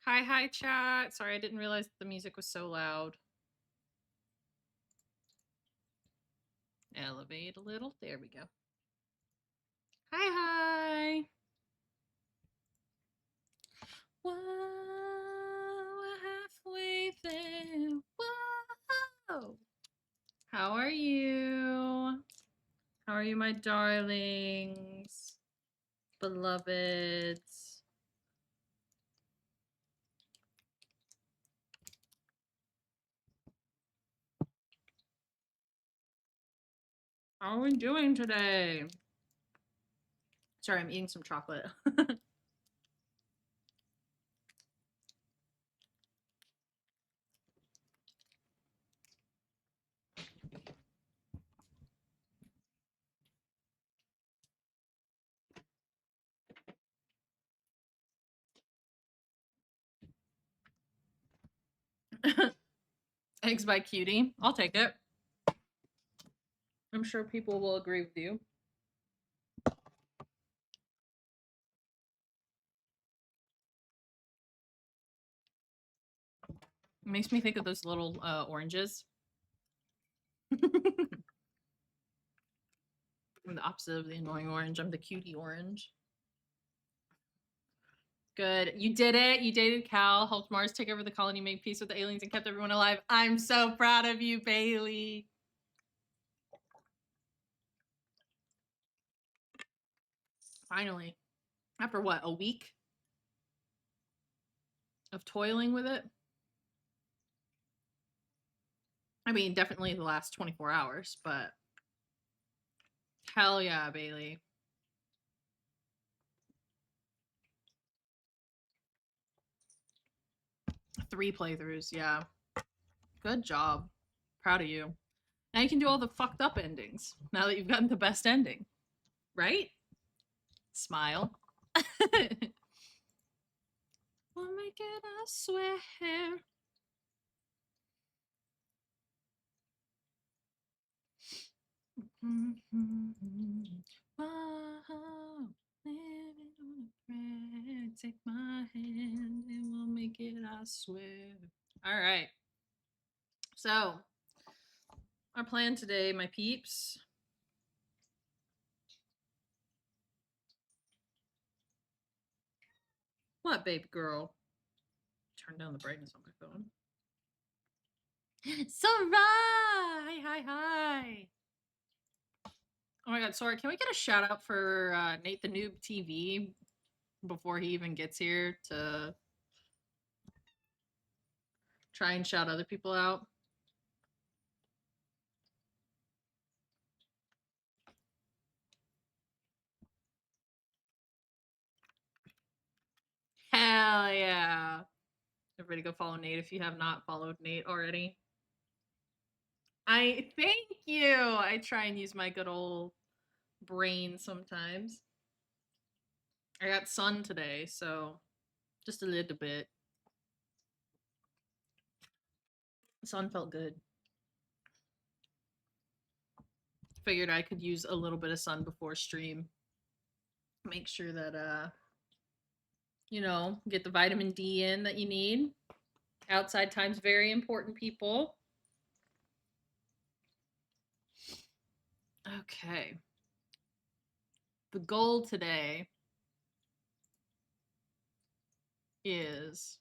Hi, hi, chat. Sorry, I didn't realize the music was so loud. Elevate a little. There we go. Hi, hi. Whoa, we're halfway there. Whoa. How are you? How are you, my darlings? Beloveds? How are we doing today? Sorry, I'm eating some chocolate. Eggs by Cutie. I'll take it. I'm sure people will agree with you. It makes me think of those little oranges. I'm the opposite of the annoying orange. I'm the cutie orange. Good. You did it. You dated Cal, helped Mars take over the colony, made peace with the aliens, and kept everyone alive. I'm so proud of you, Bailey. Finally. After what, a week of toiling with it? I mean, definitely the last 24 hours, but hell yeah, Bailey. Three playthroughs, yeah. Good job. Proud of you. Now you can do all the fucked up endings, now that you've gotten the best ending. Right? Smile. We'll make it, I swear. Wow, living on a prayer. Take my hand and we'll make it, I swear. All right. So, our plan today, my peeps. What, baby girl? Turn down the brightness on my phone. Sarah! Hi, hi, hi. Oh my god, sorry. Can we get a shout out for Nate the Noob TV before he even gets here to try and shout other people out? Hell yeah. Everybody go follow Nate if you have not followed Nate already. I thank you. I try and use my good old brain sometimes. I got sun today, so just a little bit. The sun felt good. Figured I could use a little bit of sun before stream. Make sure that you know, get the vitamin D in that you need. Outside time's very important, people. Okay. The goal today is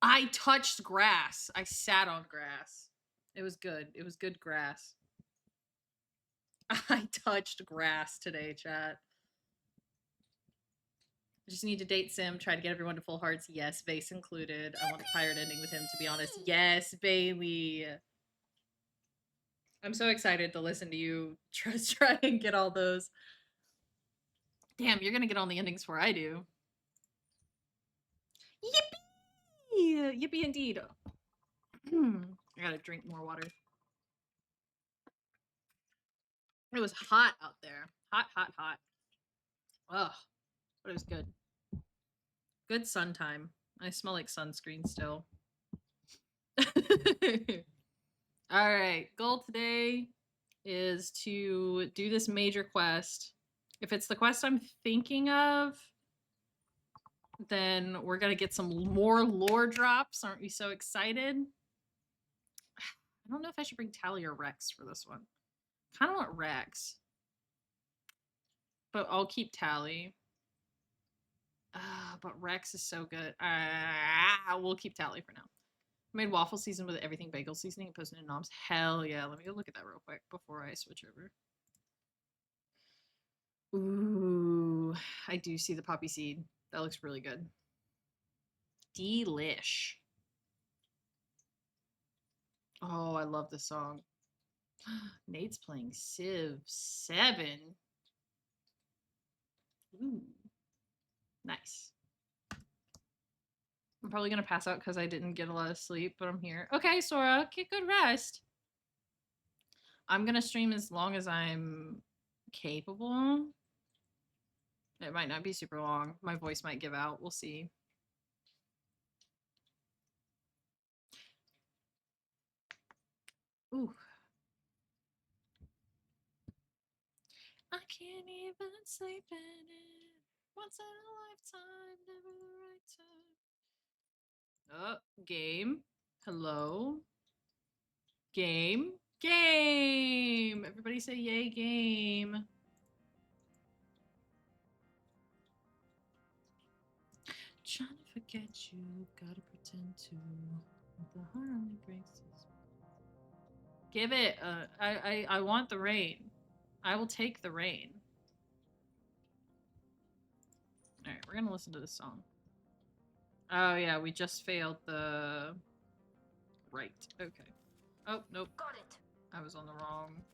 I touched grass. I sat on grass. It was good. It was good grass. I touched grass today, chat. I just need to date Sim, try to get everyone to full hearts. Yes, Vase included. I want a pirate ending with him, to be honest. Yes, Bailey. I'm so excited to listen to you try and get all those. Damn, you're gonna get all the endings before I do. Yippee! Yippee indeed. I gotta drink more water. It was hot out there. Hot, hot, hot. Ugh. But it was good. Good sun time. I smell like sunscreen still. All right. Goal today is to do this major quest. If it's the quest I'm thinking of, then we're gonna get some more lore drops. Aren't we so excited? I don't know if I should bring Tally or Rex for this one. Kind of want Rex, but I'll keep Tally. But Rex is so good. We'll keep Tally for now. I made waffle season with everything bagel seasoning and posted in Noms. Hell yeah. Let me go look at that real quick before I switch over. Ooh, I do see the poppy seed. That looks really good. Delish. Oh, I love this song. Nate's playing Civ 7. Ooh. Nice. I'm probably going to pass out because I didn't get a lot of sleep, but I'm here. Okay, Sora, get good rest. I'm going to stream as long as I'm capable. It might not be super long. My voice might give out. We'll see. Ooh. I can't even sleep in it. Once in a lifetime, never the right time. Game. Hello. Game. Game. Everybody say yay, game. Trying to forget you, gotta pretend to. The heart only breaks this. Give it. I want the rain. I will take the rain. All right, we're gonna listen to this song. Oh yeah, we just failed the right. Okay. Oh nope. Got it. I was on the wrong.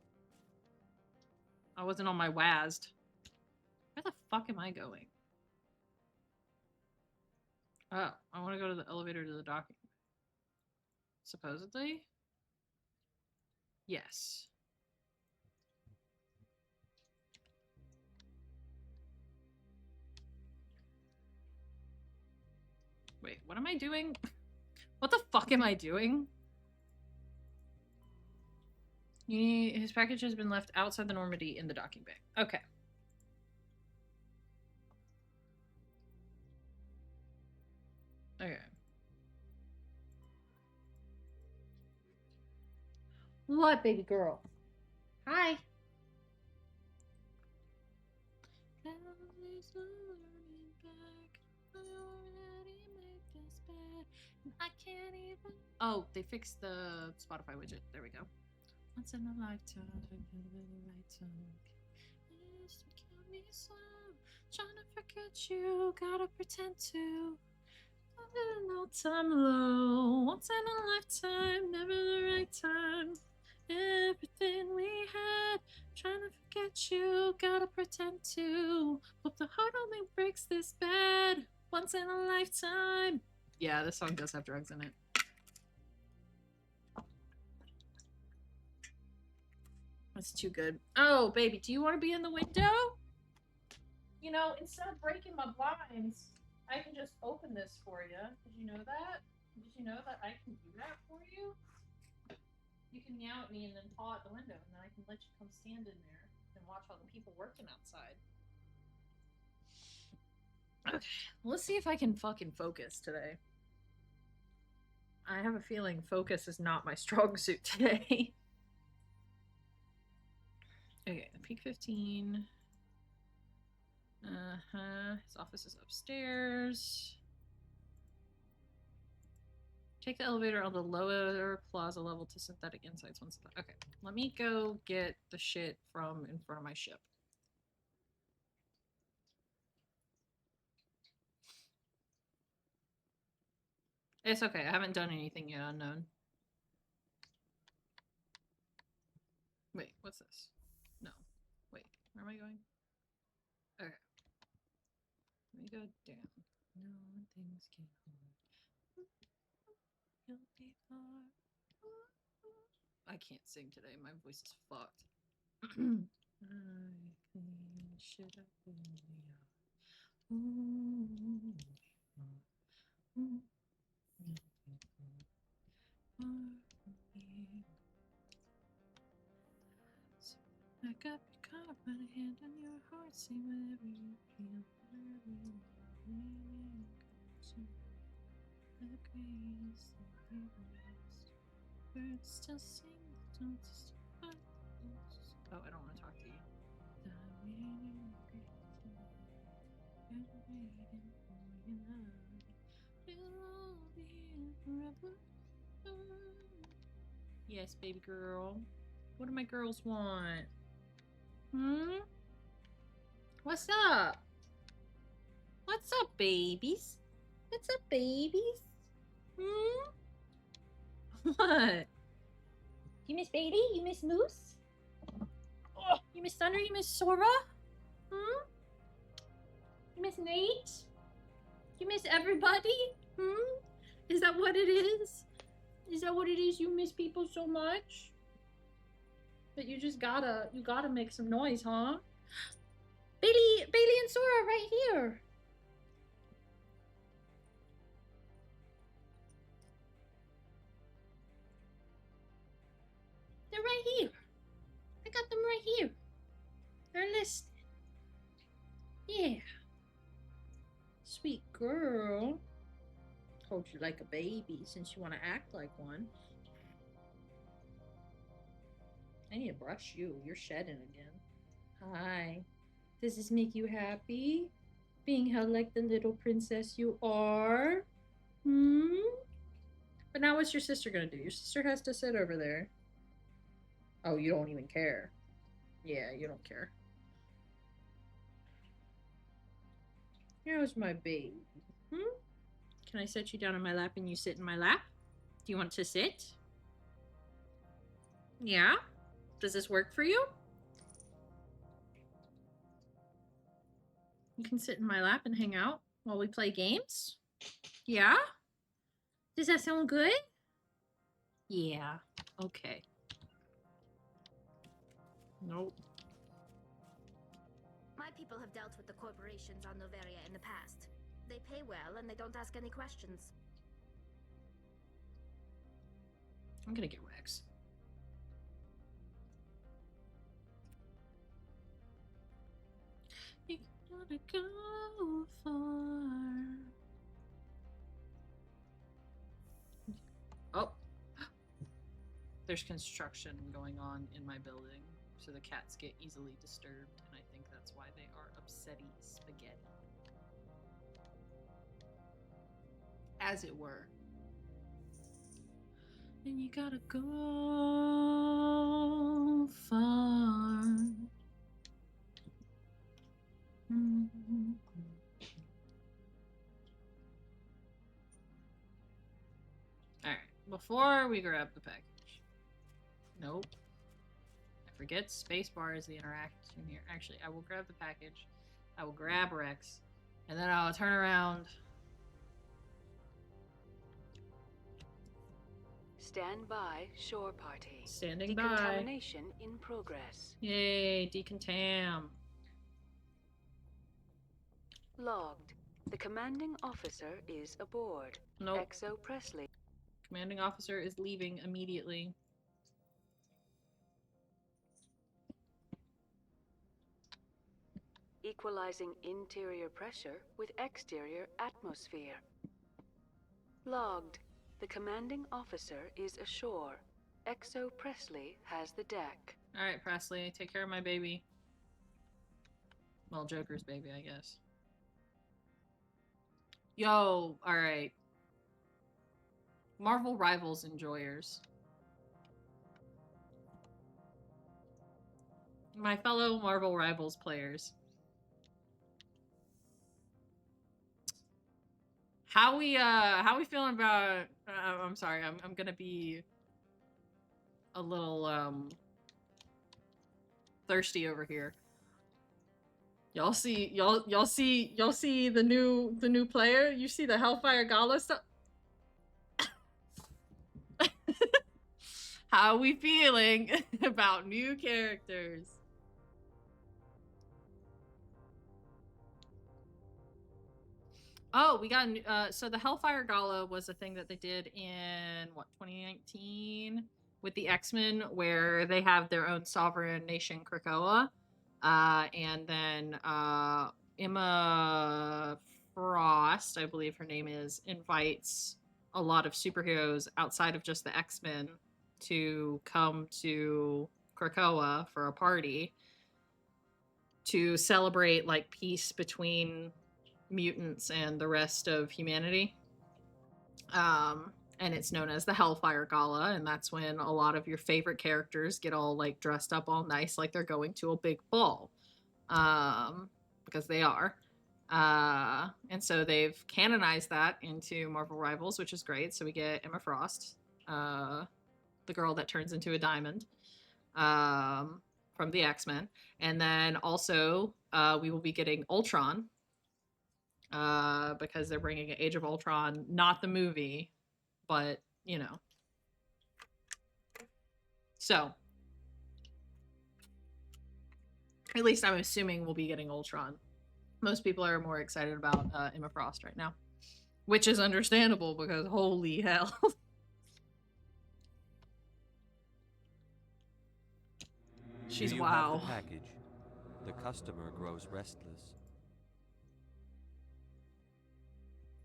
I wasn't on my WASD. Where the fuck am I going? Oh, I want to go to the elevator to the docking. Supposedly? Yes. Wait, what am I doing? What the fuck am I doing? His package has been left outside the Normandy in the docking bay. Okay. Okay. What, baby girl? Hi. I can't even. Oh, they fixed the Spotify widget. There we go. Once in a lifetime, right time. Trying to forget you, gotta pretend to. No time low. Once in a lifetime, never the right time. Everything we had, trying to forget you, gotta pretend to. Hope the heart only breaks this bad. Once in a lifetime. Yeah, this song does have drugs in it. That's too good. Oh, baby, do you want to be in the window? You know, instead of breaking my blinds, I can just open this for you. Did you know that? Did you know that I can do that for you? You can meow at me and then paw at the window, and then I can let you come stand in there and watch all the people working outside. Okay, let's see if I can fucking focus today. I have a feeling focus is not my strong suit today. Okay, peak 15. His office is upstairs. Take the elevator on the lower plaza level to synthetic insights. Okay, let me go get the shit from in front of my ship. It's okay. I haven't done anything yet, unknown. Wait, what's this? No. Wait, where am I going? Okay. Let me go down. No, things get hard. You'll be hard. I can't sing today. My voice is fucked. I clean shit up in the I got your car, put a hand on your heart, see whatever you feel, whatever you feel. Still sing. Oh, I don't want to talk to you. Yes, baby girl. What do my girls want? What's up? What's up, babies? What's up, babies? What? You miss Baby? You miss Moose? Oh, you miss Thunder? You miss Sora? You miss Nate? You miss everybody? Is that what it is? Is that what it is? You miss people so much? But you just gotta make some noise, huh? Bailey and Sora right here. They're right here. I got them right here. They're listening. Yeah. Sweet girl. Hold you like a baby since you want to act like one. I need to brush you. You're shedding again. Hi. Does this make you happy? Being held like the little princess you are? But now what's your sister gonna do? Your sister has to sit over there. Oh, you don't even care. Yeah, you don't care. Here's my baby. Can I set you down on my lap and you sit in my lap? Do you want to sit? Yeah? Does this work for you? You can sit in my lap and hang out while we play games? Yeah? Does that sound good? Yeah. Okay. Nope. My people have dealt with the corporations on Noveria in the past. They pay well and they don't ask any questions. I'm gonna get Rex. You gotta go far. Oh. There's construction going on in my building, so the cats get easily disturbed, and I think that's why they are upsetty spaghetti. As it were. And you gotta go far. Alright, before we grab the package. Nope. I forget spacebar is the interaction here. Actually, I will grab the package. I will grab Rex. And then I'll turn around. Stand by, shore party. Standing by. Decontamination in progress. Yay, decontam. Logged. The commanding officer is aboard. Nope. Exo Presley. Commanding officer is leaving immediately. Equalizing interior pressure with exterior atmosphere. Logged. The commanding officer is ashore. Exo Presley has the deck. Alright, Presley, take care of my baby. Well, Joker's baby, I guess. Yo, alright. Marvel Rivals enjoyers. My fellow Marvel Rivals players. How we feeling about I'm sorry, I'm gonna be a little thirsty over here. Y'all see the new player? You see the Hellfire Gala stuff? How we feeling about new characters? Oh, we got so the Hellfire Gala was a thing that they did in what 2019 with the X-Men, where they have their own sovereign nation, Krakoa, and then Emma Frost Frost, I believe her name is, invites a lot of superheroes outside of just the X-Men to come to Krakoa for a party to celebrate like peace between mutants and the rest of humanity. And it's known as the Hellfire Gala, and that's when a lot of your favorite characters get all like dressed up all nice like they're going to a big ball. Because they are. And so they've canonized that into Marvel Rivals, which is great. So we get Emma Frost, the girl that turns into a diamond, from the X-Men. And then also we will be getting Ultron, because they're bringing Age of Ultron, not the movie, but, you know. So, at least I'm assuming we'll be getting Ultron. Most people are more excited about Emma Frost right now, which is understandable because holy hell. She's Do you wow. have the package? The customer grows restless.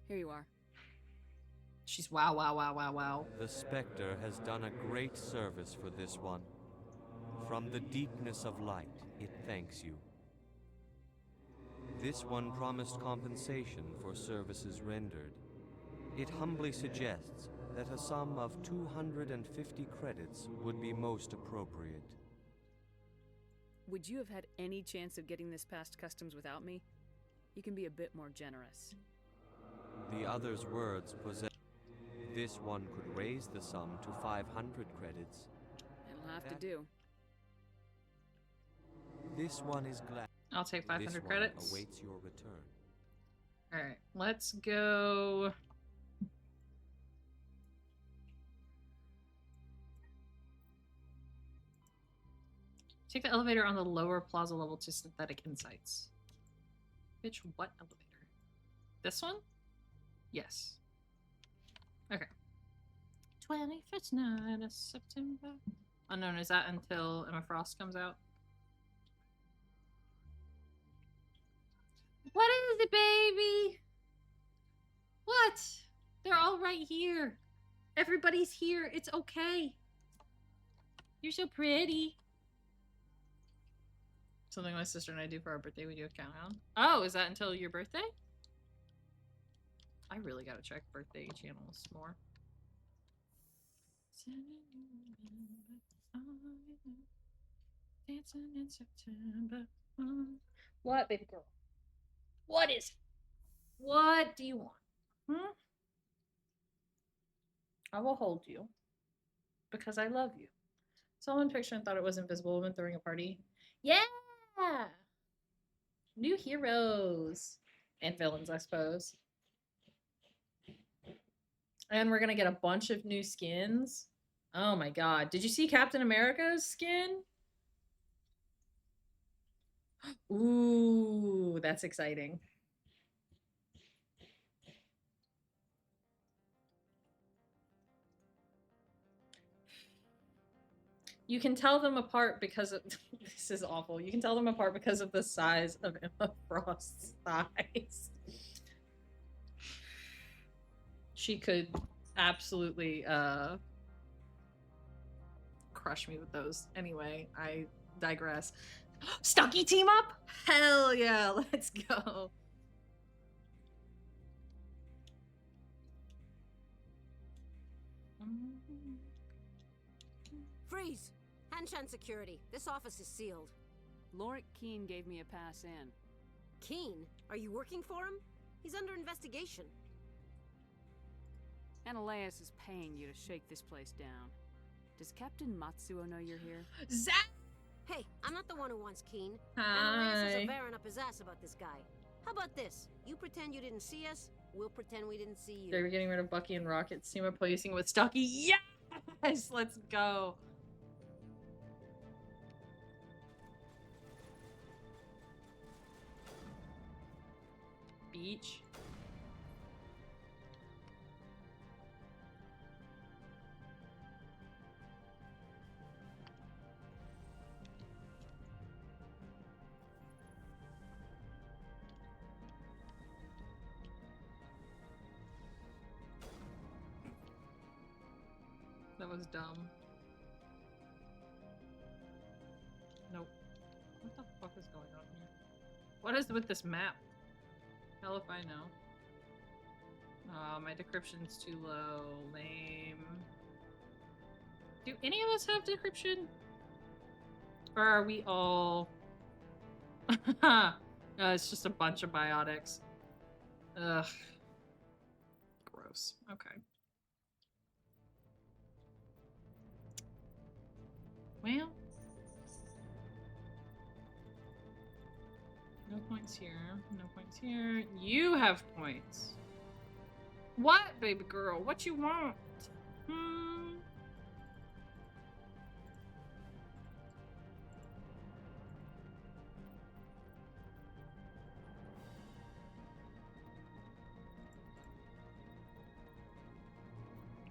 Here you are. She's wow, wow, wow, wow, wow. The Spectre has done a great service for this one. From the deepness of light, it thanks you. This one promised compensation for services rendered. It humbly suggests that a sum of 250 credits would be most appropriate. Would you have had any chance of getting this past customs without me? You can be a bit more generous. The other's words possess. This one could raise the sum to 500 credits. It'll have to do. This one is glad. I'll take 500 This one credits. awaits your return. Alright, let's go. Take the elevator on the lower plaza level to Synthetic Insights. Bitch, what elevator? This one? Yes. Okay. 25th night of September. Unknown, is that until Emma Frost comes out? What is it, baby? What? They're all right here. Everybody's here. It's okay. You're so pretty. Something my sister and I do for our birthday. We do a countdown. Oh, is that until your birthday? I really gotta check birthday channels more. Dancing in September. What, baby girl? What is it? What do you want? Hmm? I will hold you because I love you. Saw one picture and thought it was Invisible Woman throwing a party. Yeah! New heroes and villains, I suppose. And we're gonna get a bunch of new skins. Oh my god. Did you see Captain America's skin? Ooh, that's exciting. You can tell them apart because of this is awful. You can tell them apart because of the size of Emma Frost's thighs. She could absolutely crush me with those. Anyway, I digress. Stucky team up? Hell yeah, let's go. Freeze! Hanshan security. This office is sealed. Lorik Keene gave me a pass in. Keen? Are you working for him? He's under investigation. Ananias is paying you to shake this place down. Does Captain Matsuo know you're here? Zach! Hey, I'm not the one who wants Keen. Hi. Ananias is a-bearing up his ass about this guy. How about this? You pretend you didn't see us, we'll pretend we didn't see you. They're getting rid of Bucky and Rocket. Team replacing with Stucky. Yes! Let's go. Beach. That was dumb. Nope. What the fuck is going on here? What is with this map? Hell if I know. My decryption's too low. Lame. Do any of us have decryption? Or are we all... No, it's just a bunch of biotics. Ugh. Gross. Okay. Well. No points here. No points here. You have points. What, baby girl? What you want?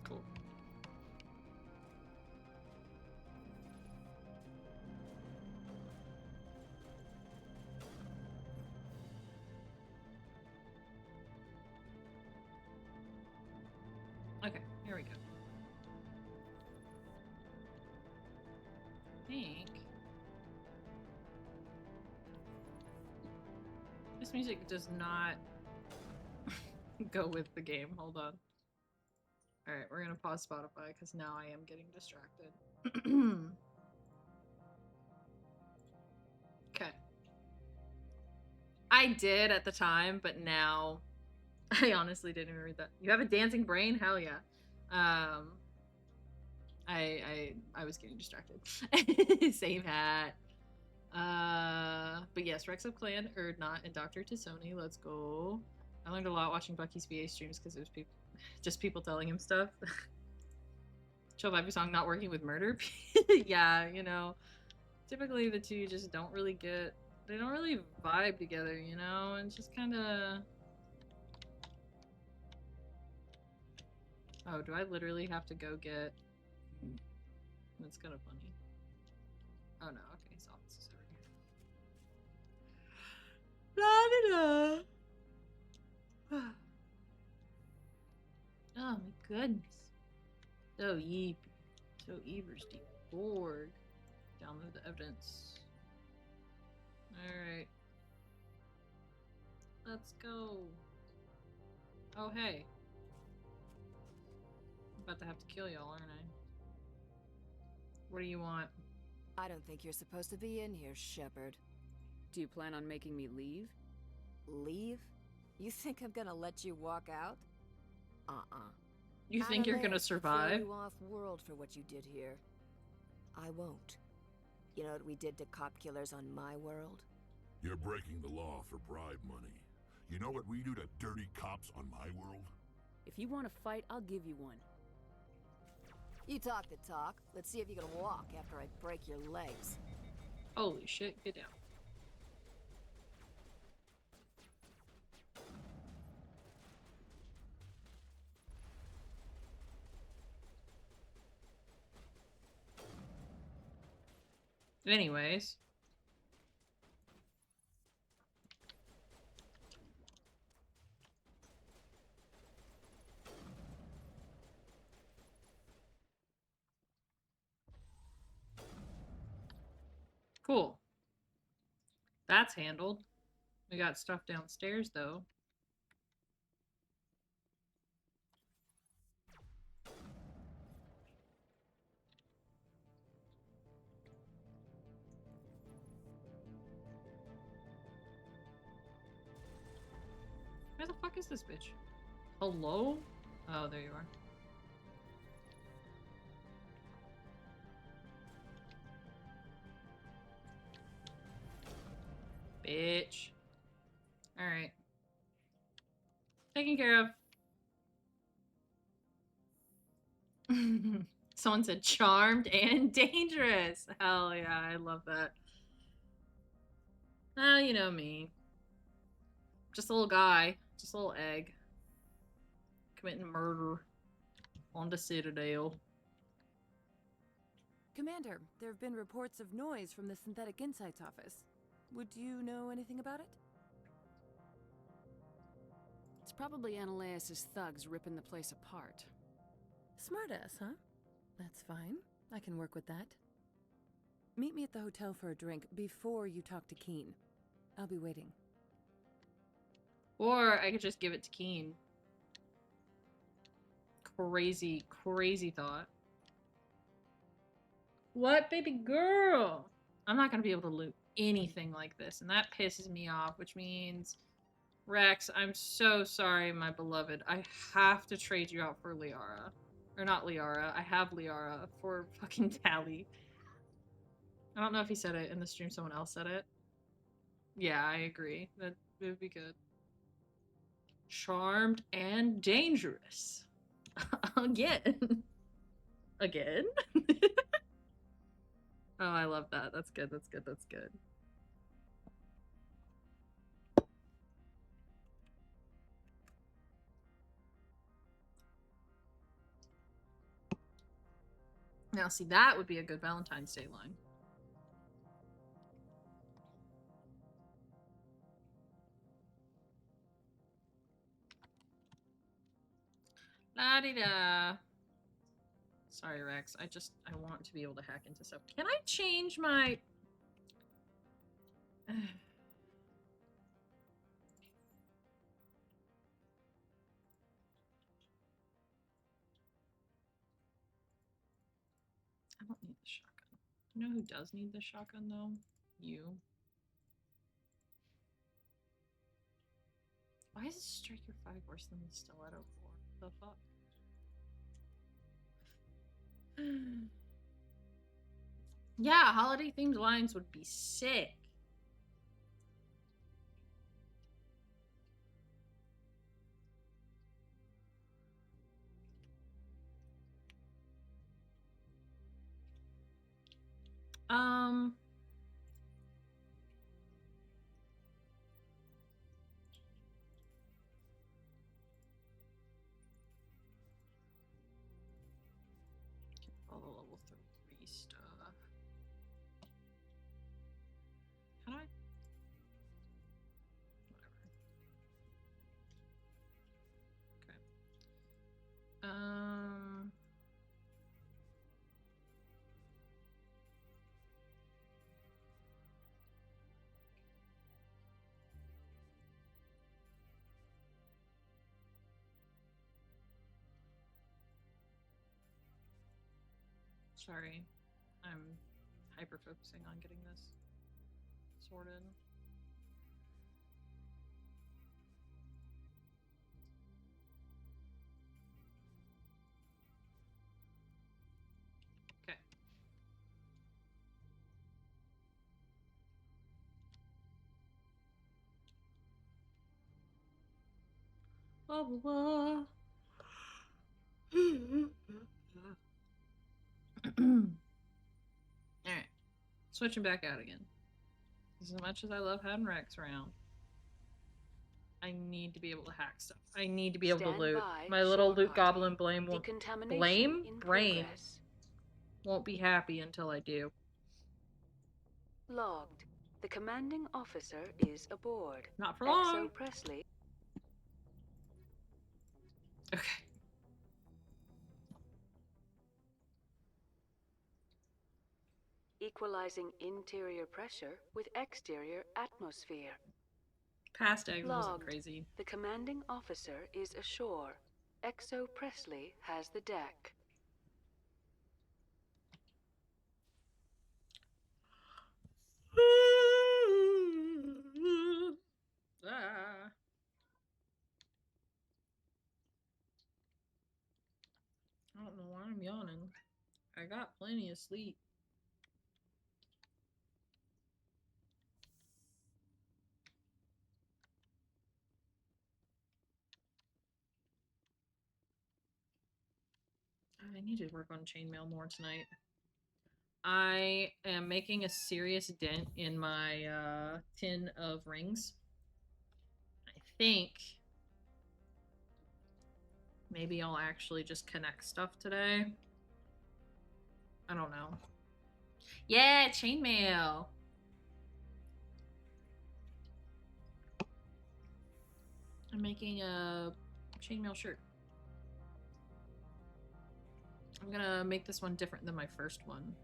Cool. Okay, here we go. I think this music does not go with the game. Hold on. Alright, we're gonna pause Spotify because now I am getting distracted. Okay. I did at the time, but now I honestly didn't even read that. You have a dancing brain? Hell yeah. I was getting distracted. Same hat. But yes, Rex of Clan, Erdnot, and Dr. Tisoni. Let's go. I learned a lot watching Bucky's VA streams because it was just people telling him stuff. Chill Vibey song not working with murder. Yeah, you know, typically the two just don't really they don't really vibe together, you know, and just kind of. Oh, do I literally have to go get? That's kind of funny. Oh no, okay, his office is over here. La da da. Oh my goodness. So yeepy. So Eversty. Borg. Download the evidence. Alright. Let's go. Oh hey. I'm about to have to kill y'all, aren't I? What do you want? I don't think you're supposed to be in here, Shepard. Do you plan on making me leave? Leave? You think I'm gonna let you walk out? You think you're gonna survive? Throw you off world for what you did here. I won't. You know what we did to cop killers on my world? You're breaking the law for bribe money. You know what we do to dirty cops on my world? If you want to fight, I'll give you one. You talk the talk. Let's see if you can walk after I break your legs. Holy shit, get down. Anyways. Cool. That's handled. We got stuff downstairs, though. Where the fuck is this bitch? Hello? Oh, there you are. Bitch. Alright. Taken care of. Someone said charmed and dangerous. Hell yeah, I love that. Oh, you know me. Just a little guy. Just a little egg. Committing murder on the Citadel. Commander, there have been reports of noise from the Synthetic Insights office. Would you know anything about it? It's probably Ananias' thugs ripping the place apart. Smartass, huh? That's fine. I can work with that. Meet me at the hotel for a drink before you talk to Keen. I'll be waiting. Or I could just give it to Keen. Crazy, crazy thought. What, baby girl? I'm not gonna be able to loot anything like this, and that pisses me off, which means... Rex, I'm so sorry, my beloved. I have to trade you out for Liara. Or not Liara. I have Liara for fucking Tally. I don't know if he said it in the stream, someone else said it. Yeah, I agree. That would be good. Charmed and dangerous. Again. Again? Oh, I love that. That's good, that's good, that's good. Now, see, that would be a good Valentine's Day line. La-di-da. Sorry, Rex. I want to be able to hack into stuff. Can I change my... I don't need the shotgun. You know who does need the shotgun, though? You. Why is Striker 5 worse than the Stiletto 4? The fuck? Yeah, holiday-themed lines would be sick. All the level 33 stuff. How do I? Whatever. Okay. Sorry. I'm hyper focusing on getting this sorted. Okay. Blah, blah, blah. Alright. Switching back out again. As much as I love having Rex around, I need to be able to hack stuff. I need to be able to loot. My little loot goblin brain won't be happy until I do. Logged. The commanding officer is aboard. Not for long. Exo Presley. Okay. Equalizing interior pressure with exterior atmosphere. Past egg wasn't Logged. crazy. The commanding officer is ashore. Exo Presley has the deck. Ah. I don't know why I'm yawning. I got plenty of sleep. I need to work on chainmail more tonight. I am making a serious dent in my tin of rings. I think maybe I'll actually just connect stuff today. I don't know. Yeah, chainmail. I'm making a chainmail shirt. I'm gonna make this one different than my first one.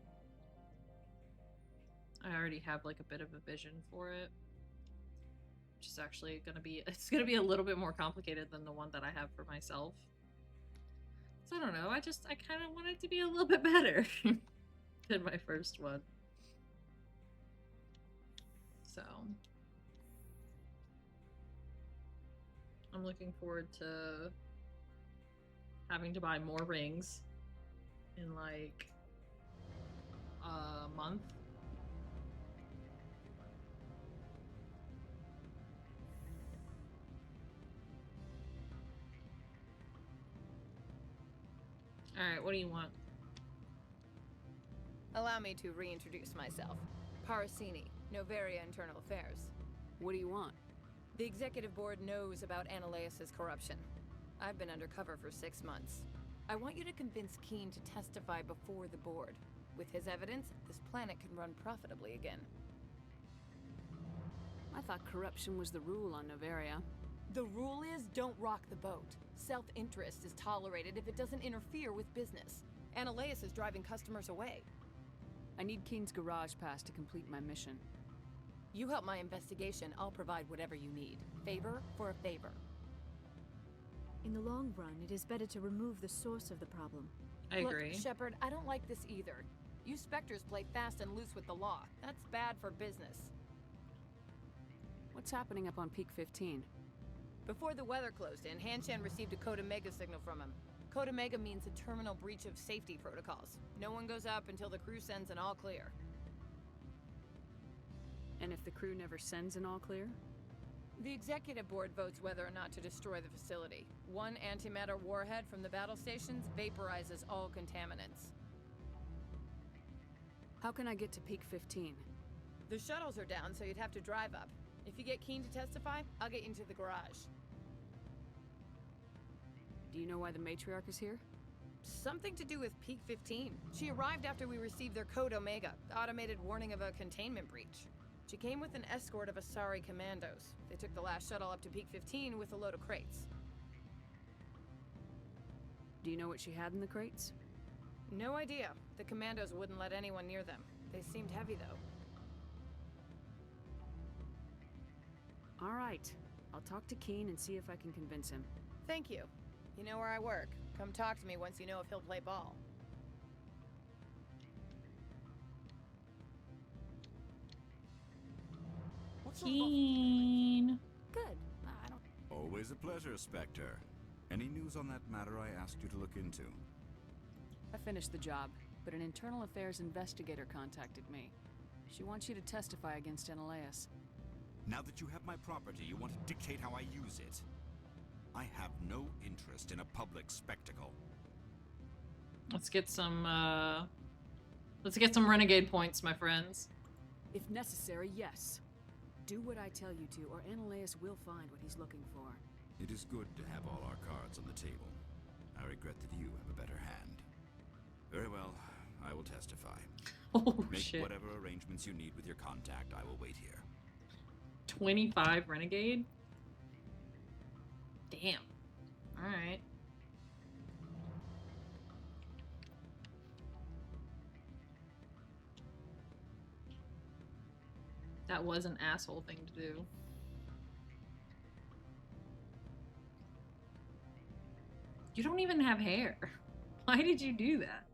I already have like a bit of a vision for it. Which is actually gonna be, it's gonna be a little bit more complicated than the one that I have for myself. So I don't know, I kind of want it to be a little bit better than my first one. So I'm looking forward to having to buy more rings in like a month. Alright, what do you want? Allow me to reintroduce myself. Parasini, Noveria Internal Affairs. What do you want? The Executive Board knows about Ananias' corruption. I've been undercover for 6 months. I want you to convince Keen to testify before the Board. With his evidence, this planet can run profitably again. I thought corruption was the rule on Noveria. The rule is, don't rock the boat. Self-interest is tolerated if it doesn't interfere with business. Ananias is driving customers away. I need Keen's garage pass to complete my mission. You help my investigation, I'll provide whatever you need. Favor for a favor. In the long run, it is better to remove the source of the problem. I agree. Look, Shepard, I don't like this either. You Spectres play fast and loose with the law. That's bad for business. What's happening up on Peak 15? Before the weather closed in, Hanshan received a Code Omega signal from him. Code Omega means a terminal breach of safety protocols. No one goes up until the crew sends an all clear. And if the crew never sends an all clear? The Executive Board votes whether or not to destroy the facility. One antimatter warhead from the battle stations vaporizes all contaminants. How can I get to Peak 15? The shuttles are down, so you'd have to drive up. If you get Keen to testify, I'll get you into the garage. Do you know why the Matriarch is here? Something to do with Peak 15. She arrived after we received their Code Omega, automated warning of a containment breach. She came with an escort of Asari commandos. They took the last shuttle up to Peak 15 with a load of crates. Do you know what she had in the crates? No idea. The commandos wouldn't let anyone near them. They seemed heavy, though. All right. I'll talk to Keen and see if I can convince him. Thank you. You know where I work. Come talk to me once you know if he'll play ball. Keen. Good. I don't... Always a pleasure, Spectre. Any news on that matter I asked you to look into? I finished the job, but an internal affairs investigator contacted me. She wants you to testify against Ananias. Now that you have my property, you want to dictate how I use it. I have no interest in a public spectacle. Let's get some renegade points, my friends. If necessary, yes. Do what I tell you to, or Ananias will find what he's looking for. It is good to have all our cards on the table. I regret that you have a better hand. Very well, I will testify. Oh, Make shit. whatever arrangements you need with your contact. I will wait here. 25 renegade? Damn. Alright. That was an asshole thing to do. You don't even have hair. Why did you do that?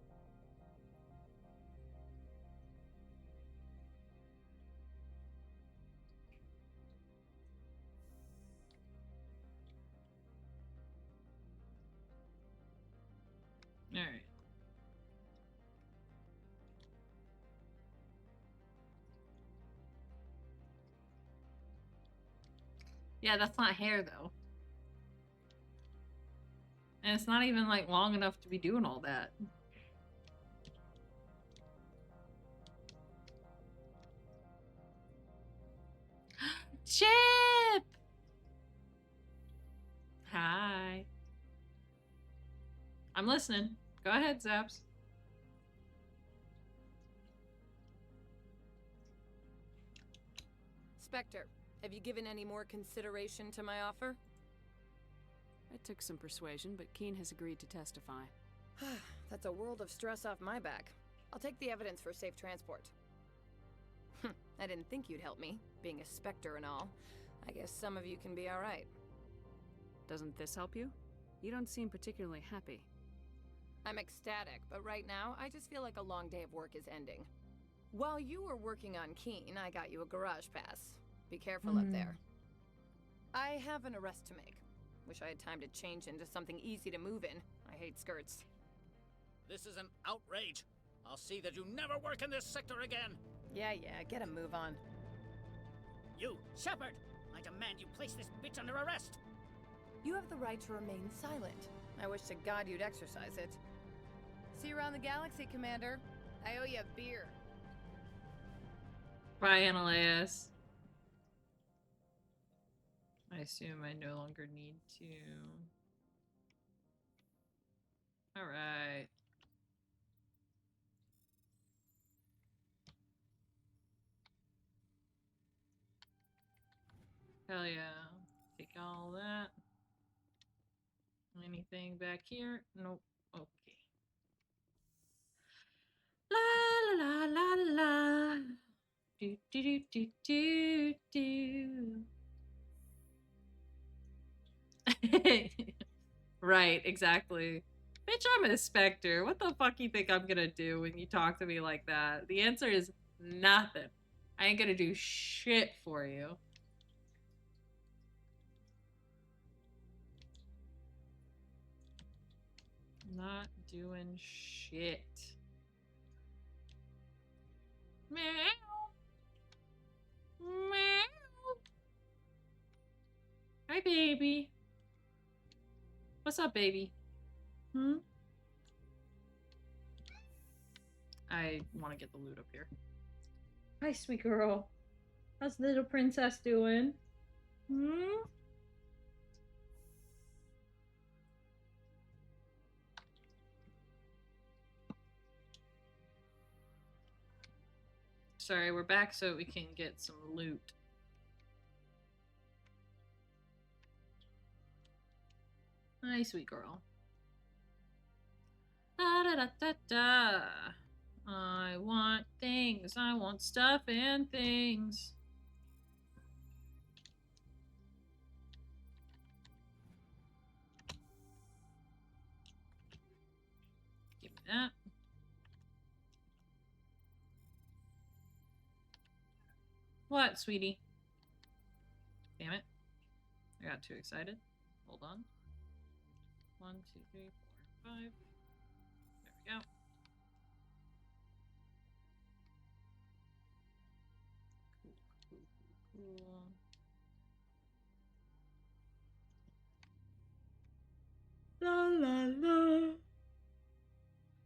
All right. Yeah, that's not hair though. And it's not even like long enough to be doing all that. Chip! Hi. I'm listening. Go ahead, Zaps. Spectre, have you given any more consideration to my offer? It took some persuasion, but Keen has agreed to testify. That's a world of stress off my back. I'll take the evidence for safe transport. I didn't think you'd help me, being a Spectre and all. I guess some of you can be alright. Doesn't this help you? You don't seem particularly happy. I'm ecstatic, but right now, I just feel like a long day of work is ending. While you were working on Keen, I got you a garage pass. Be careful up there. I have an arrest to make. Wish I had time to change into something easy to move in. I hate skirts. This is an outrage. I'll see that you never work in this sector again. Yeah, get a move on. You, Shepard! I demand you place this bitch under arrest! You have the right to remain silent. I wish to God you'd exercise it. See you around the galaxy, Commander. I owe you a beer. Bye, Analeus. I assume I no longer need to. Alright. Hell yeah. Take all that. Anything back here? Nope. Okay. La la la la la. Do do do do do do. Right, exactly. Bitch, I'm a Spectre. What the fuck you think I'm gonna do when you talk to me like that? The answer is nothing. I ain't gonna do shit for you. Not doing shit. Meow. Meow. Hi, baby. What's up, baby? I want to get the loot up here. Hi, sweet girl. How's little princess doing? Sorry, we're back so we can get some loot. Hi, sweet girl. Da da da da da. I want things. I want stuff and things. Give me that. What, sweetie? Damn it. I got too excited. Hold on. 1, 2, 3, 4, 5. There we go. Cool. La la la.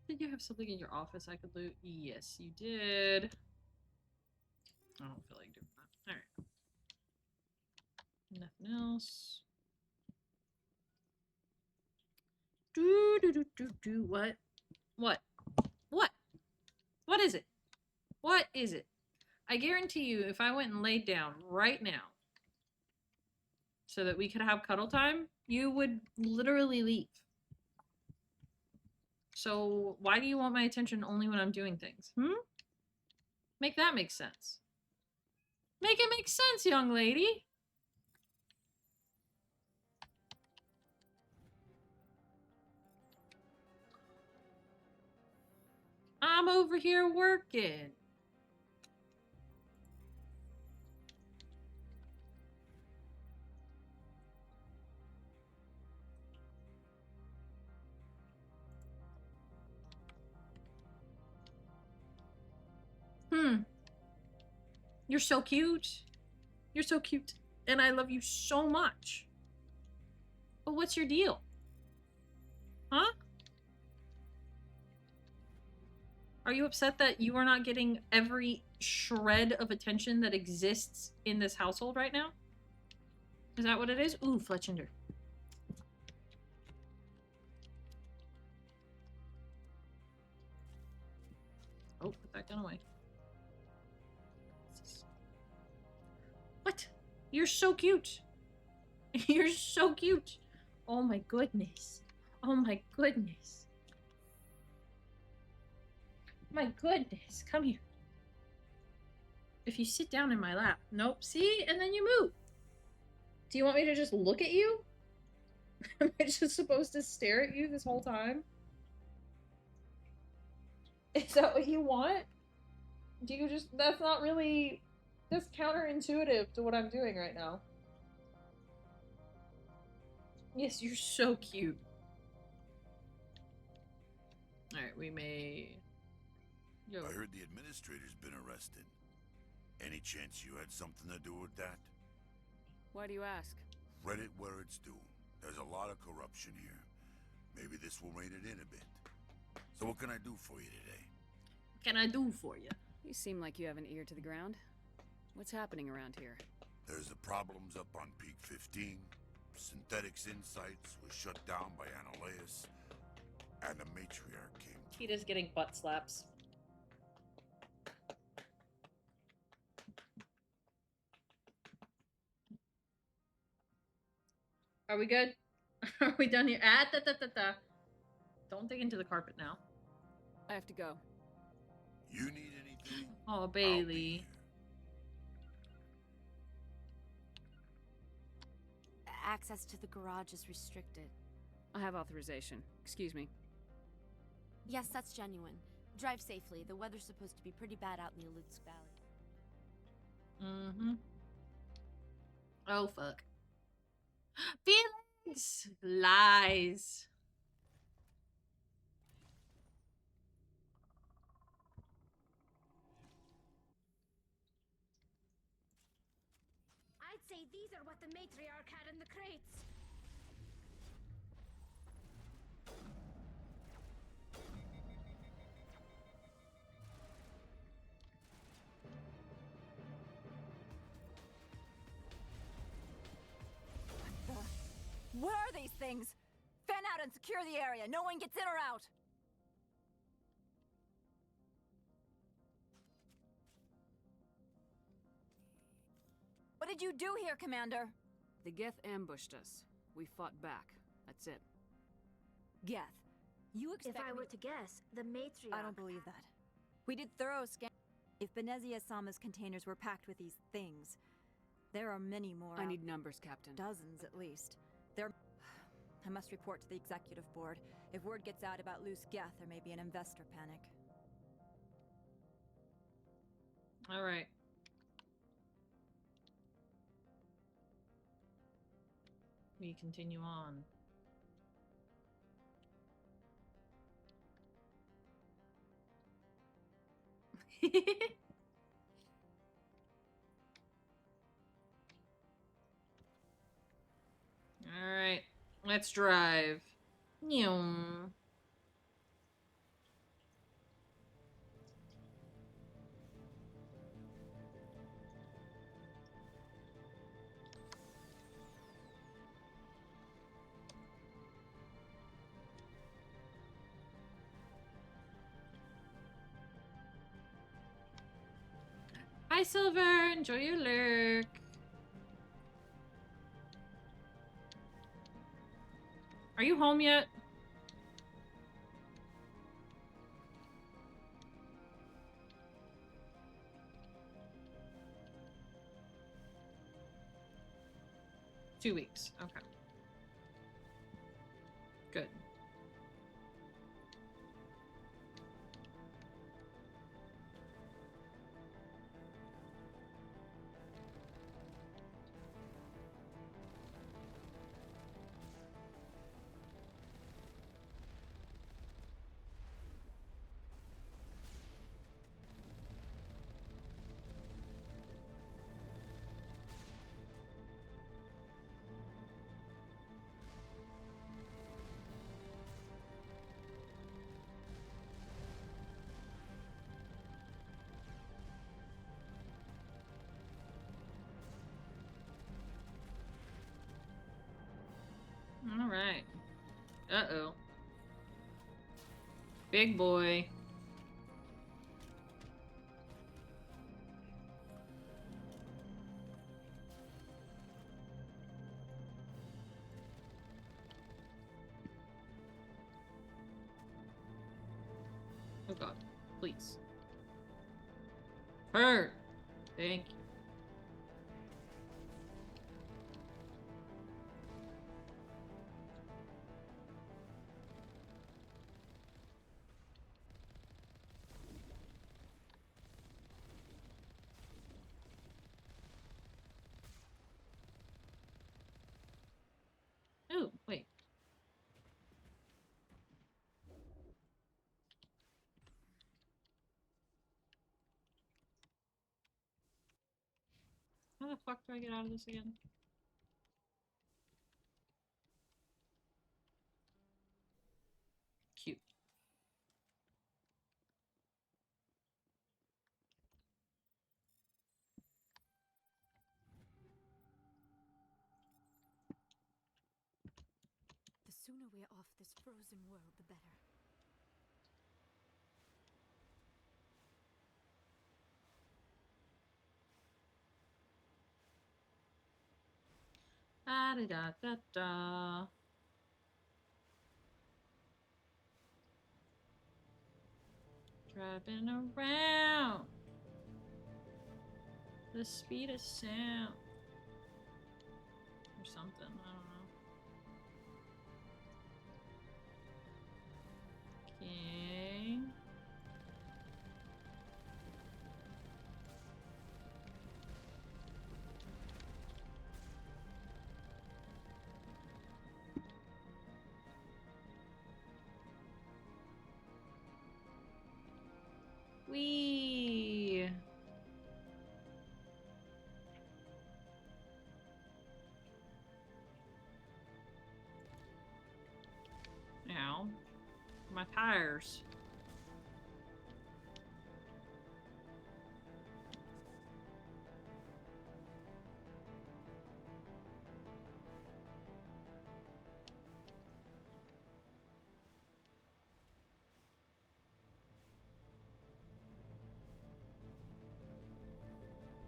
Did you have something in your office I could loot? Yes, you did. I don't feel like doing that. Alright. Nothing else. Do. What? What? What? What is it? What is it? I guarantee you, if I went and laid down right now so that we could have cuddle time, you would literally leave. So why do you want my attention only when I'm doing things? Make that make sense. Make it make sense, young lady. I'm over here working. You're so cute. You're so cute. And I love you so much. But what's your deal? Huh? Are you upset that you are not getting every shred of attention that exists in this household right now? Is that what it is? Ooh, Fletchinder. Oh, put that gun away. What? You're so cute. You're so cute. Oh my goodness. Oh my goodness. My goodness, come here. If you sit down in my lap. Nope, see? And then you move. Do you want me to just look at you? Am I just supposed to stare at you this whole time? Is that what you want? Do you just... That's not really... That's counterintuitive to what I'm doing right now. Yes, you're so cute. Alright, we may... Yo. I heard the administrator's been arrested. Any chance you had something to do with that? Why do you ask? Read it where it's due. There's a lot of corruption here. Maybe this will rein it in a bit. So what can I do for you today? What can I do for you? You seem like you have an ear to the ground. What's happening around here? There's the problems up on Peak 15. Synthetics Insights was shut down by Anoleus. And the matriarch came. Tita's getting butt slaps. Are we good? Are we done here? Don't dig into the carpet now. I have to go. You need anything? Oh, Bailey. Access to the garage is restricted. I have authorization. Excuse me. Yes, that's genuine. Drive safely. The weather's supposed to be pretty bad out in the Alutsk Valley. Mm-hmm. Oh, fuck. Feelings! Lies. I'd say these are what the matriarch had in the crates. Where are these things? Fan out and secure the area. No one gets in or out. What did you do here, Commander? The Geth ambushed us. We fought back. That's it. Geth, you expect If I me- were to guess, the matriarch... I don't believe that. We did thorough scan. If Benezia Sama's containers were packed with these things, there are many more. I out- need numbers, Captain. Dozens, at least. I must report to the executive board. If word gets out about loose Geth, there may be an investor panic. All right. We continue on. All right, let's drive. Nyum. Hi, Silver. Enjoy your lurk. Are you home yet? Two weeks. Okay. Good. All right. Uh-oh. Big boy. Oh god. Please. Her. Thank you. Oh, wait. How the fuck do I get out of this again? Cute. The sooner we're off this frozen world, the better. Da da da da da. Driving around the speed of sound or something. I don't know. Okay. Wee. Now, my tires.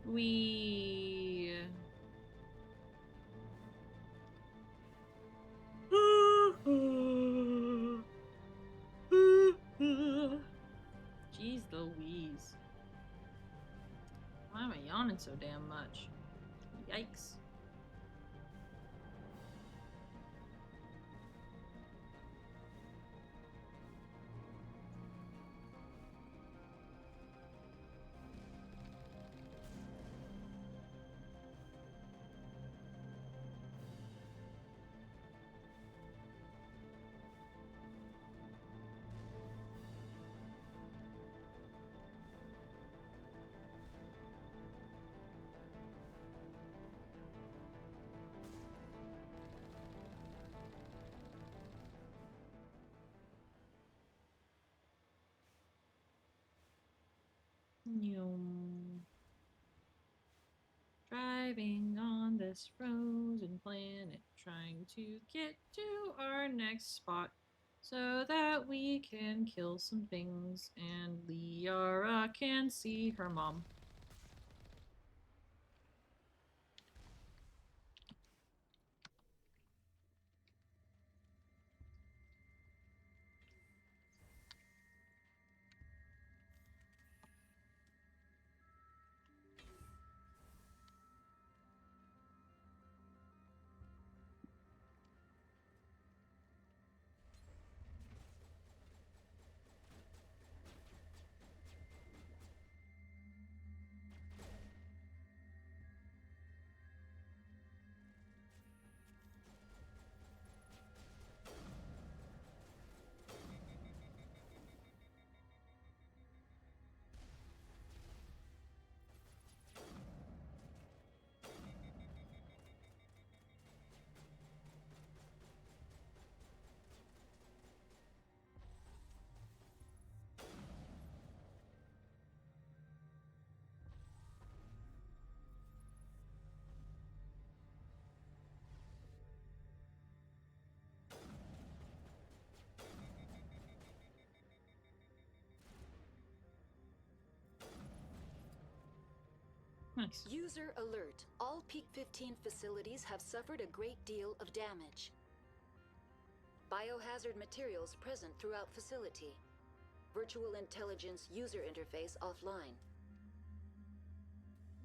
We Jeez Louise. Why am I yawning so damn much? Yikes. Yum. Driving on this frozen planet, trying to get to our next spot so that we can kill some things and Liara can see her mom. Nice. User alert. All Peak 15 facilities have suffered a great deal of damage. Biohazard materials present throughout facility. Virtual intelligence user interface offline.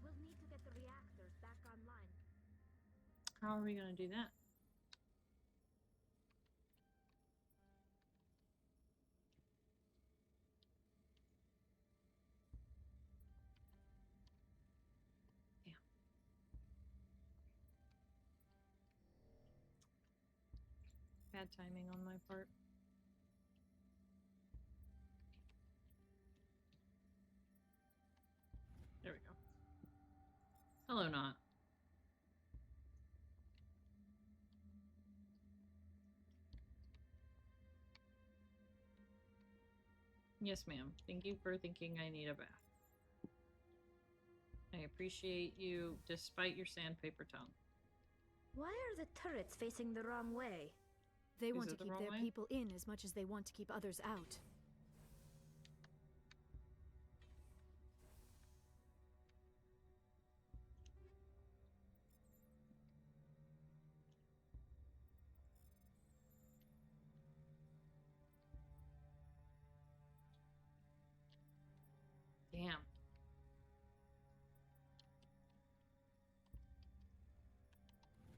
We'll need to get the reactors back online. How are we gonna do that? Damn. Bad timing on my part. There we go. Hello, Not. Yes, ma'am. Thank you for thinking I need a bath. I appreciate you despite your sandpaper tongue. Why are the turrets facing the wrong way? They Is want to it the keep wrong their way? people in as much as they want to keep others out. Damn.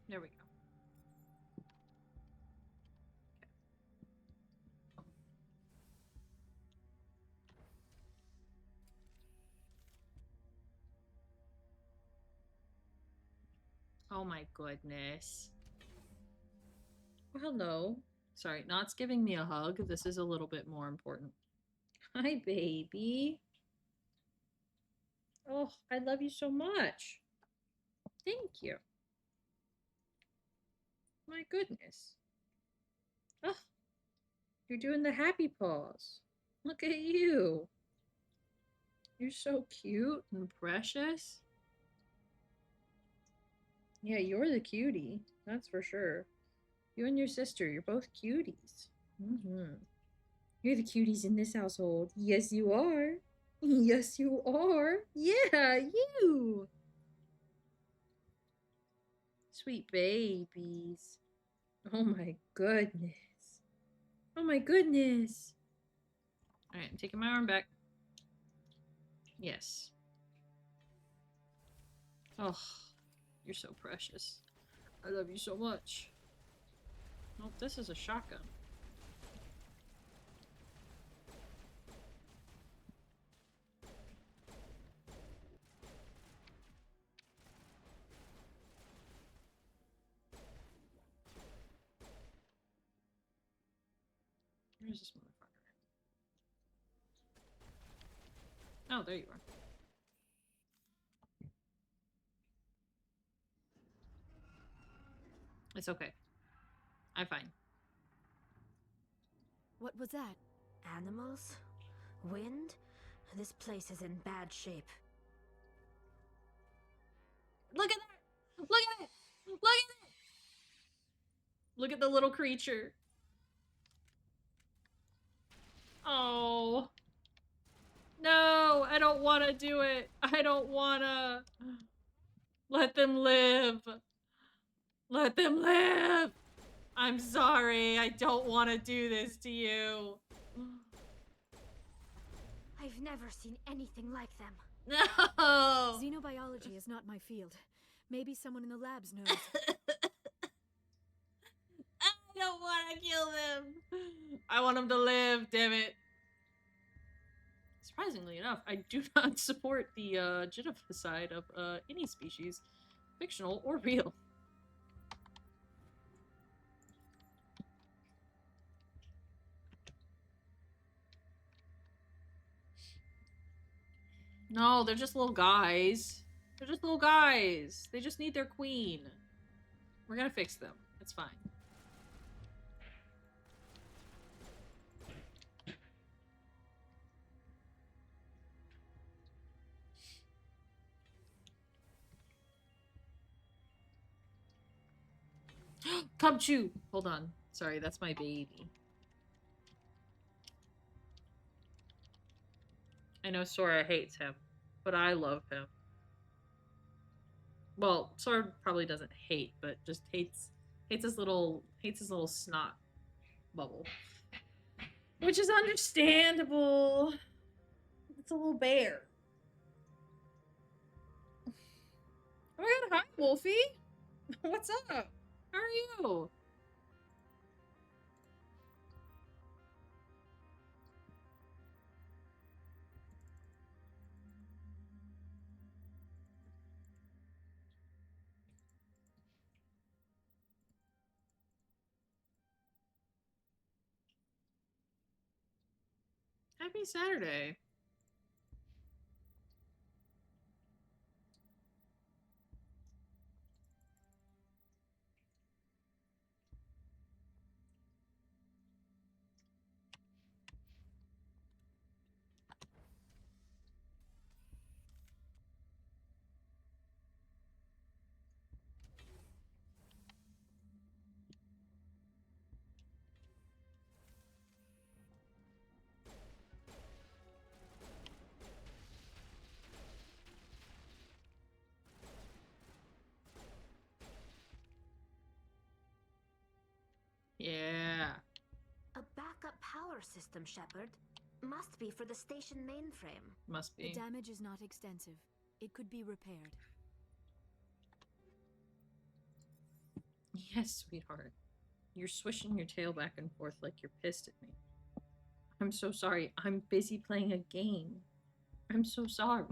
There we go. Oh my goodness. Hello. Sorry, Not's giving me a hug. This is a little bit more important. Hi, baby. Oh, I love you so much. Thank you. My goodness. Oh, you're doing the happy paws. Look at you. You're so cute and precious. Yeah, you're the cutie. That's for sure. You and your sister, you're both cuties. You're the cuties in this household. Yes, you are. Yes, you are. Yeah, you. Sweet babies. Oh my goodness. Oh my goodness. Alright, I'm taking my arm back. Yes. Oh, you're so precious. I love you so much. Oh, this is a shotgun. Where's this motherfucker? Oh, there you are. It's okay. I'm fine. What was that? Animals? Wind? This place is in bad shape. Look at that! Look at it! Look at it! Look at the little creature. Oh. No, I don't want to do it. I don't want to. Let them live. Let them live. I'm sorry. I don't want to do this to you. I've never seen anything like them. No. Xenobiology is not my field. Maybe someone in the labs knows. I don't want to kill them. I want them to live, damn it. Surprisingly enough, I do not support the genocide of any species, fictional or real. No, they're just little guys. They're just little guys. They just need their queen. We're gonna fix them. It's fine. Come chew. Hold on. Sorry, that's my baby. I know Sora hates him, but I love him. Well, Sora probably doesn't hate, but just hates his little snot bubble. Which is understandable. It's a little bear. Oh my god, hi, Wolfie. What's up? How are you? Happy Saturday. Yeah. A backup power system, Shepard. Must be for the station mainframe. Must The be. damage is not extensive. It could be repaired. Yes, sweetheart. You're swishing your tail back and forth like you're pissed at me. I'm so sorry. I'm busy playing a game. I'm so sorry.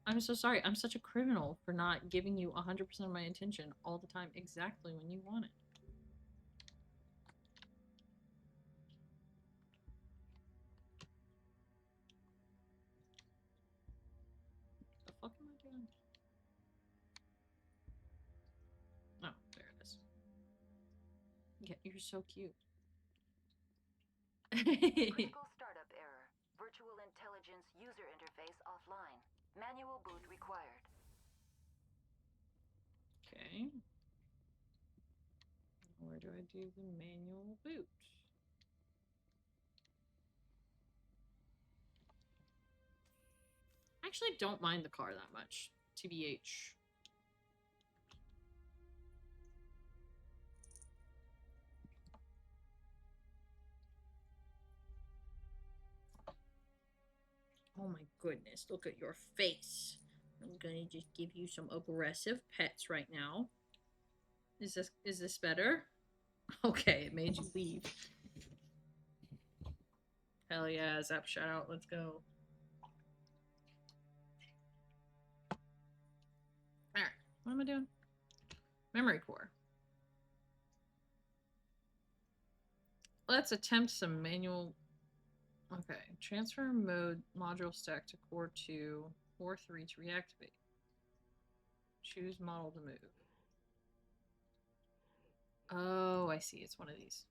I'm so sorry. I'm such a criminal for not giving you 100% of my attention all the time exactly when you want it. The fuck am I doing? Oh, there it is. Yeah, you're so cute. Critical startup error. Virtual intelligence user interface offline. Manual boot required. Okay. Where do I do the manual boot? I actually don't mind the car that much, TBH. Oh my goodness, look at your face. I'm gonna just give you some aggressive pets right now. Is this better? Okay, it made you leave. Hell yeah, Zap shout out, let's go. Alright, what am I doing? Memory core. Let's attempt some manual. Okay, transfer mode module stack to core 2, core 3 to reactivate. Choose model to move. Oh, I see. It's one of these.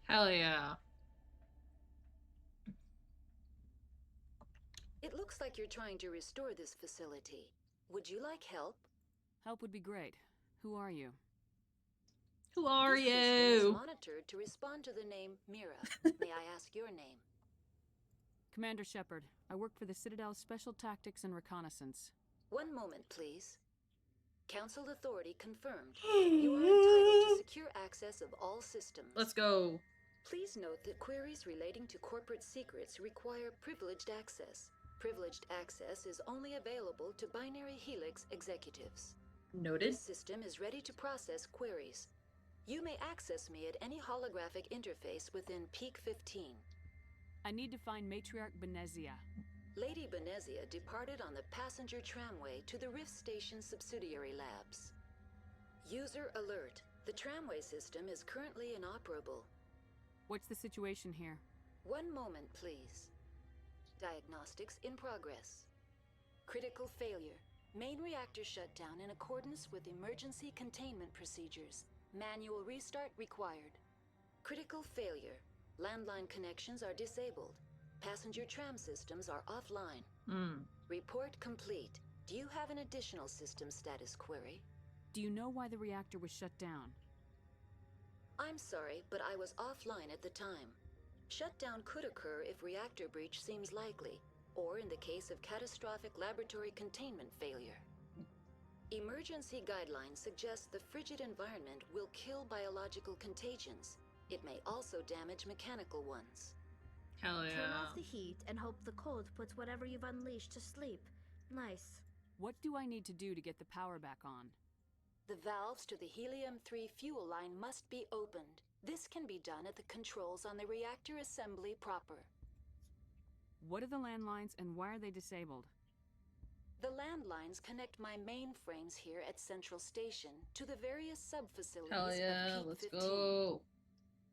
Hell yeah. It looks like you're trying to restore this facility. Would you like help? Help would be great. Who are you? Who are This system is you? monitored to respond to the name Mira. May I ask your name? Commander Shepard. I work for the Citadel's Special Tactics and Reconnaissance. One moment, please. Council authority confirmed. You are entitled to secure access of all systems. Let's go. Please note that queries relating to corporate secrets require privileged access. Privileged access is only available to Binary Helix executives. Noted. This system is ready to process queries. You may access me at any holographic interface within Peak 15. I need to find Matriarch Benezia. Lady Benezia departed on the passenger tramway to the Rift Station subsidiary labs. User alert. The tramway system is currently inoperable. What's the situation here? One moment, please. Diagnostics in progress. Critical failure. Main reactor shut down in accordance with emergency containment procedures. Manual restart required. Critical failure. Landline connections are disabled. Passenger tram systems are offline. Report complete. Do you have an additional system status query? Do you know why the reactor was shut down? I'm sorry, but I was offline at the time. Shutdown could occur if reactor breach seems likely, or in the case of catastrophic laboratory containment failure. Emergency guidelines suggest the frigid environment will kill biological contagions. It may also damage mechanical ones. Hell Turn yeah. off the heat and hope the cold puts whatever you've unleashed to sleep. Nice. What do I need to do to get the power back on? The valves to the helium-3 fuel line must be opened. This can be done at the controls on the reactor assembly proper. What are the landlines and why are they disabled? The landlines connect my mainframes here at Central Station to the various sub-facilities Hell yeah, of Peak let's 15. go.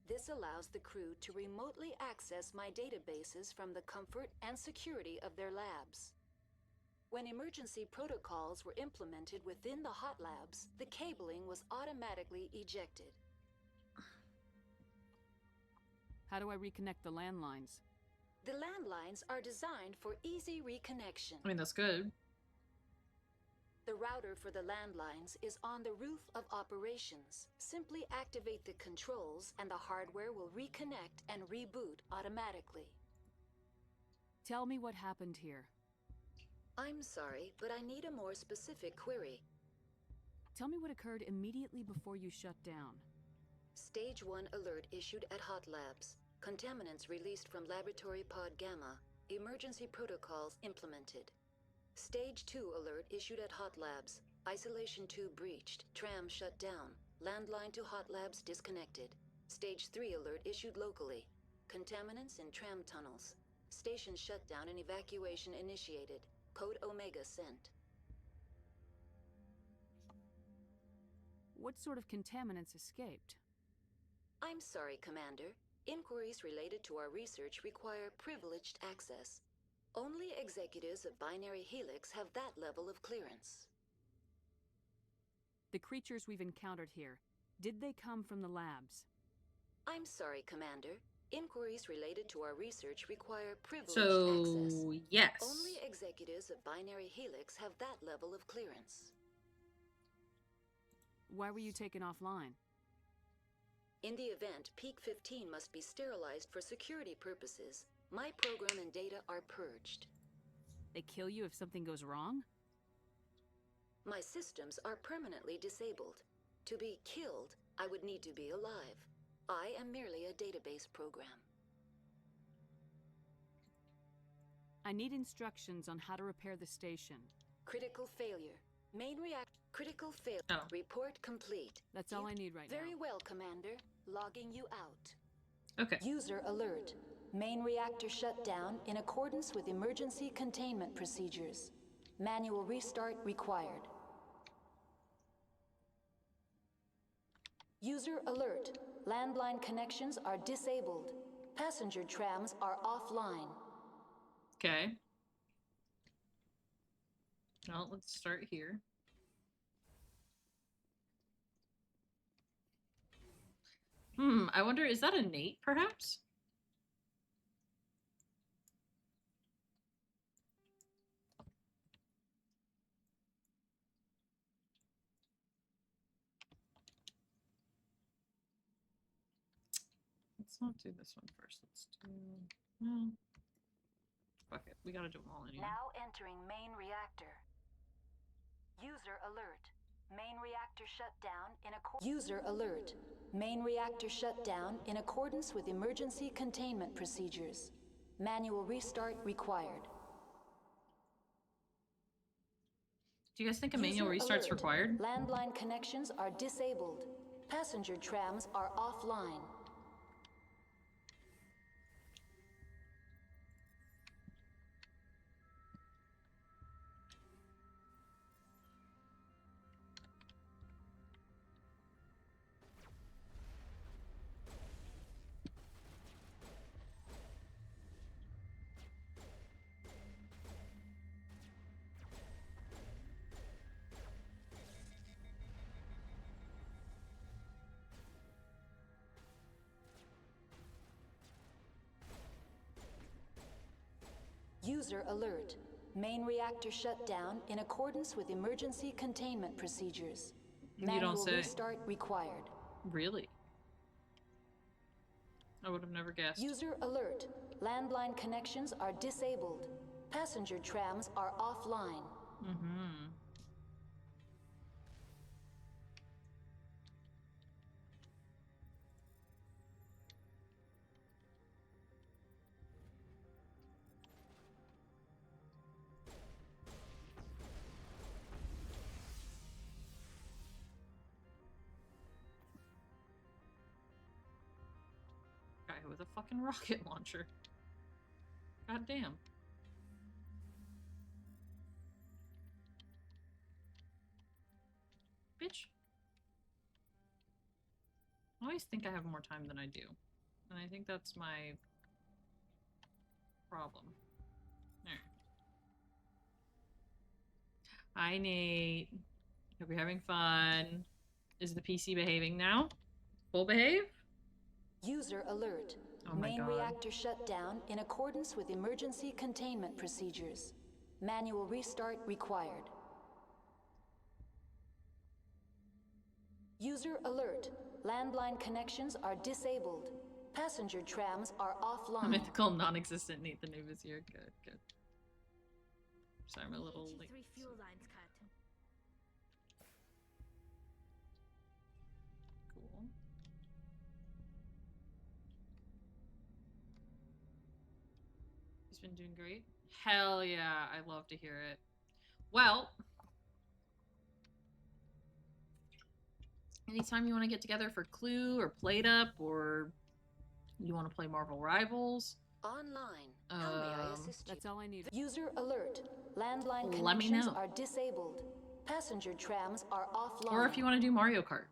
This allows the crew to remotely access my databases from the comfort and security of their labs. When emergency protocols were implemented within the hot labs, the cabling was automatically ejected. How do I reconnect the landlines? The landlines are designed for easy reconnection. I mean, that's good. The router for the landlines is on the roof of operations. Simply activate the controls and the hardware will reconnect and reboot automatically. Tell me what happened here. I'm sorry, but I need a more specific query. Tell me what occurred immediately before you shut down. Stage 1 alert issued at Hot Labs. Contaminants released from Laboratory Pod Gamma. Emergency protocols implemented. Stage 2 alert issued at Hot Labs. Isolation 2 breached. Tram shut down. Landline to Hot Labs disconnected. Stage 3 alert issued locally. Contaminants in tram tunnels. Station shutdown and evacuation initiated. Code Omega sent. What sort of contaminants escaped? I'm sorry, Commander. Inquiries related to our research require privileged access. Only executives of Binary Helix have that level of clearance. The creatures we've encountered here, did they come from the labs? I'm sorry, Commander. Inquiries related to our research require privileged access. So, yes. Only executives of Binary Helix have that level of clearance. Why were you taken offline? In the event, Peak 15 must be sterilized for security purposes. My program and data are purged. They kill you if something goes wrong? My systems are permanently disabled. To be killed, I would need to be alive. I am merely a database program. I need instructions on how to repair the station. Critical failure. Main reactor. Critical failure. Oh. Report complete. That's all I need right now. Very well, Commander. Logging you out. Okay. User alert. Main reactor shut down in accordance with emergency containment procedures. Manual restart required. User alert. Landline connections are disabled. Passenger trams are offline. Okay. Well, let's start here. I wonder, is that a Nate, perhaps? Let's not do this one first. Let's do... No. Fuck it. We gotta do them all anyway. Now entering main reactor. User alert. Main reactor shut down in accordance. User alert. Main reactor shut down in accordance with emergency containment procedures. Manual restart required. Do you guys think a manual User restart's alert. required? Landline connections are disabled. Passenger trams are offline. User alert. Main reactor shut down in accordance with emergency containment procedures. You don't Manual say. restart required. Really? I would have never guessed. User alert. Landline connections are disabled. Passenger trams are offline. Mm-hmm. Guy with a fucking rocket launcher. God damn. Bitch. I always think I have more time than I do. And I think that's my problem. There. Hi, Nate. Hope you're having fun. Is the PC behaving now? Full behave? User alert. Oh my Main God. reactor shut down in accordance with emergency containment procedures. Manual restart required. User alert. Landline connections are disabled. Passenger trams are offline. Mythical non-existent Nathan Nubis here. Good, good. Sorry, I'm a little late. HE3 fuel lines cut. Cool. He's been doing great. Hell yeah, I love to hear it. Well, anytime you want to get together for Clue or Played Up, or you want to play Marvel Rivals, Online. How may I assist you? That's all I need. User alert. Landline Let me connections know. are disabled. Passenger trams are offline. or if you want to do Mario Kart.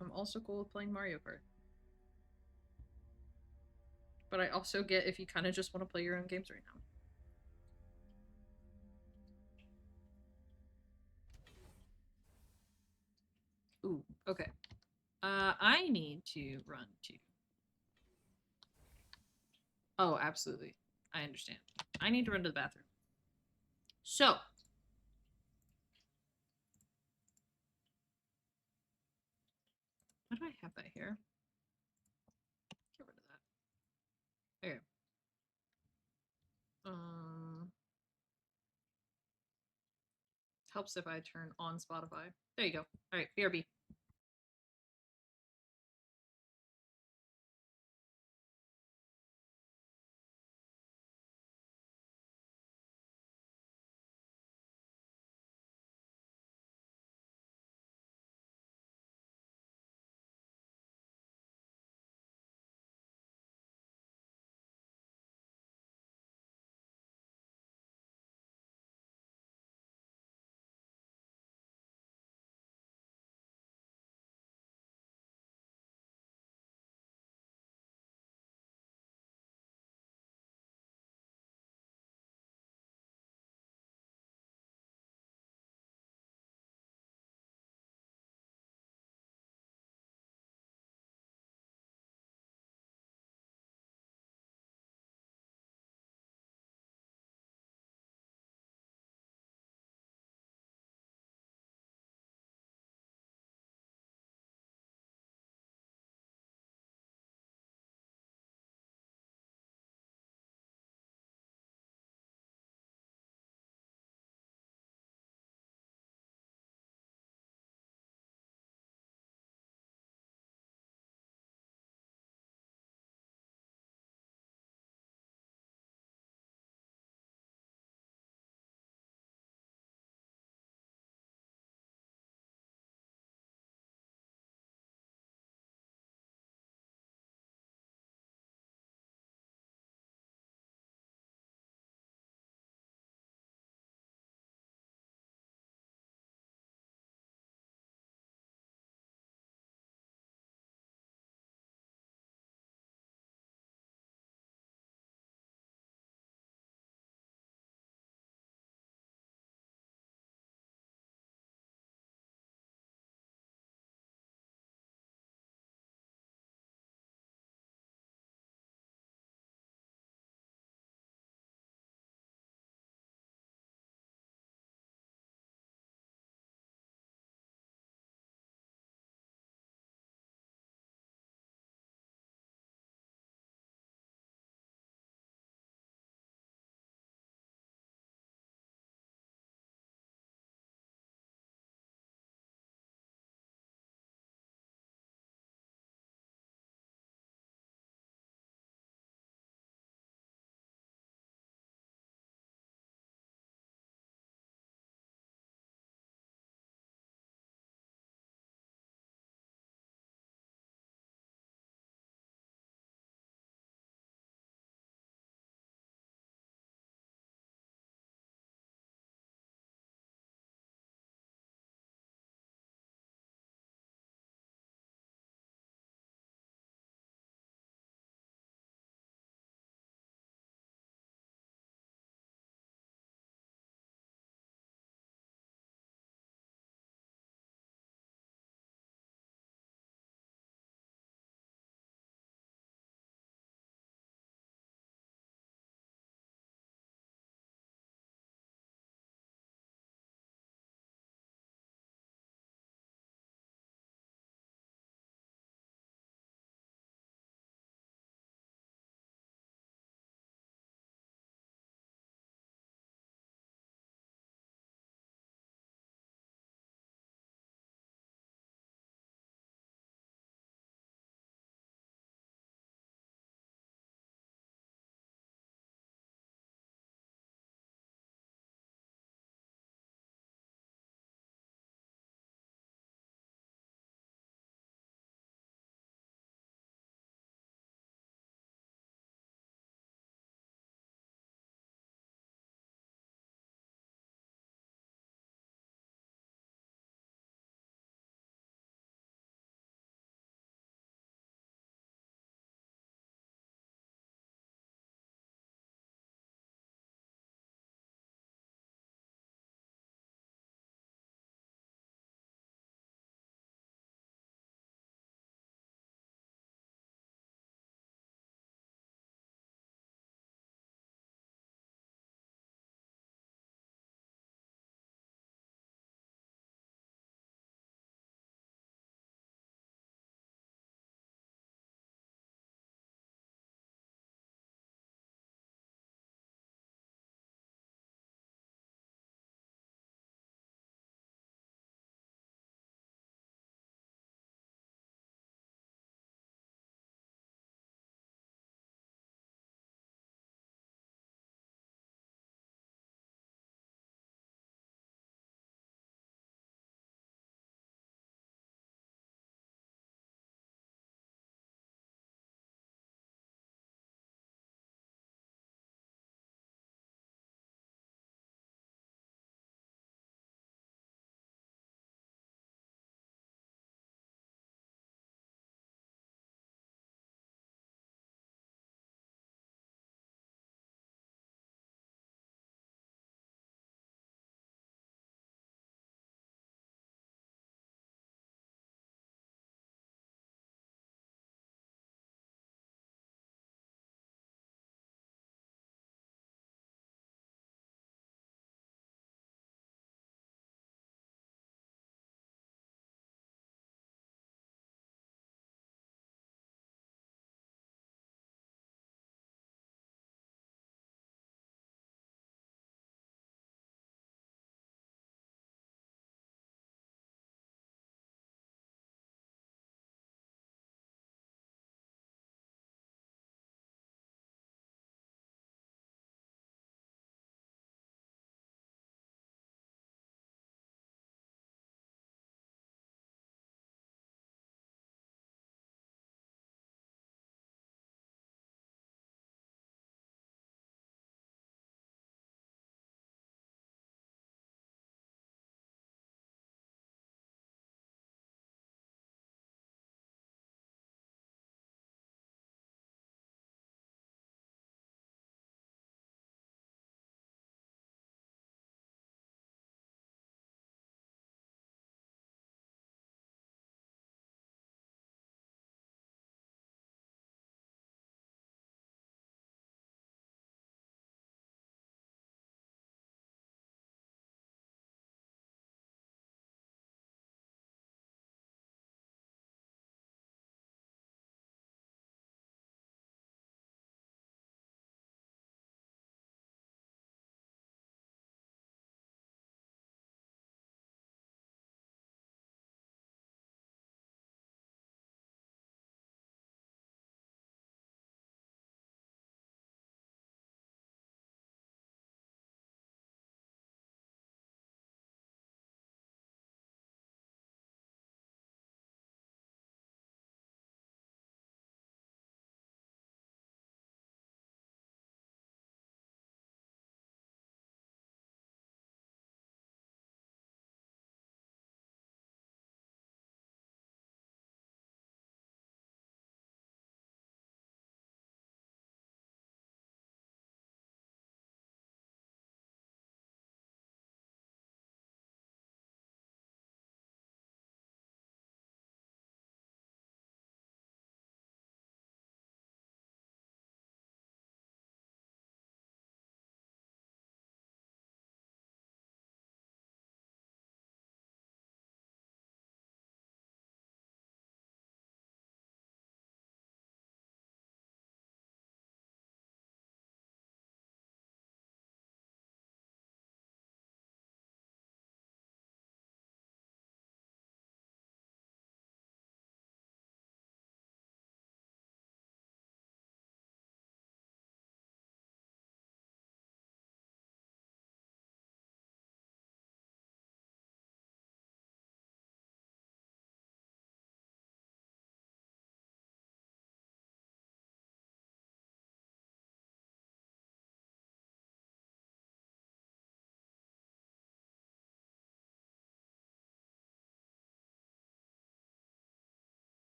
I'm also cool with playing Mario Kart. But I also get if you kind of just want to play your own games right now. Ooh, okay. I need to run to. Oh, absolutely. I understand. I need to run to the bathroom. So. Why do I have that here? Get rid of that. Okay. Helps if I turn on Spotify. There you go. All right, BRB.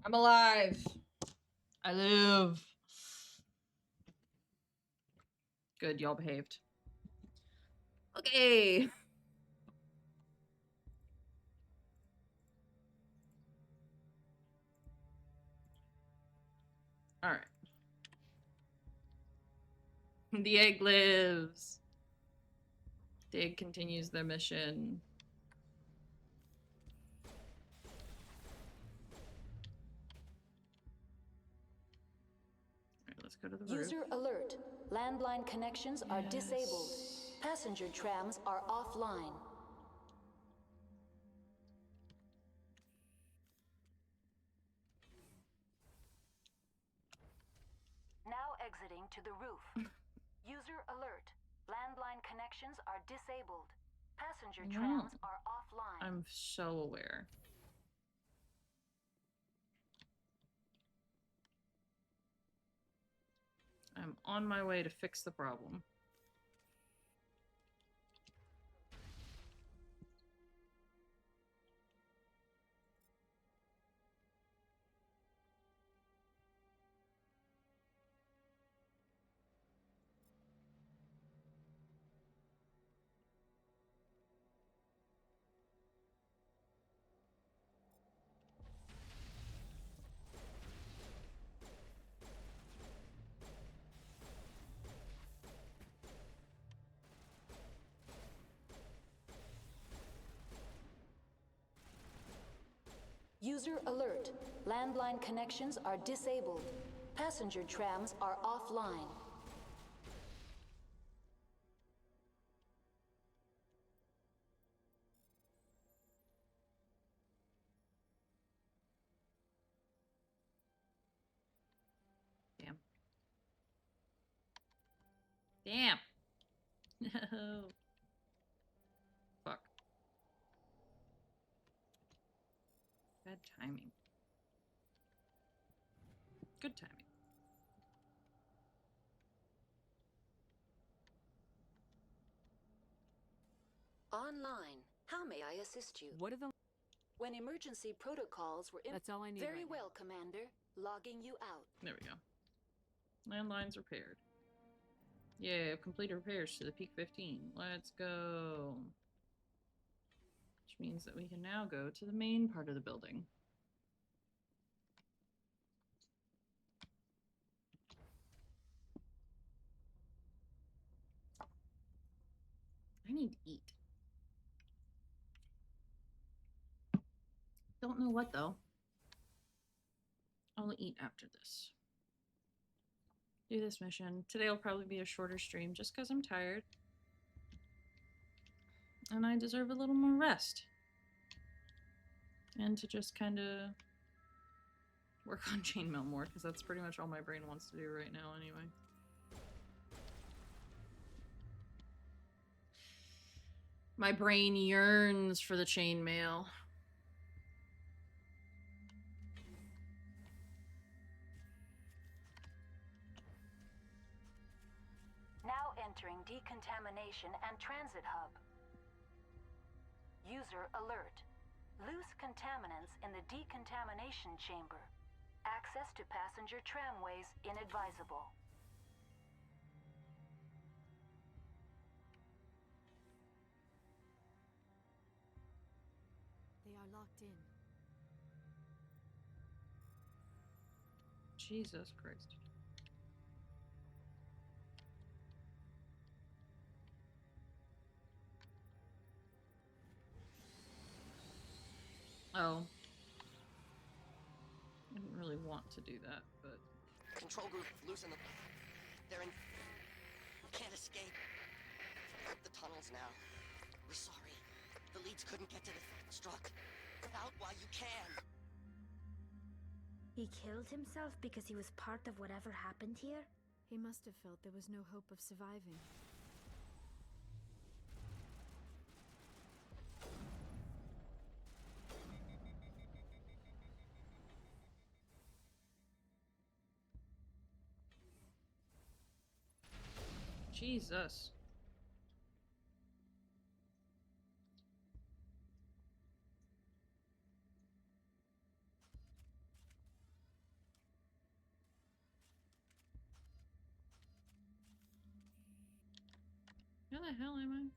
I'm alive. I live. Good, y'all behaved. Okay. All right. The egg lives. The egg continues their mission. All right, let's go to the roof. User alert. Landline connections are disabled. Passenger trams are offline. Now exiting to the roof. User alert. Landline connections are disabled. Passenger trams are offline. I'm so aware. I'm on my way to fix the problem. User alert. Landline connections are disabled. Passenger trams are offline. Damn. Damn. No. Fuck. Bad timing. Good timing. Online. How may I assist you? What are the... When emergency protocols were That's all I need Very right now. well, Commander. Logging you out. There we go. Landlines repaired. Yeah, complete repairs to the Peak 15. Let's go. Which means that we can now go to the main part of the building. I need to eat. Don't know what though. I'll eat after this. Do this mission. Today will probably be a shorter stream just because I'm tired. And I deserve a little more rest. And to just kind of work on chainmail more because that's pretty much all my brain wants to do right now anyway. My brain yearns for the chainmail. Now entering decontamination and transit hub. User alert. Loose contaminants in the decontamination chamber. Access to passenger tramways inadvisable. They are locked in. Jesus Christ. Oh. I didn't really want to do that, but... Control group, loosen them. They're in... Can't escape. The tunnels now. We're sorry. The leads couldn't get to the struck. Get out while you can. He killed himself because he was part of whatever happened here? He must have felt there was no hope of surviving. Jesus. Where the hell am I?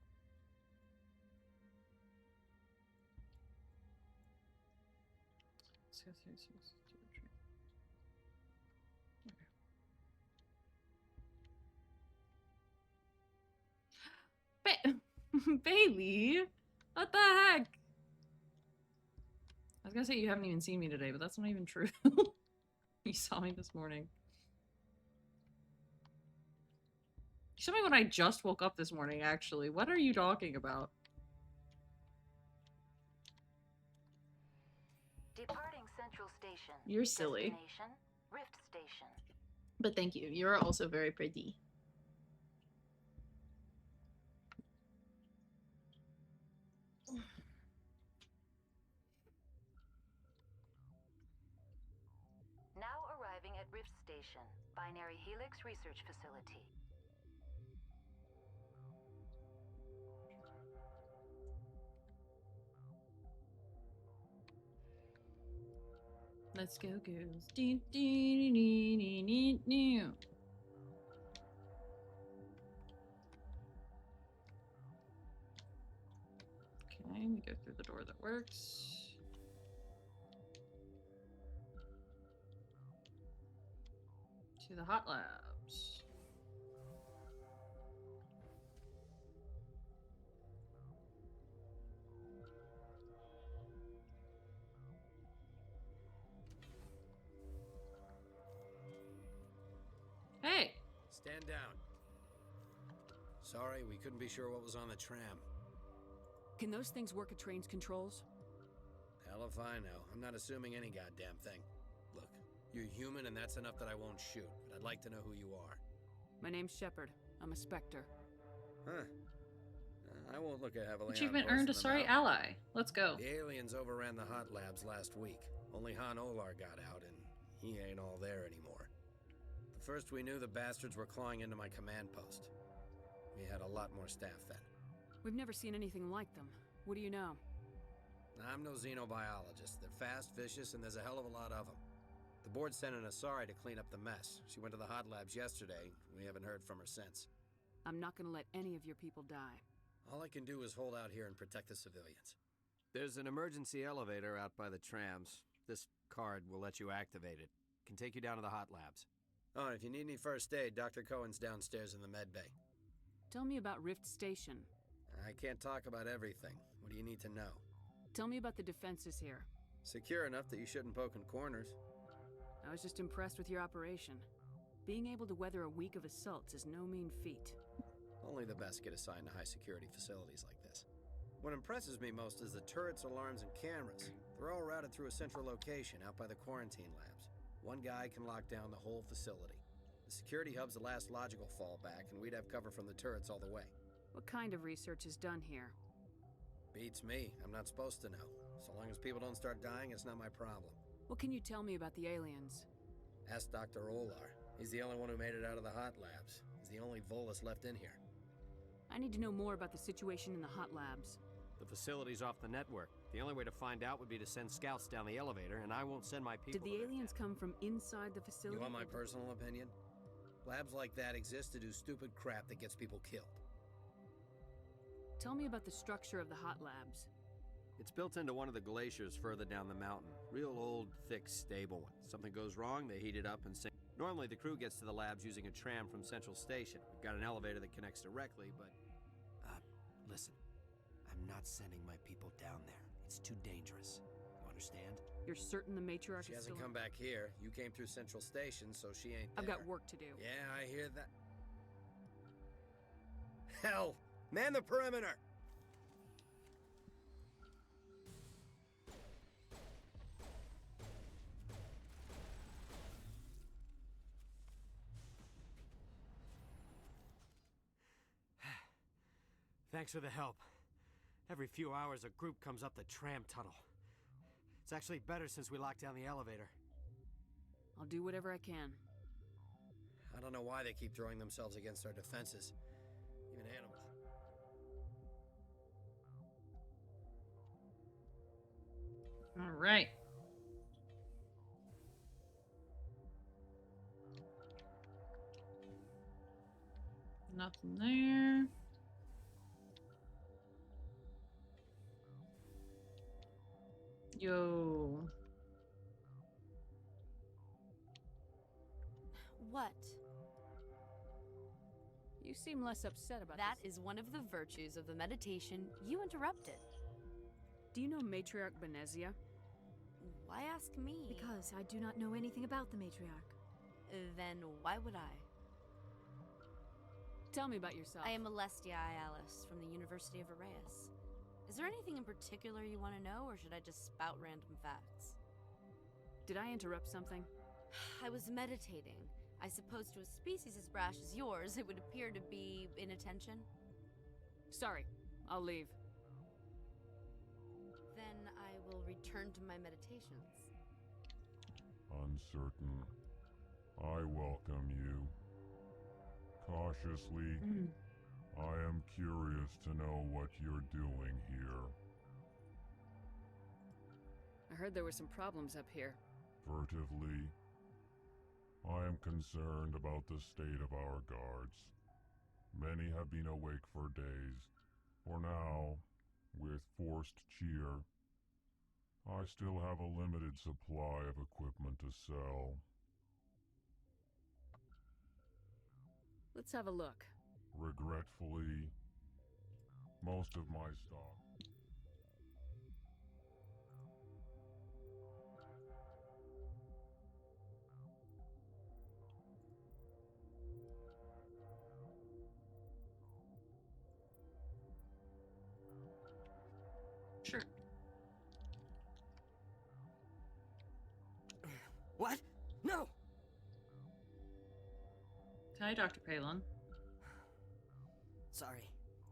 Bailey, what the heck? I was gonna say you haven't even seen me today, but that's not even true. You saw me this morning. You saw me when I just woke up this morning, actually. What are you talking about? Departing Central Station. You're silly. Destination, Rift Station. But thank you. You're also very pretty. Now arriving at Rift Station, Binary Helix Research Facility. Let's go, girls. Dee, dee, dee, dee, dee, dee. Okay, we go through the door that works. To the hot labs. Hey! Stand down. Sorry, we couldn't be sure what was on the tram. Can those things work at train's controls? Hell if I know. I'm not assuming any goddamn thing. Look, you're human and that's enough that I won't shoot, but I'd like to know who you are. My name's Shepard. I'm a Spectre. Huh. I won't look a heavily Achievement on earned a sorry ally. Let's go. The aliens overran the hot labs last week. Only Han Olar got out, and he ain't all there anymore. The first we knew, the bastards were clawing into my command post. We had a lot more staff then. We've never seen anything like them. What do you know? I'm no xenobiologist. They're fast, vicious, and there's a hell of a lot of them. The board sent an Asari to clean up the mess. She went to the hot labs yesterday. We haven't heard from her since. I'm not gonna let any of your people die. All I can do is hold out here and protect the civilians. There's an emergency elevator out by the trams. This card will let you activate it. Can take you down to the hot labs. Oh, and if you need any first aid, Dr. Cohen's downstairs in the med bay. Tell me about Rift Station. I can't talk about everything. What do you need to know? Tell me about the defenses here. Secure enough that you shouldn't poke in corners. I was just impressed with your operation. Being able to weather a week of assaults is no mean feat. Only the best get assigned to high-security facilities like this. What impresses me most is the turrets, alarms, and cameras. They're all routed through a central location out by the quarantine labs. One guy can lock down the whole facility. The security hub's the last logical fallback, and we'd have cover from the turrets all the way. What kind of research is done here? Beats me. I'm not supposed to know. So long as people don't start dying, it's not my problem. What can you tell me about the aliens? Ask Dr. Olar. He's the only one who made it out of the hot labs. He's the only Volus left in here. I need to know more about the situation in the hot labs. The facility's off the network. The only way to find out would be to send scouts down the elevator, and I won't send my people. Did the aliens come from inside the facility? You want my personal opinion? Labs like that exist to do stupid crap that gets people killed. Tell me about the structure of the hot labs. It's built into one of the glaciers further down the mountain. Real old, thick, stable one. Something goes wrong, they heat it up and sink. Normally, the crew gets to the labs using a tram from Central Station. We've got an elevator that connects directly, but... Listen. I'm not sending my people down there. It's too dangerous. You understand? You're certain the matriarch She is hasn't still... come back here. You came through Central Station, so she ain't there. I've got work to do. Yeah, I hear that. Hell! Man the perimeter! Thanks for the help. Every few hours, a group comes up the tram tunnel. It's actually better since we locked down the elevator. I'll do whatever I can. I don't know why they keep throwing themselves against our defenses. Even animals. All right. Nothing there. Yo. What? You seem less upset about That is one of the virtues of the meditation you interrupted. Do you know Matriarch Benezia? Why ask me? Because I do not know anything about the matriarch. Then why would I? Tell me about yourself. I am Alestia Ialis from the University of Arraeus. Is there anything in particular you want to know, or should I just spout random facts? Did I interrupt something? I was meditating. I suppose to a species as brash as yours, it would appear to be inattention. Sorry, I'll leave. Then I will return to my meditations. Uncertain. I welcome you. Cautiously, I am curious to know what you're doing here. I heard there were some problems up here. Furtively, I am concerned about the state of our guards. Many have been awake for days. For now, with forced cheer, I still have a limited supply of equipment to sell. Let's have a look. Regretfully, most of my stock. Sure. What? No! Hi, Dr. Palin. Sorry,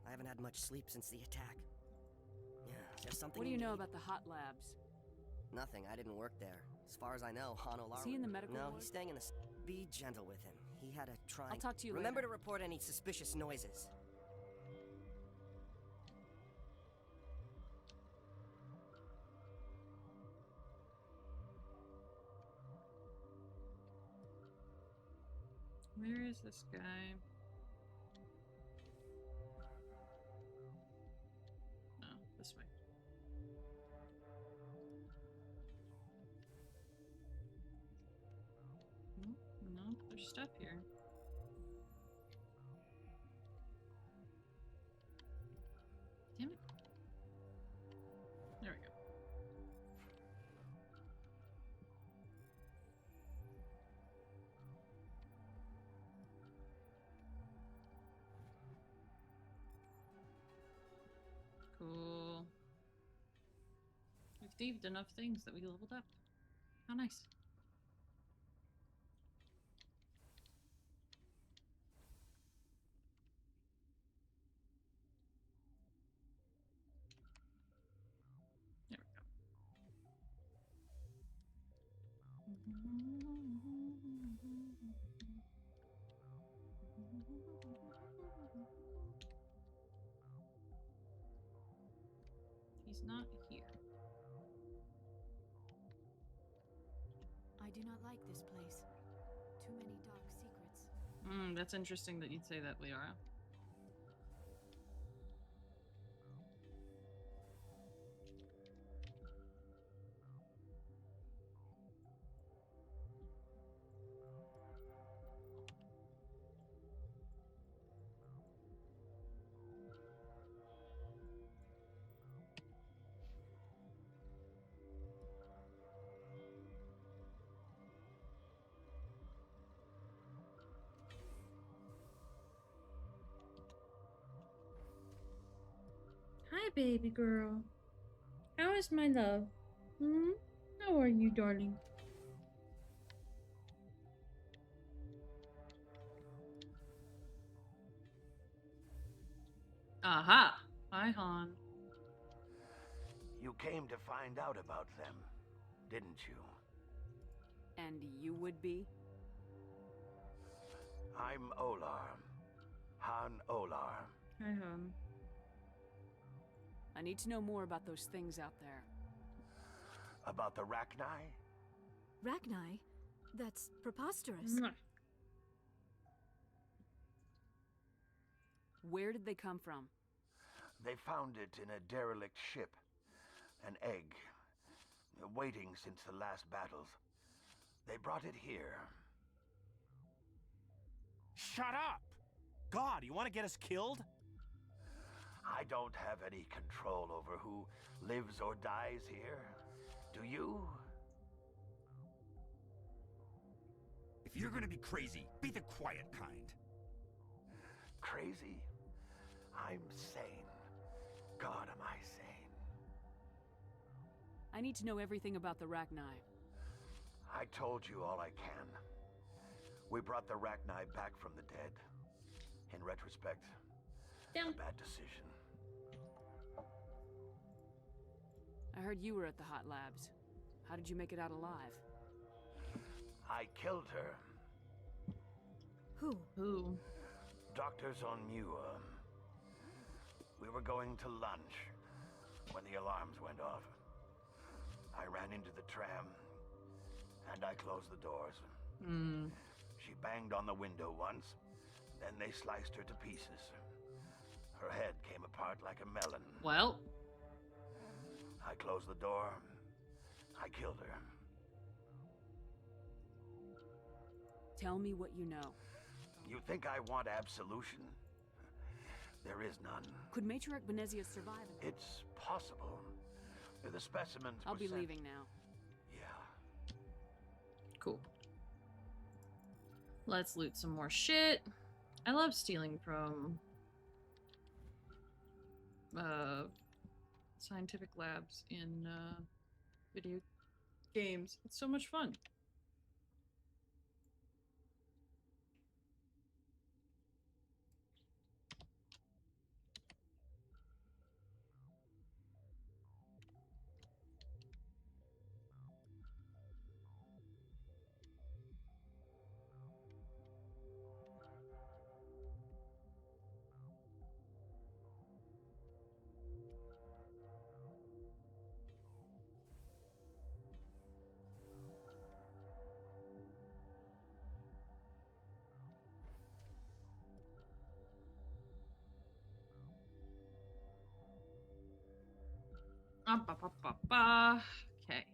I haven't had much sleep since the attack. Yeah, just something. What do you know need? about the hot labs? Nothing. I didn't work there. As far as I know, Han Olar. Is he in the medical No, ward? he's staying in the. Be gentle with him. He had a try. I'll talk to you Remember later. to report any suspicious noises. Where is this guy? No, this way. No, there's stuff here. Damn it. There we go. Cool. We've thieved enough things that we leveled up. How nice. There we go. He's not here. I do not like this place. Too many dark secrets. That's interesting that you'd say that, Liara. Hi, baby girl. How is my love? How are you, darling? Aha! Hi, Han. You came to find out about them, didn't you? And you would be? I'm Olar. Han Olar. Hi, Han. I need to know more about those things out there. About the Rachni? Rachni? That's preposterous. Where did they come from? They found it in a derelict ship. An egg. waiting since the last battles. They brought it here. Shut up! God, you want to get us killed? I don't have any control over who lives or dies here. Do you? If you're gonna be crazy, be the quiet kind. Crazy? I'm sane. God, am I sane? I need to know everything about the Rachni. I told you all I can. We brought the Rachni back from the dead. In retrospect, a bad decision. I heard you were at the Hot Labs. How did you make it out alive? I killed her. Who? Who? Dr. Zonmua. We were going to lunch when the alarms went off. I ran into the tram, and I closed the doors. She banged on the window once, then they sliced her to pieces. Her head came apart like a melon. Well. I closed the door. I killed her. Tell me what you know. You think I want absolution? There is none. Could Matriarch Benezia survive? It's possible. The specimens I'll were be sent- leaving now. Yeah. Cool. Let's loot some more shit. I love stealing from scientific labs in video games. It's so much fun. Okay.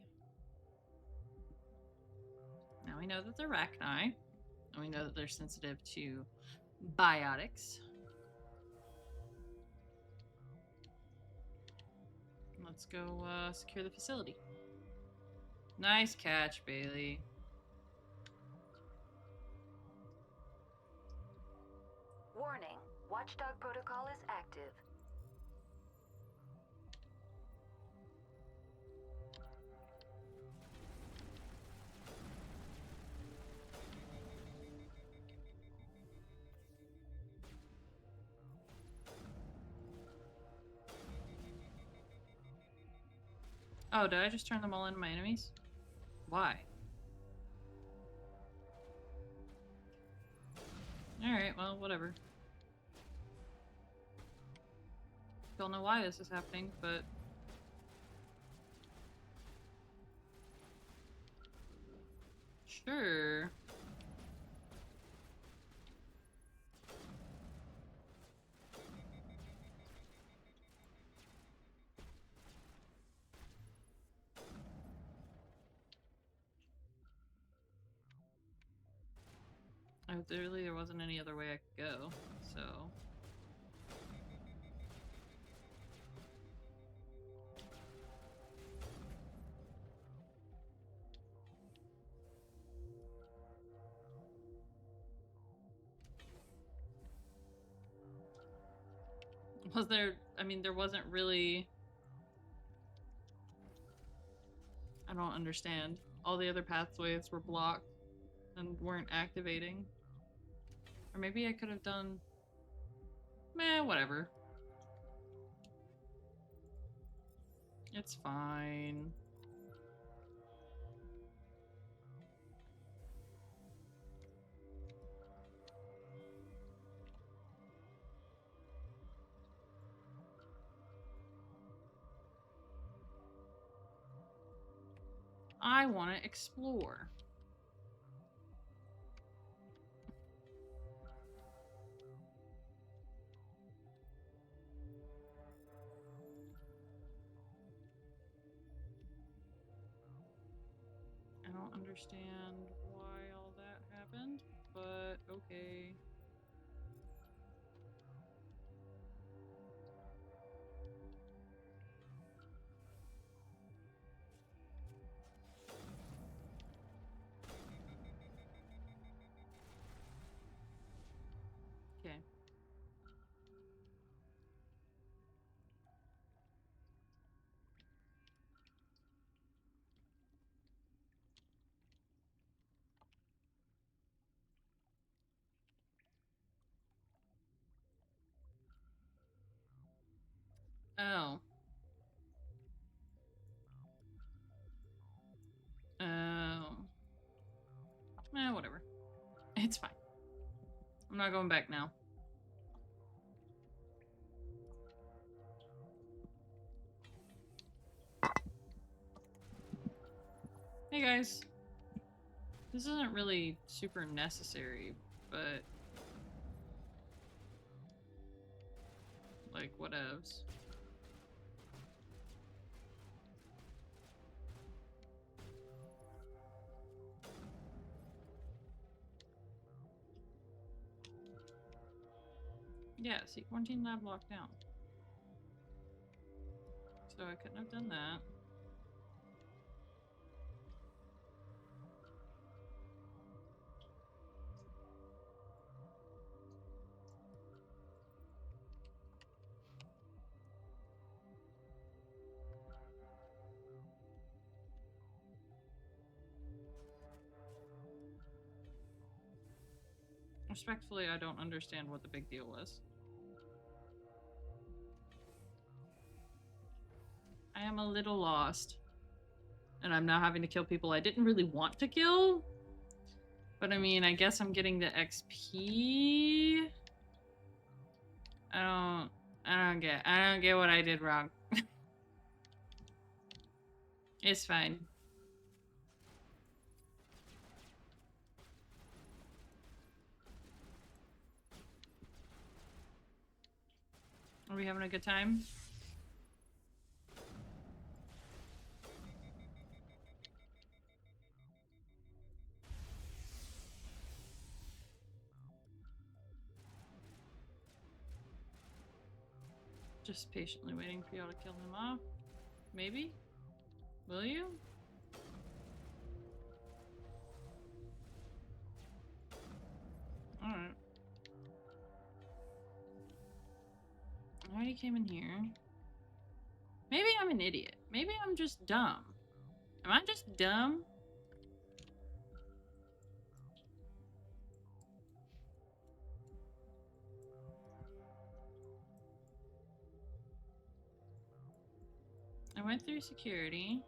Now we know that they're Rachni. And we know that they're sensitive to biotics. Let's go secure the facility. Nice catch, Bailey. Warning, Watchdog protocol is active. Oh, did I just turn them all into my enemies? Why? Alright, well, whatever. Don't know why this is happening, but... Sure. Literally, there wasn't any other way I could go, so... Was there... I mean, there wasn't really... I don't understand. All the other pathways were blocked and weren't activating. Or maybe I could have done... Meh, whatever. It's fine. I want to explore. understand why all that happened, but okay. Okay. Oh. Oh. Whatever. It's fine. I'm not going back now. Hey guys. This isn't really super necessary, but like whatevs. Yeah, see, quarantine lab locked down. So I couldn't have done that. Respectfully, I don't understand what the big deal was. I am a little lost. And I'm now having to kill people I didn't really want to kill. But I mean, I guess I'm getting the XP. I don't get what I did wrong. It's fine. Are we having a good time? Just patiently waiting for y'all to kill him off. Maybe? Will you? Alright. I already came in here. Maybe I'm an idiot. Maybe I'm just dumb. Am I just dumb? I went through security.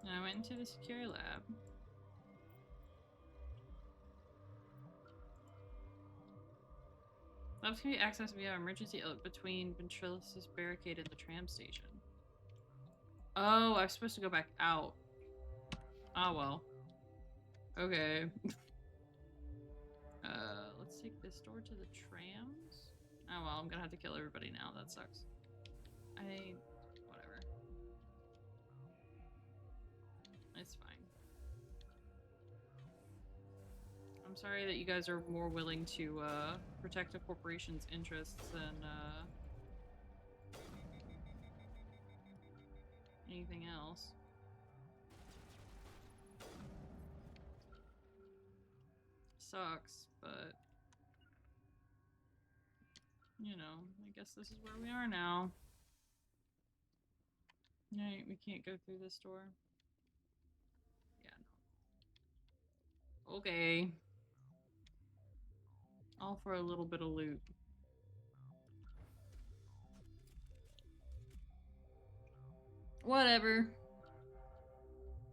And I went into the secure lab. Labs can be accessed via emergency outlet between Ventriloquist's barricade and the tram station. Oh, I'm supposed to go back out. Oh well. Okay. Let's take this door to the trams. Oh well, I'm gonna have to kill everybody now. That sucks. Whatever. It's fine. I'm sorry that you guys are more willing to protect a corporation's interests than anything else. Sucks, but you know, I guess this is where we are now. Right, we can't go through this door. Yeah, no. Okay. All for a little bit of loot. Whatever.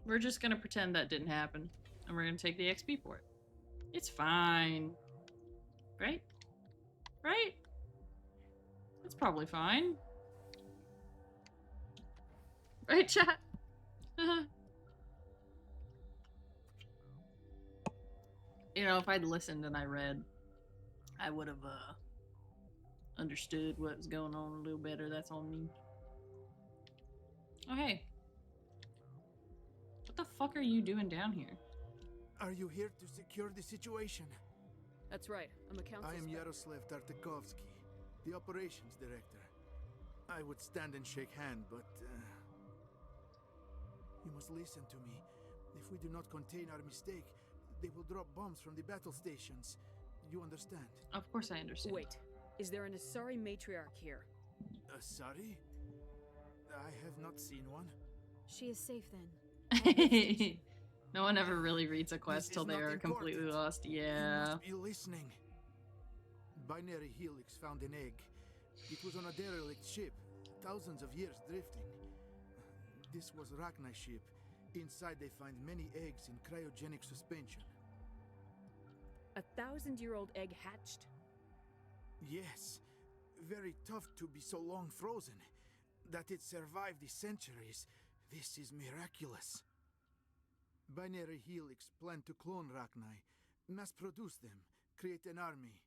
We're just gonna pretend that didn't happen. And we're gonna take the XP for it. It's fine. Right? Right? It's probably fine. Right, chat? You know, if I'd listened and I read, I would have understood what was going on a little better. That's on me. Oh, hey. What the fuck are you doing down here? Are you here to secure the situation? That's right. I'm a council. I am Yaroslav Tartakovsky, the operations director. I would stand and shake hand, but you must listen to me. If we do not contain our mistake, they will drop bombs from the battle stations. You understand? Of course I understand. Wait, is there an Asari matriarch here? Asari? I have not seen one. She is safe then. No one ever really reads a quest This till is they not are completely important. lost. You Yeah. must be listening. Binary Helix found an egg. It was on a derelict ship, thousands of years drifting. This was Rachni ship. Inside they find many eggs in cryogenic suspension. A 1,000-year-old egg hatched? Yes. Very tough to be so long frozen. That it survived the centuries, this is miraculous. Binary Helix planned to clone Rachni, mass-produce them, create an army.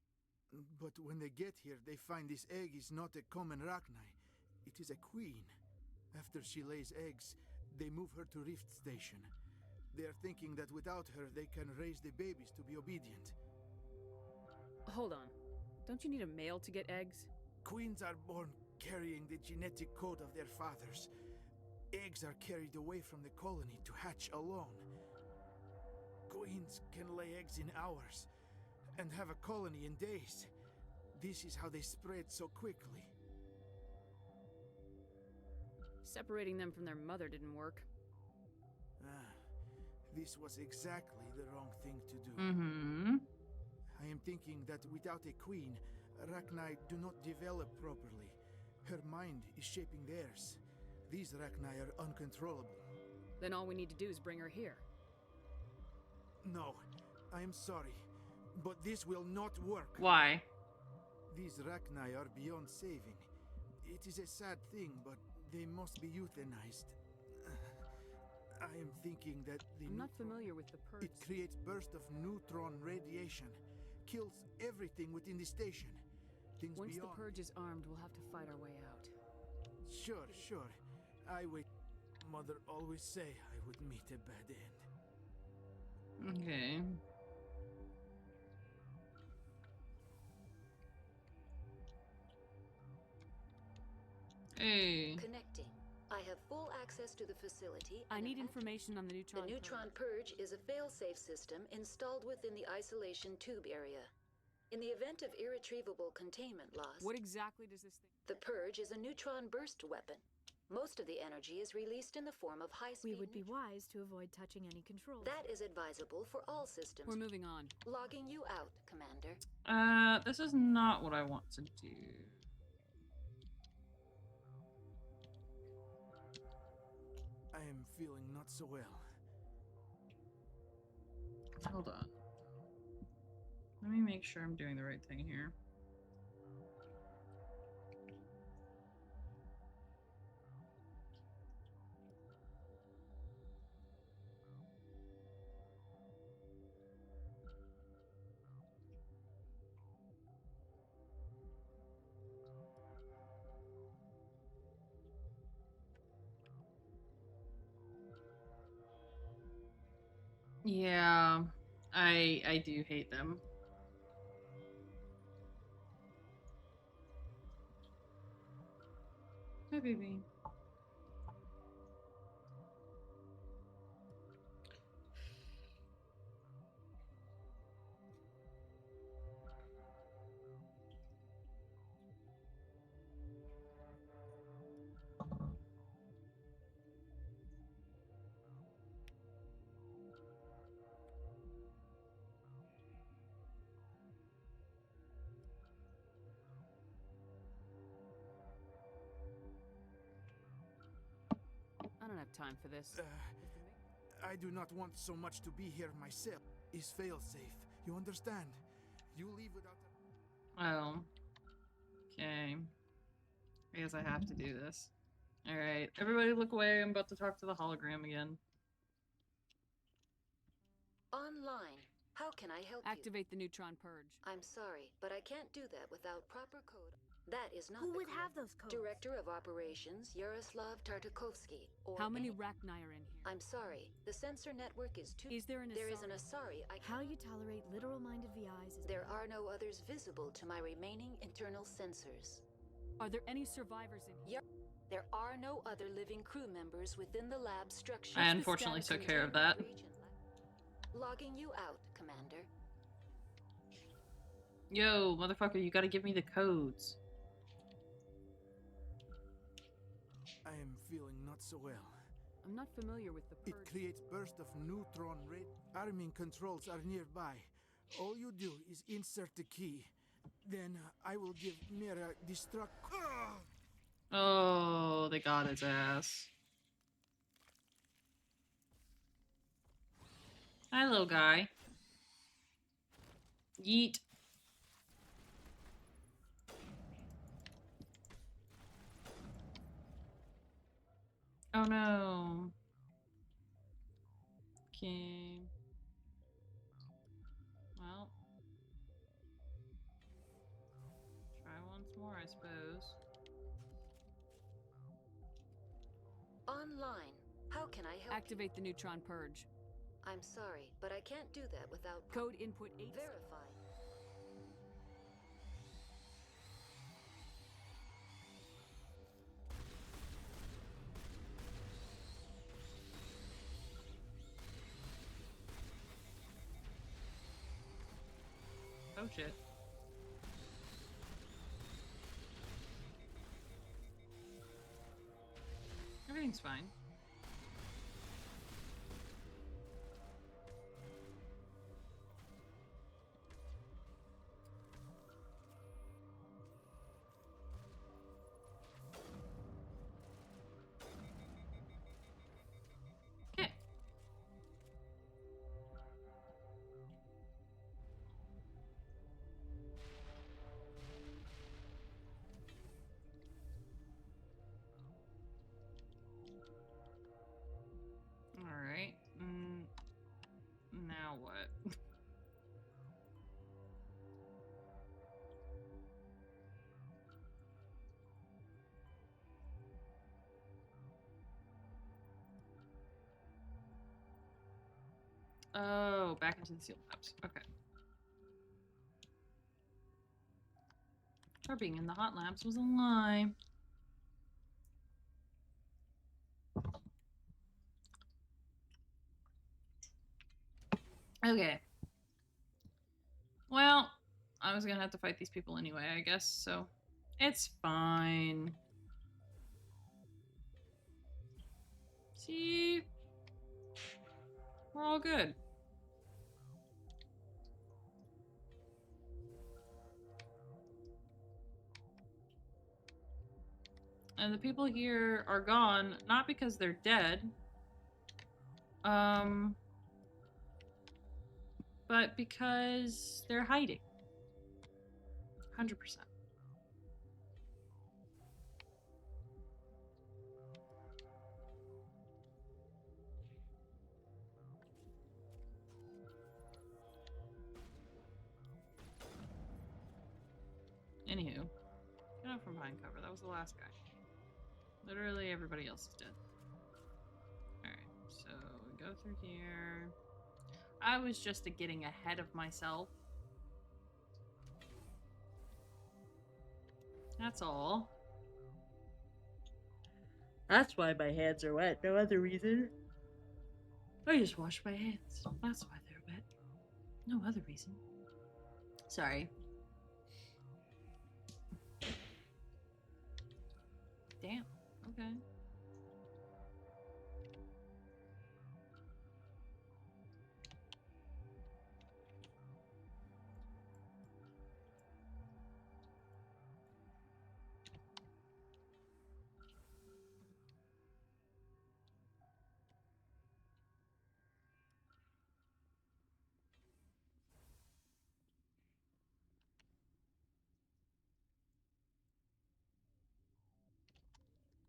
But when they get here, they find this egg is not a common Rachni. It is a queen. After she lays eggs, they move her to Rift Station. They are thinking that without her, they can raise the babies to be obedient. Hold on. Don't you need a male to get eggs? Queens are born carrying the genetic code of their fathers. Eggs are carried away from the colony to hatch alone. Queens can lay eggs in hours and have a colony in days. This is how they spread so quickly. Separating them from their mother didn't work. This was exactly the wrong thing to do. Mm-hmm. I am thinking that without a queen, Rachni do not develop properly. Her mind is shaping theirs. These Rachni are uncontrollable. Then all we need to do is bring her here. No, I am sorry, but this will not work. Why? These Rachni are beyond saving. It is a sad thing, but they must be euthanized. I am thinking that the I'm not familiar with the purge. It creates bursts of neutron radiation, kills everything within the station. Things Once beyond. the purge is armed, we'll have to fight our way out. Sure, sure. I wait. Mother always say I would meet a bad end. Okay. Hey. Connecting. I have full access to the facility. I and need am information on the neutron. The Neutron Purge is a fail-safe system installed within the isolation tube area. In the event of irretrievable containment loss, What exactly does this thing? the Purge is a neutron burst weapon. Most of the energy is released in the form of high-speed. We would be wise to avoid touching any controls. That is advisable for all systems. We're moving on. Logging you out, Commander. This is not what I want to do. I am feeling not so well. Hold on. Let me make sure I'm doing the right thing here. Yeah, I do hate them. Hi, baby. I don't have time for this. I do not want so much to be here myself. Is fail-safe. You understand? You leave without. Oh. Okay. I guess I have to do this. Alright. Everybody look away. I'm about to talk to the hologram again. Online. How can I help Activate the neutron purge. you? I'm sorry, but I can't do that without proper code. That is not Who the would code. have those codes? Director of Operations Yaroslav Tartakovsky. Or How many any- Rachni are in here? I'm sorry. The sensor network is too. Is there an There is Asari? an Asari. How you tolerate literal-minded VIs is... There are no others visible to my remaining internal sensors. Are there any survivors in here? There are no other living crew members within the lab structure. I unfortunately took care of that. Logging you out, Commander. Yo, motherfucker, you gotta give me the codes. I am feeling not so well. I'm not familiar with the It creates burst of neutron ray. Arming controls are nearby. All you do is insert the key. Then I will give Mira destruct. Oh, they got his ass. Hi, little guy. Yeet. Oh no. Okay. Well. Try once more, I suppose. Online. How can I help? Activate the neutron purge. I'm sorry, but I can't do that without Code input 8. Verify. Oh shit. Everything's fine. Okay. Alright. Now what? Oh, back into the sealed labs. Okay. Our being in the hot labs was a lie. Okay. Well, I was gonna have to fight these people anyway, I guess, so it's fine. See? We're all good. And the people here are gone, not because they're dead, but because they're hiding. 100%. Anywho, get out from behind cover. That was the last guy. Literally everybody else is dead. Alright, so we go through here. I was just getting ahead of myself. That's all. That's why my hands are wet. No other reason. I just washed my hands. That's why they're wet. No other reason. Sorry. Damn. Okay.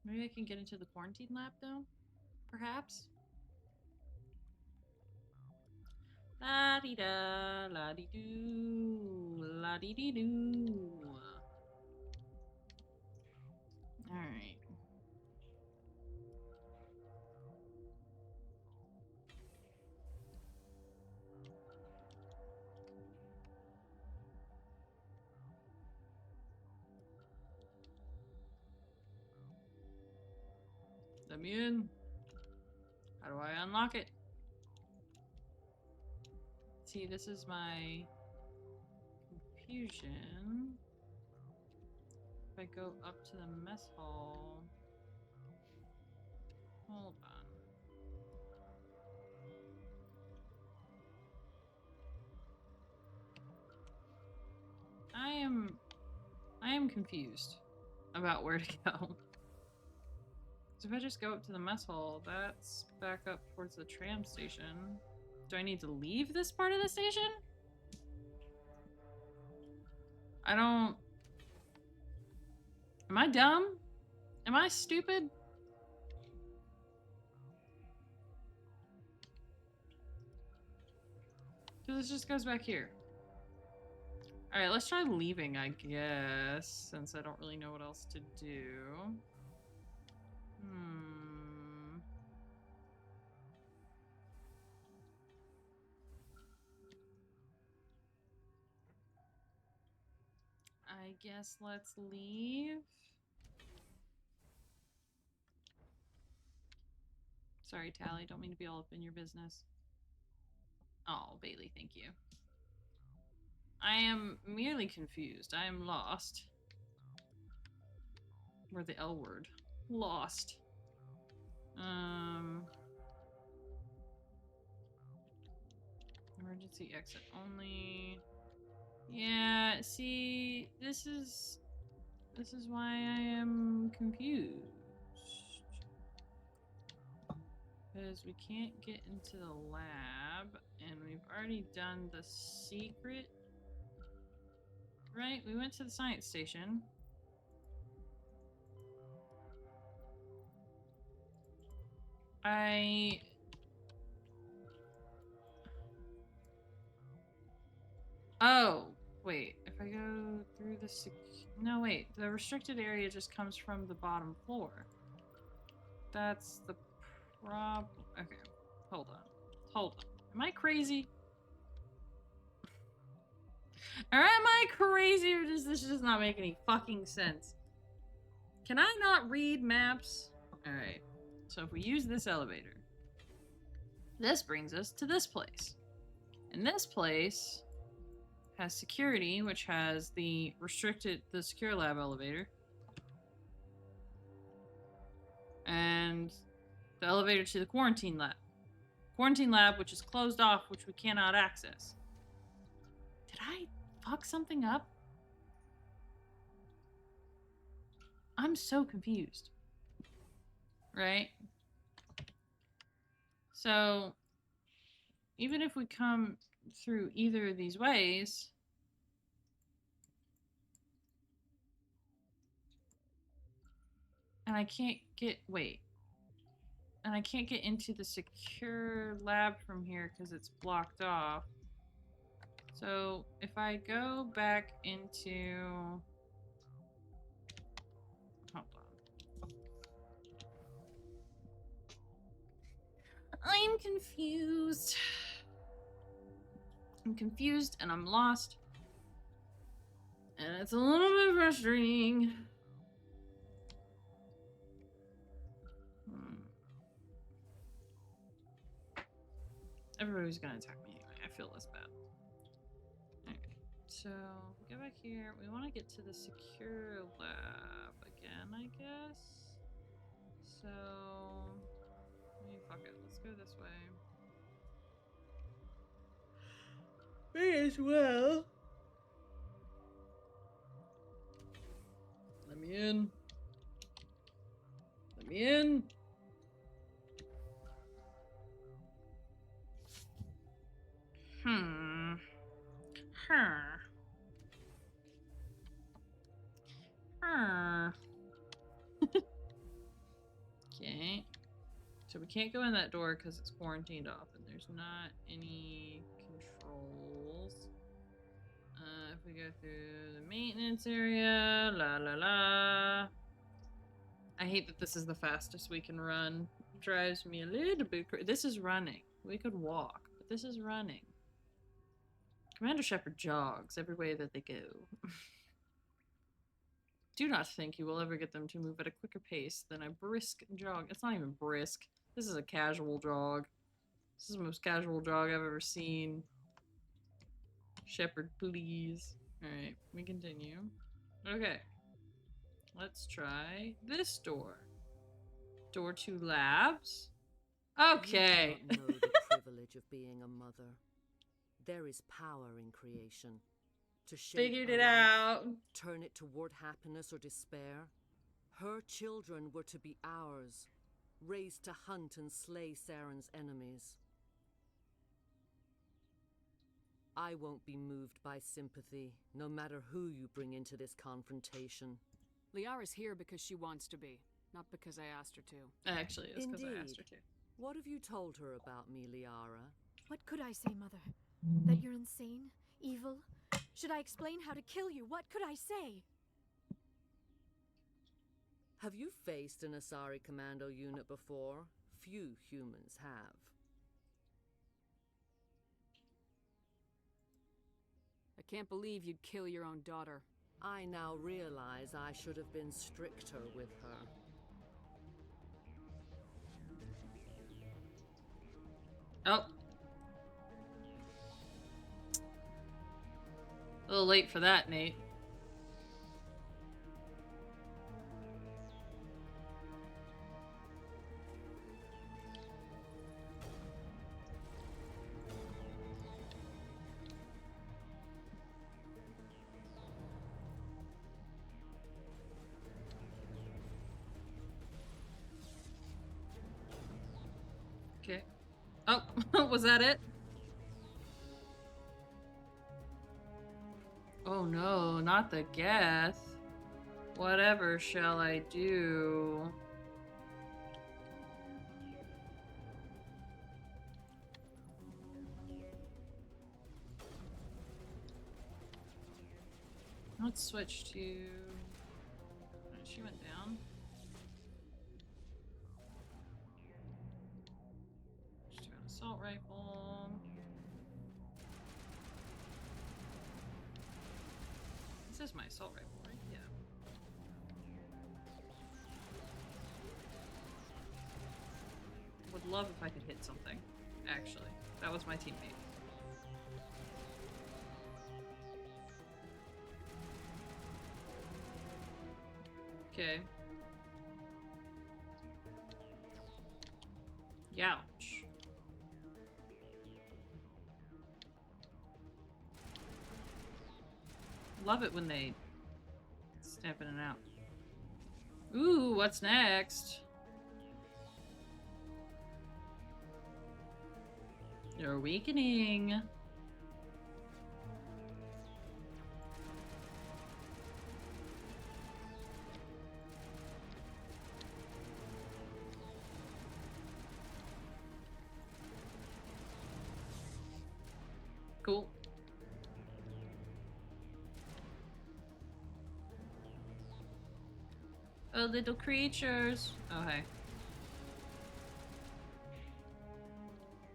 Maybe I can get into the quarantine lab though? Perhaps? La-dee-da, la-dee-doo, la-dee-dee-doo. Alright. Let me in. How do I unlock it? See, this is my confusion. If I go up to the mess hall. Hold on. I am confused about where to go. So if I just go up to the mess hall, that's back up towards the tram station. Do I need to leave this part of the station? I don't... Am I dumb? Am I stupid? Because this just goes back here. Alright, let's try leaving, I guess, since I don't really know what else to do. I guess let's leave. Sorry, Tally, don't mean to be all up in your business. Oh, Bailey, thank you. I am merely confused. I am lost. Or the L word. Lost. Emergency exit only. Yeah, see, this is why I am confused. Because we can't get into the lab, and we've already done the secret. Right? We went to the science station. Oh, wait. If I go through the no, wait. The restricted area just comes from the bottom floor. That's the problem. Okay. Hold on. Hold on. Am I crazy? Or am I crazy, or does this just not make any fucking sense? Can I not read maps? Alright. So if we use this elevator, this brings us to this place. And this place has security, which has the secure lab elevator. And the elevator to the quarantine lab. Quarantine lab, which is closed off, which we cannot access. Did I fuck something up? I'm so confused. Right? So, even if we come through either of these ways, and I can't get, and I can't get into the secure lab from here because it's blocked off. So if I go back into, hold on. I'm confused. I'm confused and I'm lost. And it's a little bit frustrating. Everybody's gonna attack me anyway. I feel less bad. Okay, so go back here. We want to get to the secure lab again, I guess. So, fuck it. Let's go this way. May as well. Let me in. Let me in. Okay. So we can't go in that door because it's quarantined off and there's not any controls. If we go through the maintenance area, la la la. I hate that this is the fastest we can run. Drives me a little bit crazy. This is running. We could walk, but this is running. Commander Shepard jogs every way that they go. Do not think you will ever get them to move at a quicker pace than a brisk jog. It's not even brisk. This is a casual jog. This is the most casual jog I've ever seen. Shepard, please. Alright, we continue. Okay. Let's try this door. Door to labs? Okay. You do not know the privilege of being a mother. There is power in creation. To shape Figured a it life, out. turn it toward happiness or despair. Her children were to be ours, raised to hunt and slay Saren's enemies. I won't be moved by sympathy, no matter who you bring into this confrontation. Liara's here because she wants to be, not because I asked her to. Actually, it's because I asked her to. What have you told her about me, Liara? What could I say, Mother? That you're insane? Evil? Should I explain how to kill you? What could I say? Have you faced an Asari commando unit before? Few humans have. I can't believe you'd kill your own daughter. I now realize I should have been stricter with her. Oh. A little late for that, Nate. Okay. Oh, was that it? Oh no, not the Geth. Whatever shall I do? Let's switch to... She went down. Just do an assault rifle. This is my assault rifle, right? Yeah. Would love if I could hit something, actually. That was my teammate. Okay. Youch. Love it when they snap in and out. Ooh, what's next? You're awakening. Cool. Oh, little creatures. Oh, hey.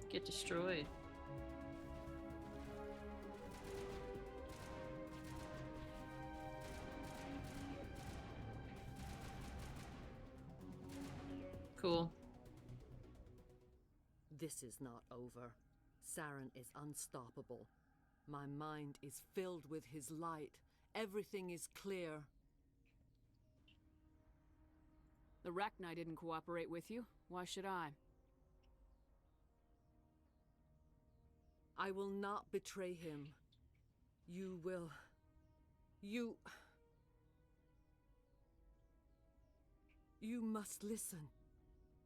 Get destroyed. Cool. This is not over. Saren is unstoppable. My mind is filled with his light. Everything is clear. The Rachni didn't cooperate with you. Why should I? I will not betray him. You will... You must listen.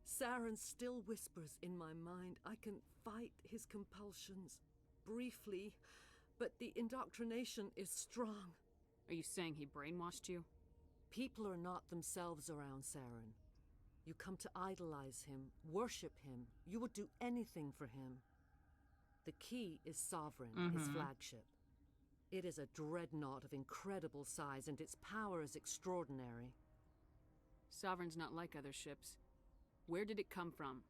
Saren still whispers in my mind. I can fight his compulsions. Briefly, but the indoctrination is strong. Are you saying he brainwashed you? People are not themselves around Saren. You come to idolize him, worship him. You would do anything for him. The key is Sovereign, his flagship. It is a dreadnought of incredible size, and its power is extraordinary. Sovereign's not like other ships. Where did it come from?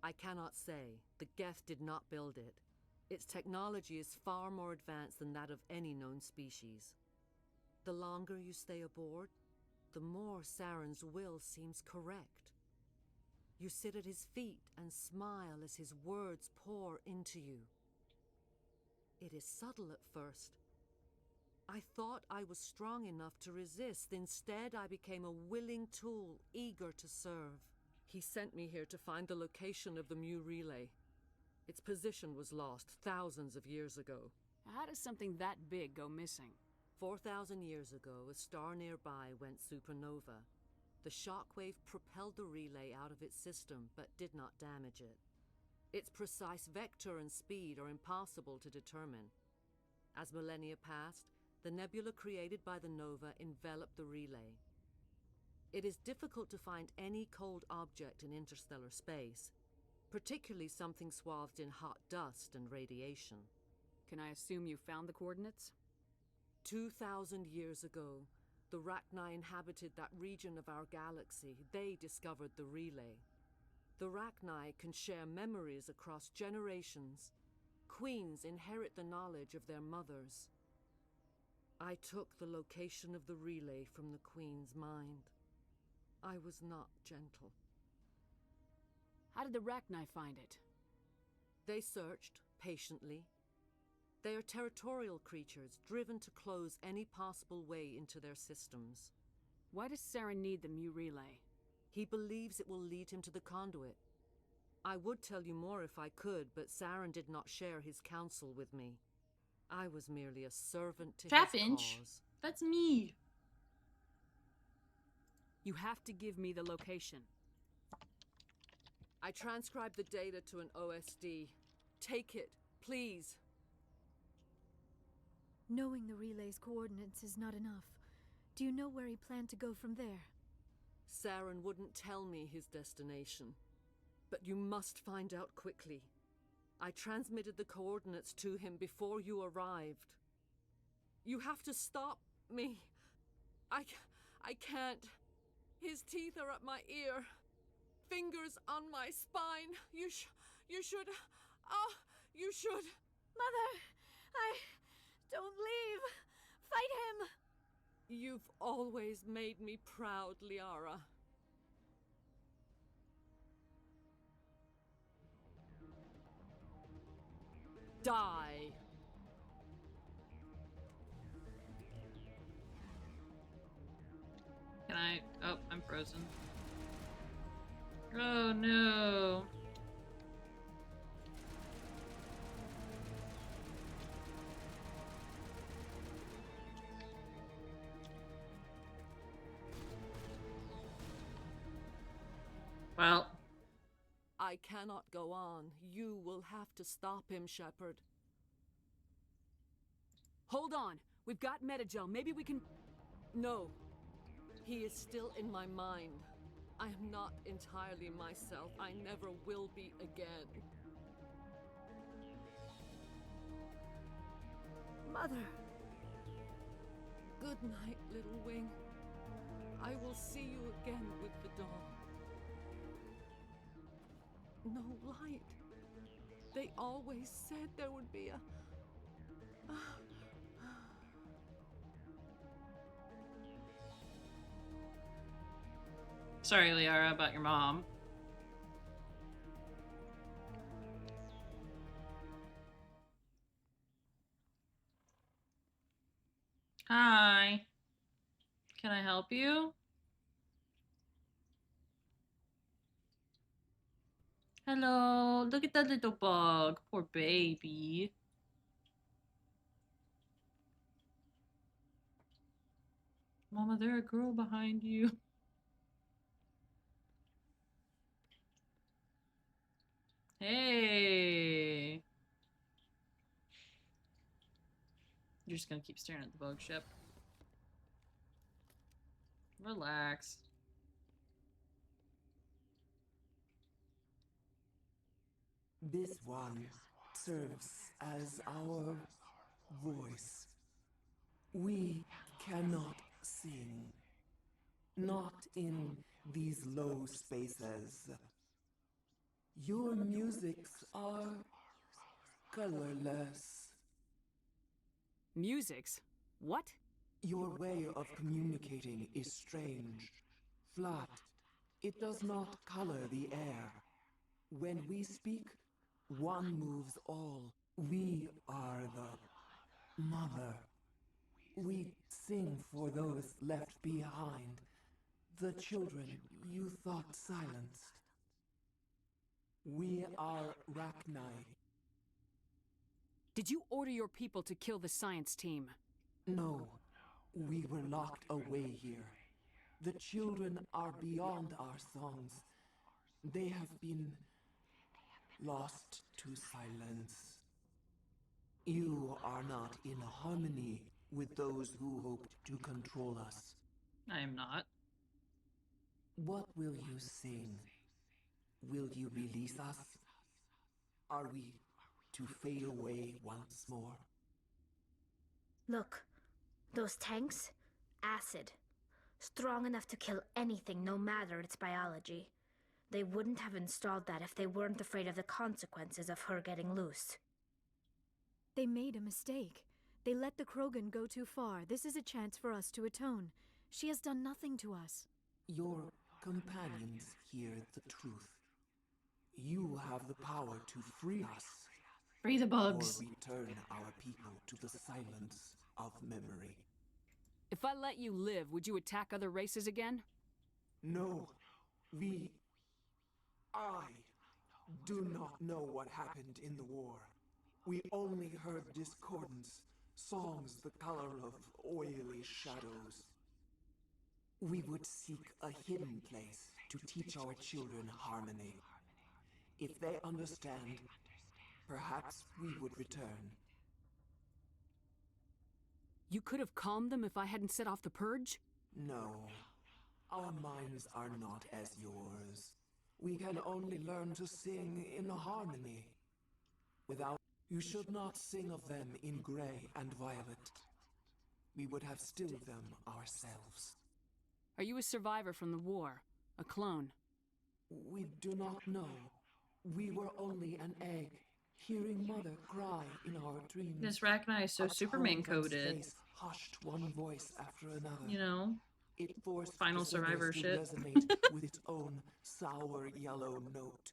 I cannot say. The Geth did not build it. Its technology is far more advanced than that of any known species. The longer you stay aboard, the more Saren's will seems correct. You sit at his feet and smile as his words pour into you. It is subtle at first. I thought I was strong enough to resist. Instead, I became a willing tool, eager to serve. He sent me here to find the location of the Mu relay. Its position was lost thousands of years ago. How does something that big go missing? 4,000 years ago, a star nearby went supernova. The shockwave propelled the relay out of its system, but did not damage it. Its precise vector and speed are impossible to determine. As millennia passed, the nebula created by the nova enveloped the relay. It is difficult to find any cold object in interstellar space, particularly something swathed in hot dust and radiation. Can I assume you found the coordinates? 2,000 years ago, the Rachni inhabited that region of our galaxy. They discovered the relay. The Rachni can share memories across generations. Queens inherit the knowledge of their mothers. I took the location of the relay from the Queen's mind. I was not gentle. How did the Rachni find it? They searched, patiently. They are territorial creatures, driven to close any possible way into their systems. Why does Saren need the Mu relay? He believes it will lead him to the conduit. I would tell you more if I could, but Saren did not share his counsel with me. I was merely a servant to his cause. That's me. You have to give me the location. I transcribed the data to an OSD. Take it, please. Knowing the relay's coordinates is not enough. Do you know where he planned to go from there? Saren wouldn't tell me his destination. But you must find out quickly. I transmitted the coordinates to him before you arrived. You have to stop me. I can't. His teeth are at my ear. Fingers on my spine. You should. You should. Mother, don't leave. Fight him. You've always made me proud, Liara. Die. Can I? Oh, I'm frozen. Oh no. Well, I cannot go on. You will have to stop him, Shepard. Hold on. We've got Metagel. Maybe we can... No. He is still in my mind. I am not entirely myself. I never will be again. Mother. Good night, little wing. I will see you again with the dawn. No light. They always said there would be a... Sorry, Liara, about your mom. Hi. Can I help you? Hello. Look at that little bug. Poor baby. Mama, there's a girl behind you. Hey. You're just gonna keep staring at the bug ship. Relax. This one serves as our voice. We cannot sing. Not in these low spaces. Your musics are colorless. Musics? What? Your way of communicating is strange, flat. It does not color the air. When we speak, one moves all. We are the mother. We sing for those left behind, the children you thought silenced. We are Rachni. Did you order your people to kill the science team? No, we were locked away here. The children are beyond our songs. They have been lost to silence. You are not in harmony with those who hoped to control us. I am not. What will you sing? Will you release us? Are we to fade away once more? Look, those tanks? Acid. Strong enough to kill anything, no matter its biology. They wouldn't have installed that if they weren't afraid of the consequences of her getting loose. They made a mistake. They let the Krogan go too far. This is a chance for us to atone. She has done nothing to us. Your companions hear the truth. You have the power to free us. Free the bugs. Or return our people to the silence of memory. If I let you live, would you attack other races again? No. I do not know what happened in the war. We only heard discordance, songs the color of oily shadows. We would seek a hidden place to teach our children harmony. If they understand, perhaps we would return. You could have calmed them if I hadn't set off the purge? No. Our minds are not as yours. We can only learn to sing in harmony. Without, you should not sing of them in gray and violet. We would have stilled them ourselves. Are you a survivor from the war? A clone? We do not know. We were only an egg, hearing Mother cry in our dreams. This Rachni is so A Superman toad coded. face hushed one voice after another. You know? It forced Final the singers Survivor to shit. resonate with its own sour yellow note.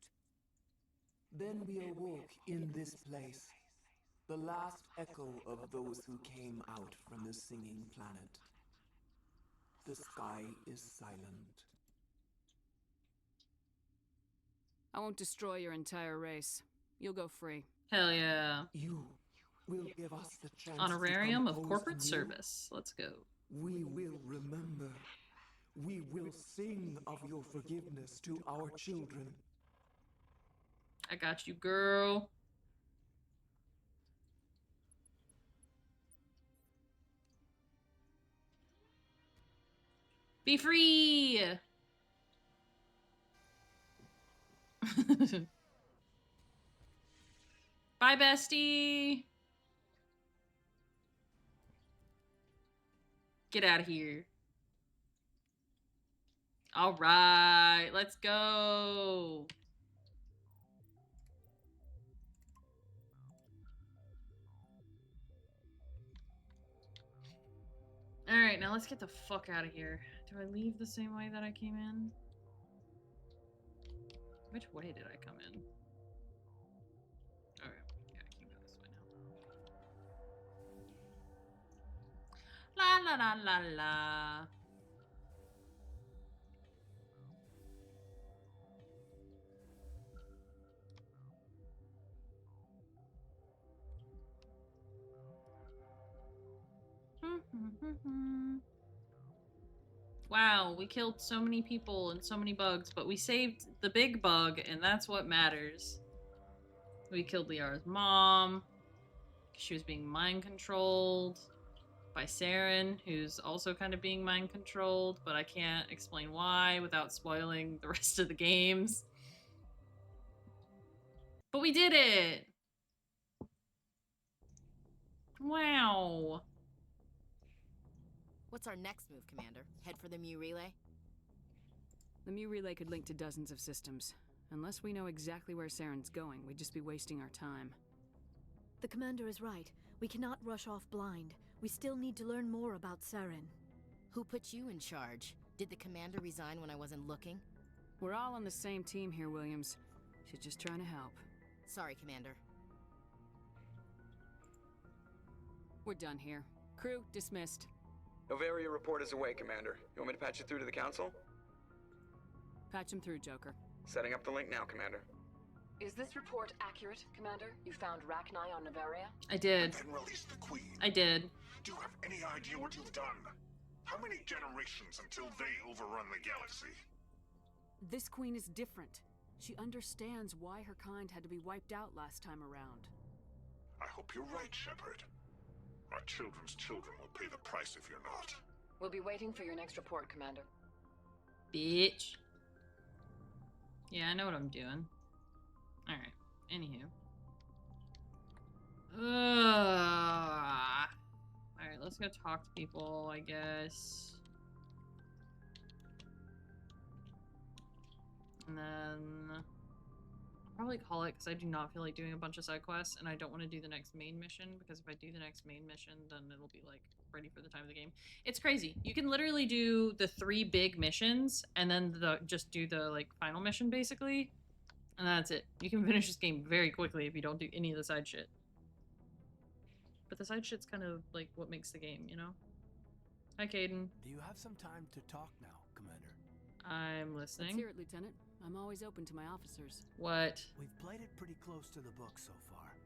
Then we awoke in this place, the last echo of those who came out from the singing planet. The sky is silent. I won't destroy your entire race. You'll go free. Hell yeah. You will give us the chance Honorarium to of compose corporate anew. service. Let's go. We will remember. We will sing of your forgiveness to our children. I got you, girl. Be free! Bye, bestie! Get out of here. All right, let's go. All right, now let's get the fuck out of here. Do I leave the same way that I came in? Which way did I come in? Okay, yeah, I came out this way now. La la la la la. Wow, we killed so many people and so many bugs, but we saved the big bug, and that's what matters. We killed Liara's mom. She was being mind controlled by Saren, who's also kind of being mind controlled, but I can't explain why without spoiling the rest of the games. But we did it! Wow. What's our next move, Commander? Head for the Mu relay? The Mu relay could link to dozens of systems. Unless we know exactly where Saren's going, we'd just be wasting our time. The commander is right. We cannot rush off blind. We still need to learn more about Saren. Who put you in charge? Did the commander resign when I wasn't looking? We're all on the same team here, Williams. She's just trying to help. Sorry, Commander. We're done here. Crew, dismissed. Novaria report is away, Commander. You want me to patch you through to the Council? Patch him through, Joker. Setting up the link now, Commander. Is this report accurate, Commander? You found Rachni on Novaria? I did. And release the Queen. I did. Do you have any idea what you've done? How many generations until they overrun the galaxy? This queen is different. She understands why her kind had to be wiped out last time around. I hope you're right, Shepard. Our children's children will pay the price if you're not. We'll be waiting for your next report, Commander. Bitch. Yeah, I know what I'm doing. Alright. Anywho. Alright, let's go talk to people, I guess. And then I'll probably call it because I do not feel like doing a bunch of side quests, and I don't want to do the next main mission, because if I do the next main mission, then it'll be like ready for the time of the game. It's crazy. You can literally do the 3 big missions and then just do the like final mission basically, and that's it. You can finish this game very quickly if you don't do any of the side shit. But the side shit's kind of like what makes the game, you know? Hi, Caden. Do you have some time to talk now, Commander? I'm listening. Let's hear it, Lieutenant. I'm always open to my officers. What? We've played it pretty close to the book so far,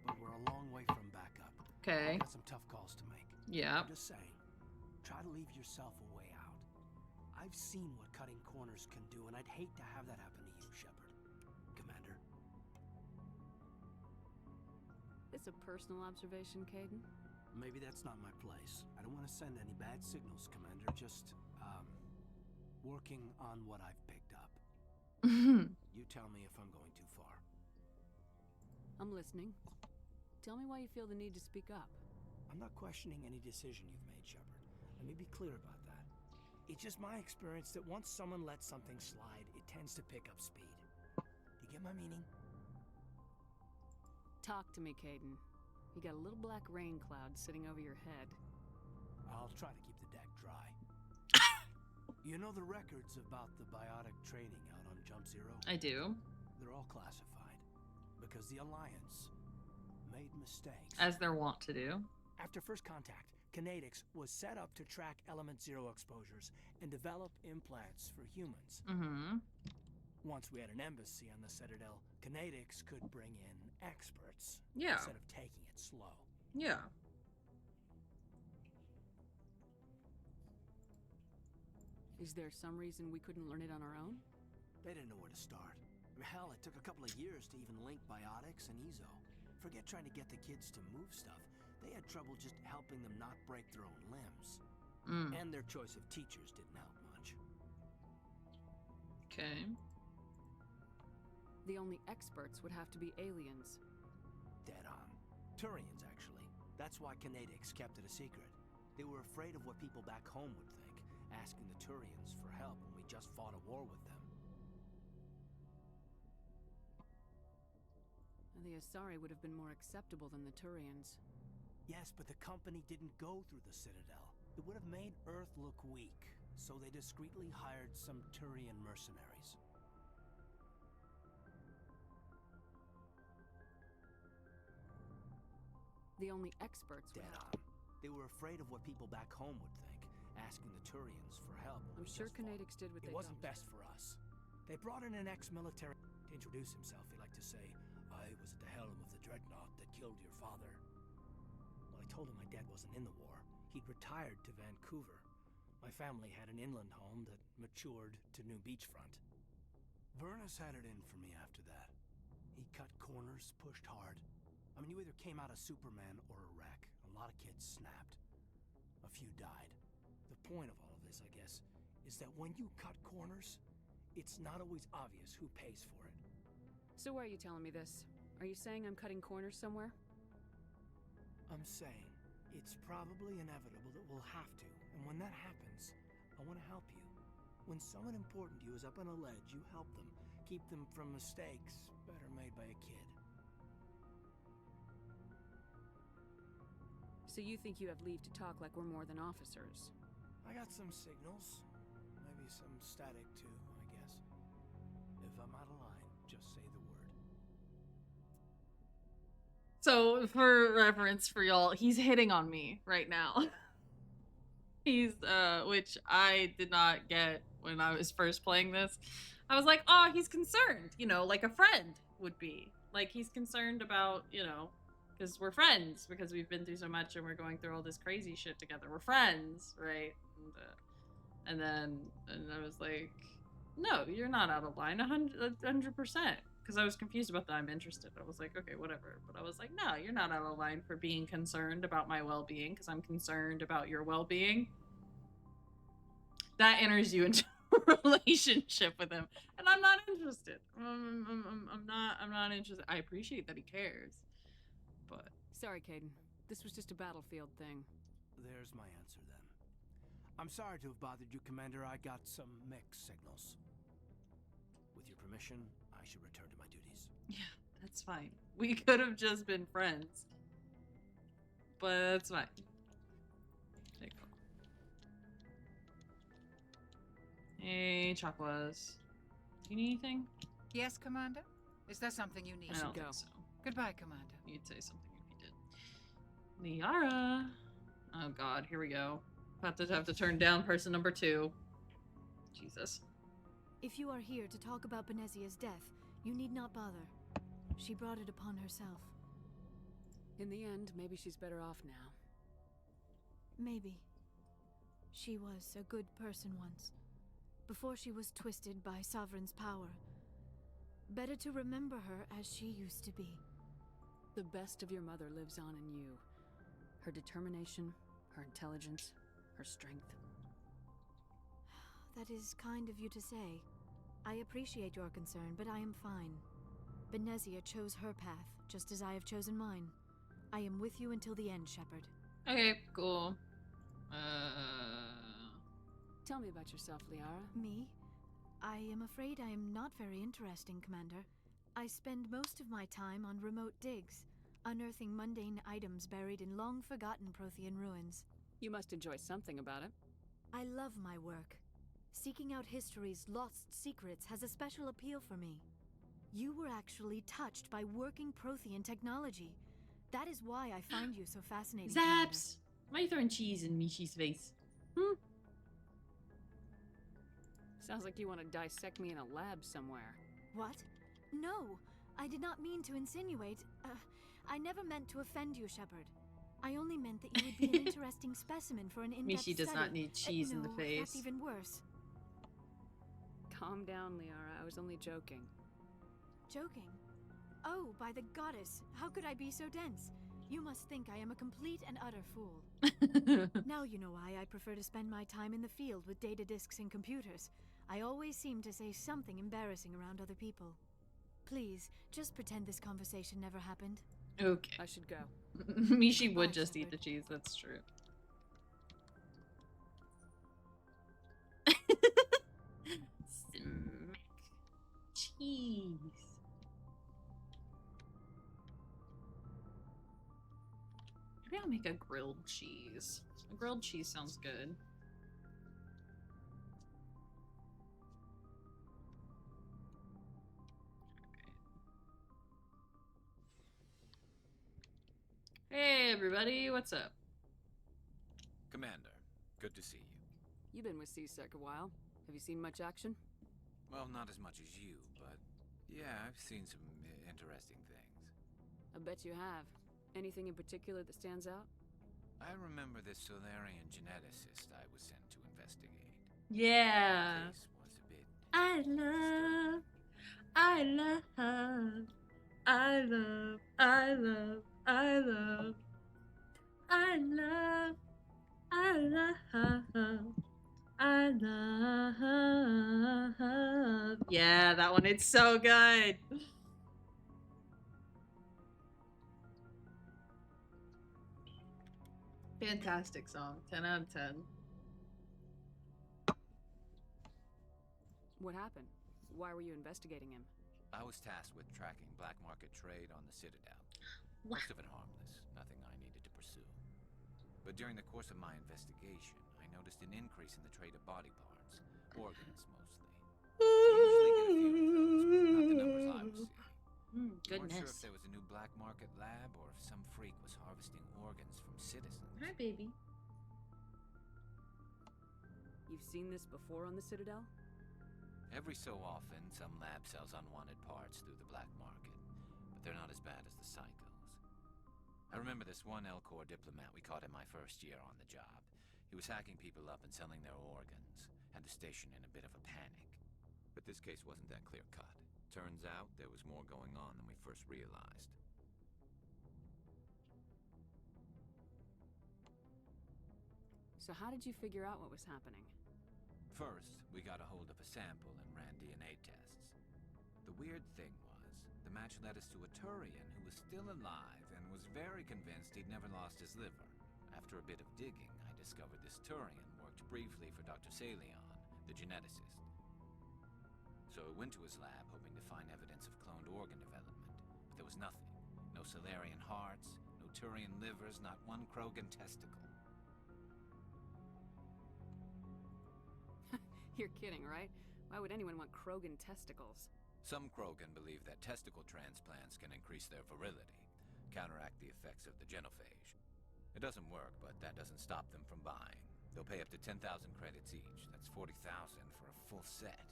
but we're a long way from backup. Okay. I've got some tough calls to make. Yeah. I'm just saying, try to leave yourself a way out. I've seen what cutting corners can do, and I'd hate to have that happen to you, Shepard. Commander. It's a personal observation, Caden? Maybe that's not my place. I don't want to send any bad signals, Commander. Just, working on what I've picked up. You tell me if I'm going too far. I'm listening. Tell me why you feel the need to speak up. I'm not questioning any decision you've made, Shepard. Let me be clear about that. It's just my experience that once someone lets something slide, it tends to pick up speed. You get my meaning? Talk to me, Caden. You got a little black rain cloud sitting over your head. I'll try to keep the deck dry. You know the records about the biotic training out on Jump Zero? I do. They're all classified because the Alliance made mistakes. As they're wont to do. After first contact, Kinetics was set up to track Element Zero exposures and develop implants for humans. Mm-hmm. Once we had an embassy on the Citadel, Kinetics could bring in experts. Yeah. Instead of taking it slow. Yeah. Is there some reason we couldn't learn it on our own? They didn't know where to start. Hell, it took a couple of years to even link biotics and Ezo. Forget trying to get the kids to move stuff. They had trouble just helping them not break their own limbs. And their choice of teachers didn't help much. Okay. The only experts would have to be aliens. Dead on. Turians, actually. That's why Kinetics kept it a secret. They were afraid of what people back home would think, asking the Turians for help when we just fought a war with them. The Asari would have been more acceptable than the Turians. Yes, but the company didn't go through the Citadel. It would have made Earth look weak, so they discreetly hired some Turian mercenaries. The only experts would Dead on. They were afraid of what people back home would think, asking the Turians for help. I'm sure Kinetics did what they It wasn't thought. best for us. They brought in an ex-military to introduce himself. He liked to say, "I was at the helm of the dreadnought that killed your father." Well, I told him my dad wasn't in the war. He'd retired to Vancouver. My family had an inland home that matured to New Beachfront. Vernus had it in for me after that. He cut corners, pushed hard. I mean, you either came out a Superman or a wreck. A lot of kids snapped. A few died. The point of all of this, I guess, is that when you cut corners, it's not always obvious who pays for it. So why are you telling me this? Are you saying I'm cutting corners somewhere? I'm saying it's probably inevitable that we'll have to, and when that happens, I want to help you. When someone important to you is up on a ledge, you help them. Keep them from mistakes better made by a kid. So you think you have leave to talk like we're more than officers? I got some signals. Maybe some static too, I guess. If I'm out of line, just say the word. So, for reference for y'all, he's hitting on me right now. He's, which I did not get when I was first playing this. I was like, oh, he's concerned, you know, like a friend would be. Like, he's concerned about, you know, because we're friends, because we've been through so much and we're going through all this crazy shit together. We're friends, right? And I was like, no, you're not out of line, 100%. Because I was confused about the I'm interested. I was like, okay, whatever. But I was like, no, you're not out of line for being concerned about my well-being, because I'm concerned about your well-being. That enters you into a relationship with him, and I'm not interested. I'm not interested. I appreciate that he cares, but sorry, Caden. This was just a battlefield thing. There's my answer then. I'm sorry to have bothered you, Commander. I got some mixed signals. With your permission, I should return to my duties. yeah, that's fine. We could have just been friends, but that's fine. Take call. Hey, Chakwas. Do you need anything? Yes, Commander? Is there something you need? I don't think so. Goodbye, Commander. You'd say something if you did. Liara. Oh god, here we go. About to have to turn down person number 2. Jesus. If you are here to talk about Benezia's death, you need not bother. She brought it upon herself. In the end, maybe she's better off now. Maybe. She was a good person once, before she was twisted by Sovereign's power. Better to remember her as she used to be. The best of your mother lives on in you. Her determination, her intelligence, her strength. That is kind of you to say. I appreciate your concern, but I am fine. Benezia chose her path, just as I have chosen mine. I am with you until the end, Shepard. Okay, cool. Tell me about yourself, Liara. Me? I am afraid I am not very interesting, Commander. I spend most of my time on remote digs, unearthing mundane items buried in long-forgotten Prothean ruins. You must enjoy something about it. I love my work. Seeking out history's lost secrets has a special appeal for me. You were actually touched by working Prothean technology. That is why I find you so fascinating. Zaps! Why are you throwing cheese in Mishi's face? Sounds like you want to dissect me in a lab somewhere. What? No, I did not mean to insinuate. I never meant to offend you, Shepard. I only meant that you would be an interesting specimen for an in-depth Mishi does study. not need cheese in the face. That's even worse. Calm down, Liara. I was only joking. Joking? Oh, by the goddess, how could I be so dense? You must think I am a complete and utter fool. Now you know why I prefer to spend my time in the field with data disks and computers. I always seem to say something embarrassing around other people. Please, just pretend this conversation never happened. Okay. I should go. Mishi would just eat the cheese, that's true. Smack. Cheese. Maybe I'll make a grilled cheese. A grilled cheese sounds good. Hey everybody, what's up? Commander, good to see you. You've been with C-Sec a while. Have you seen much action? Well, not as much as you, but yeah, I've seen some interesting things. I bet you have. Anything in particular that stands out? I remember this Solarian geneticist I was sent to investigate. Yeah. The case was a bit I love, I love, I love, I love, I love, I love, I love, I love. Yeah, that one, it's so good. Fantastic song, 10 out of 10. What happened? Why were you investigating him? I was tasked with tracking black market trade on the Citadel. What? Most of it harmless, nothing I needed to pursue. But during the course of my investigation, I noticed an increase in the trade of body parts, organs mostly. We usually get a few of those, but not the numbers I was seeing. We weren't sure Goodness. if there was a new black market lab or if some freak was harvesting organs from citizens. Hi, baby. You've seen this before on the Citadel? Every so often, some lab sells unwanted parts through the black market, but they're not as bad as the psychos. I remember this one Elcor diplomat we caught in my first year on the job. He was hacking people up and selling their organs, had the station in a bit of a panic. But this case wasn't that clear-cut. Turns out there was more going on than we first realized. So how did you figure out what was happening? First, we got a hold of a sample and ran DNA tests. The weird thing was, the match led us to a Turian who was still alive and was very convinced he'd never lost his liver. After a bit of digging, I discovered this Turian worked briefly for Dr. Salion, the geneticist. So I went to his lab hoping to find evidence of cloned organ development, but there was nothing. No Salarian hearts, no Turian livers, not one Krogan testicle. You're kidding, right? Why would anyone want Krogan testicles? Some Krogan believe that testicle transplants can increase their virility, counteract the effects of the genophage. It doesn't work, but that doesn't stop them from buying. They'll pay up to 10,000 credits each. That's 40,000 for a full set.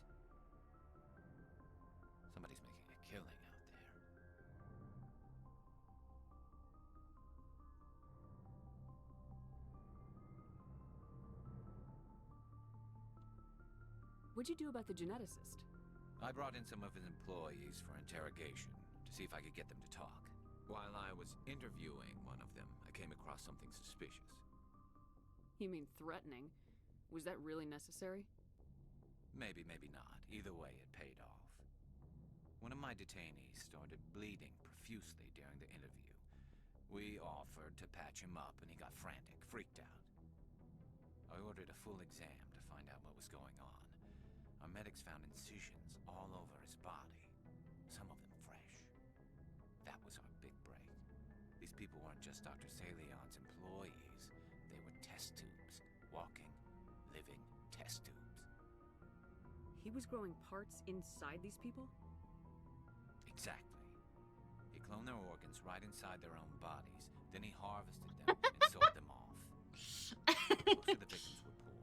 Somebody's making a killing out there. What'd you do about the geneticist? I brought in some of his employees for interrogation to see if I could get them to talk. While I was interviewing one of them, I came across something suspicious. You mean threatening? Was that really necessary? Maybe, maybe not. Either way, it paid off. One of my detainees started bleeding profusely during the interview. We offered to patch him up, and he got frantic, freaked out. I ordered a full exam to find out what was going on. Our medics found incisions all over his body, some of them fresh. That was our big break. These people weren't just Dr. Salion's employees. They were test tubes. Walking, living test tubes. He was growing parts inside these people? Exactly. He cloned their organs right inside their own bodies. Then he harvested them and sold them off. Most of the victims were poor.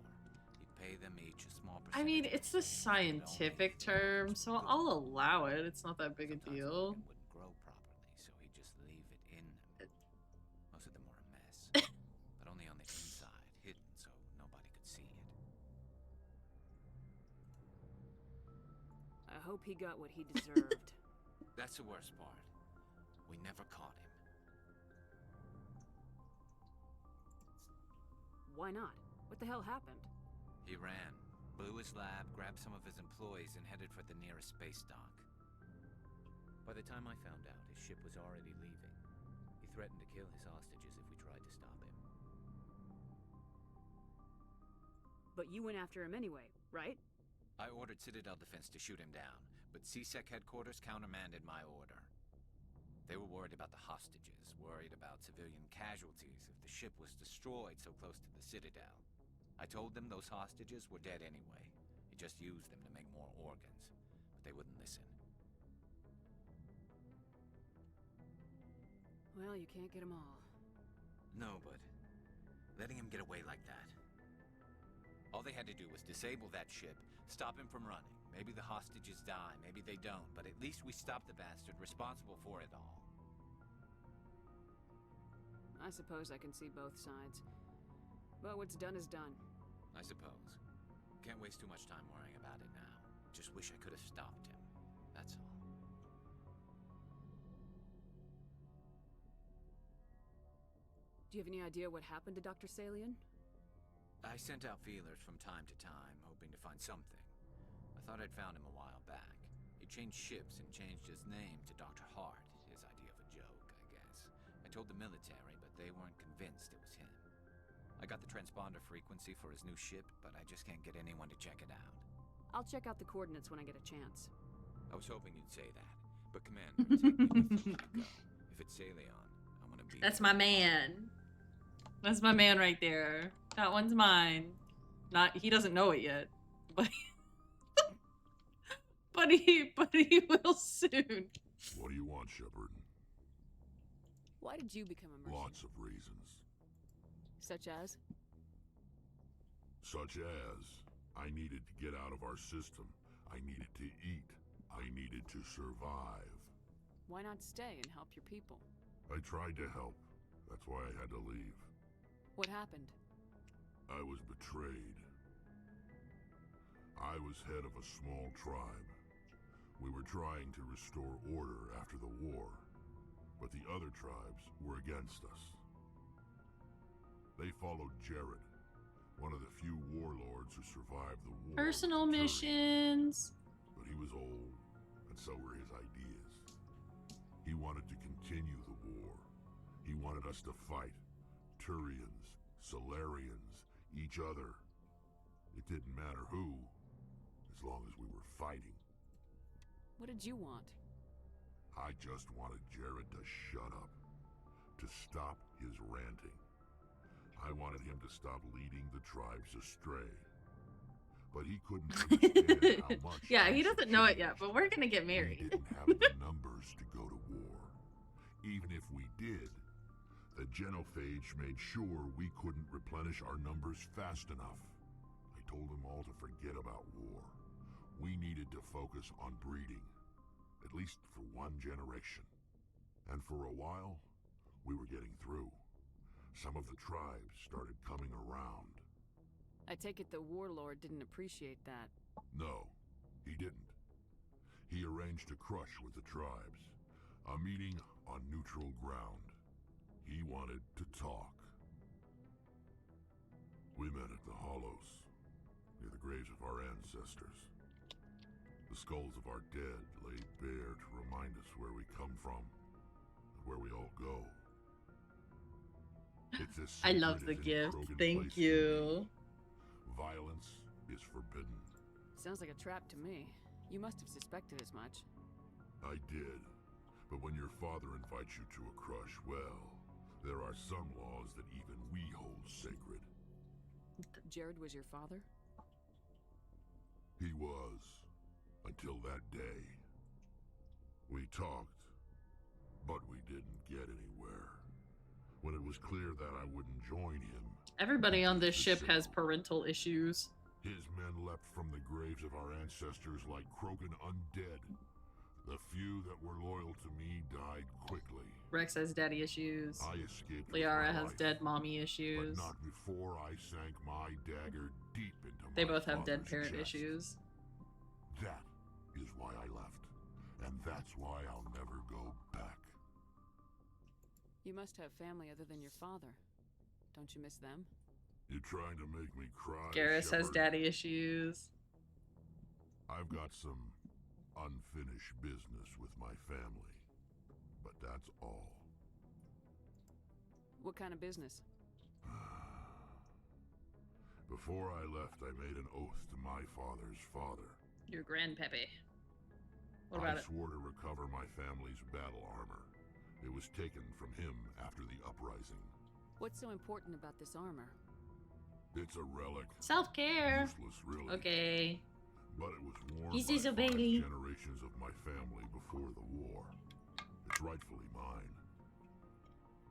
He'd pay them each a small percentage. I mean, it's a scientific term, so I'll allow it. It's not that big a deal. Wouldn't grow properly, so he'd just leave it in them. Most of them were a mess, but only on the inside, hidden so nobody could see it. I hope he got what he deserved. That's the worst part. We never caught him. Why not? What the hell happened? He ran, blew his lab, grabbed some of his employees, and headed for the nearest space dock. By the time I found out, his ship was already leaving. He threatened to kill his hostages if we tried to stop him. But you went after him anyway, right? I ordered Citadel Defense to shoot him down, but CSEC headquarters countermanded my order. They were worried about the hostages, worried about civilian casualties if the ship was destroyed so close to the Citadel. I told them those hostages were dead anyway. He just used them to make more organs, but they wouldn't listen. Well, you can't get them all. No, but letting him get away like that. All they had to do was disable that ship, stop him from running. Maybe the hostages die, maybe they don't, but at least we stopped the bastard responsible for it all. I suppose I can see both sides. But what's done is done. I suppose. Can't waste too much time worrying about it now. Just wish I could have stopped him. That's all. Do you have any idea what happened to Dr. Salion? I sent out feelers from time to time, hoping to find something. I thought I'd found him a while back. He changed ships and changed his name to Dr. Hart, his idea of a joke, I guess. I told the military, but they weren't convinced it was him. I got the transponder frequency for his new ship, but I just can't get anyone to check it out. I'll check out the coordinates when I get a chance. I was hoping you'd say that, but Commander, take me with you when you go. If it's Saleon, I want to be. That's my man. That's my man right there. That one's mine. He doesn't know it yet, but but he will soon. What do you want, Shepard? Why did you become a mercenary? Lots of reasons. Such as? Such as, I needed to get out of our system. I needed to eat. I needed to survive. Why not stay and help your people? I tried to help. That's why I had to leave. What happened? I was betrayed. I was head of a small tribe. We were trying to restore order after the war, but the other tribes were against us. They followed Jared, one of the few warlords who survived the war. Personal missions. But he was old, and so were his ideas. He wanted to continue the war. He wanted us to fight. Turians, Solarians, each other. It didn't matter who, as long as we were fighting. What did you want? I just wanted Jared to shut up, to stop his ranting. I wanted him to stop leading the tribes astray. But he couldn't understand how much. Yeah, he doesn't know it yet, but we're gonna get married. We didn't have the numbers to go to war. Even if we did, the genophage made sure we couldn't replenish our numbers fast enough. I told them all to forget about war. We needed to focus on breeding, at least for one generation. And for a while, we were getting through. Some of the tribes started coming around. I take it the warlord didn't appreciate that. No, he didn't. He arranged a crush with the tribes, a meeting on neutral ground. He wanted to talk. We met at the Hollows, near the graves of our ancestors. The skulls of our dead lay bare to remind us where we come from, and where we all go. It's as I love the sacred as any gift. Krogan Thank place you. Violence is forbidden. Sounds like a trap to me. You must have suspected as much. I did. But when your father invites you to a crush, well, there are some laws that even we hold sacred. Jared was your father? He was. Until that day. We talked, but we didn't get anywhere. When it was clear that I wouldn't join him, Everybody on this ship has parental issues. his men leapt from the graves of our ancestors like Krogan undead. The few that were loyal to me died quickly. Rex has daddy issues. I escaped. Liara with my has life, dead mommy issues. But not before I sank my dagger deep into They my both have dead father's parent chest. issues. That is why I left. And that's why I'll never go back. You must have family other than your father. Don't you miss them? You're trying to make me cry, Garrus has Shepard? daddy issues. I've got some unfinished business with my family. But that's all. What kind of business? Before I left, I made an oath to my father's father. Your grandpappy. What I about it? swore to recover my family's battle armor. It was taken from him after the uprising. What's so important about this armor? It's a relic. Self-care. Useless, really. Okay. But it was worn He by sees a 5 baby. generations of my family before the war. It's rightfully mine.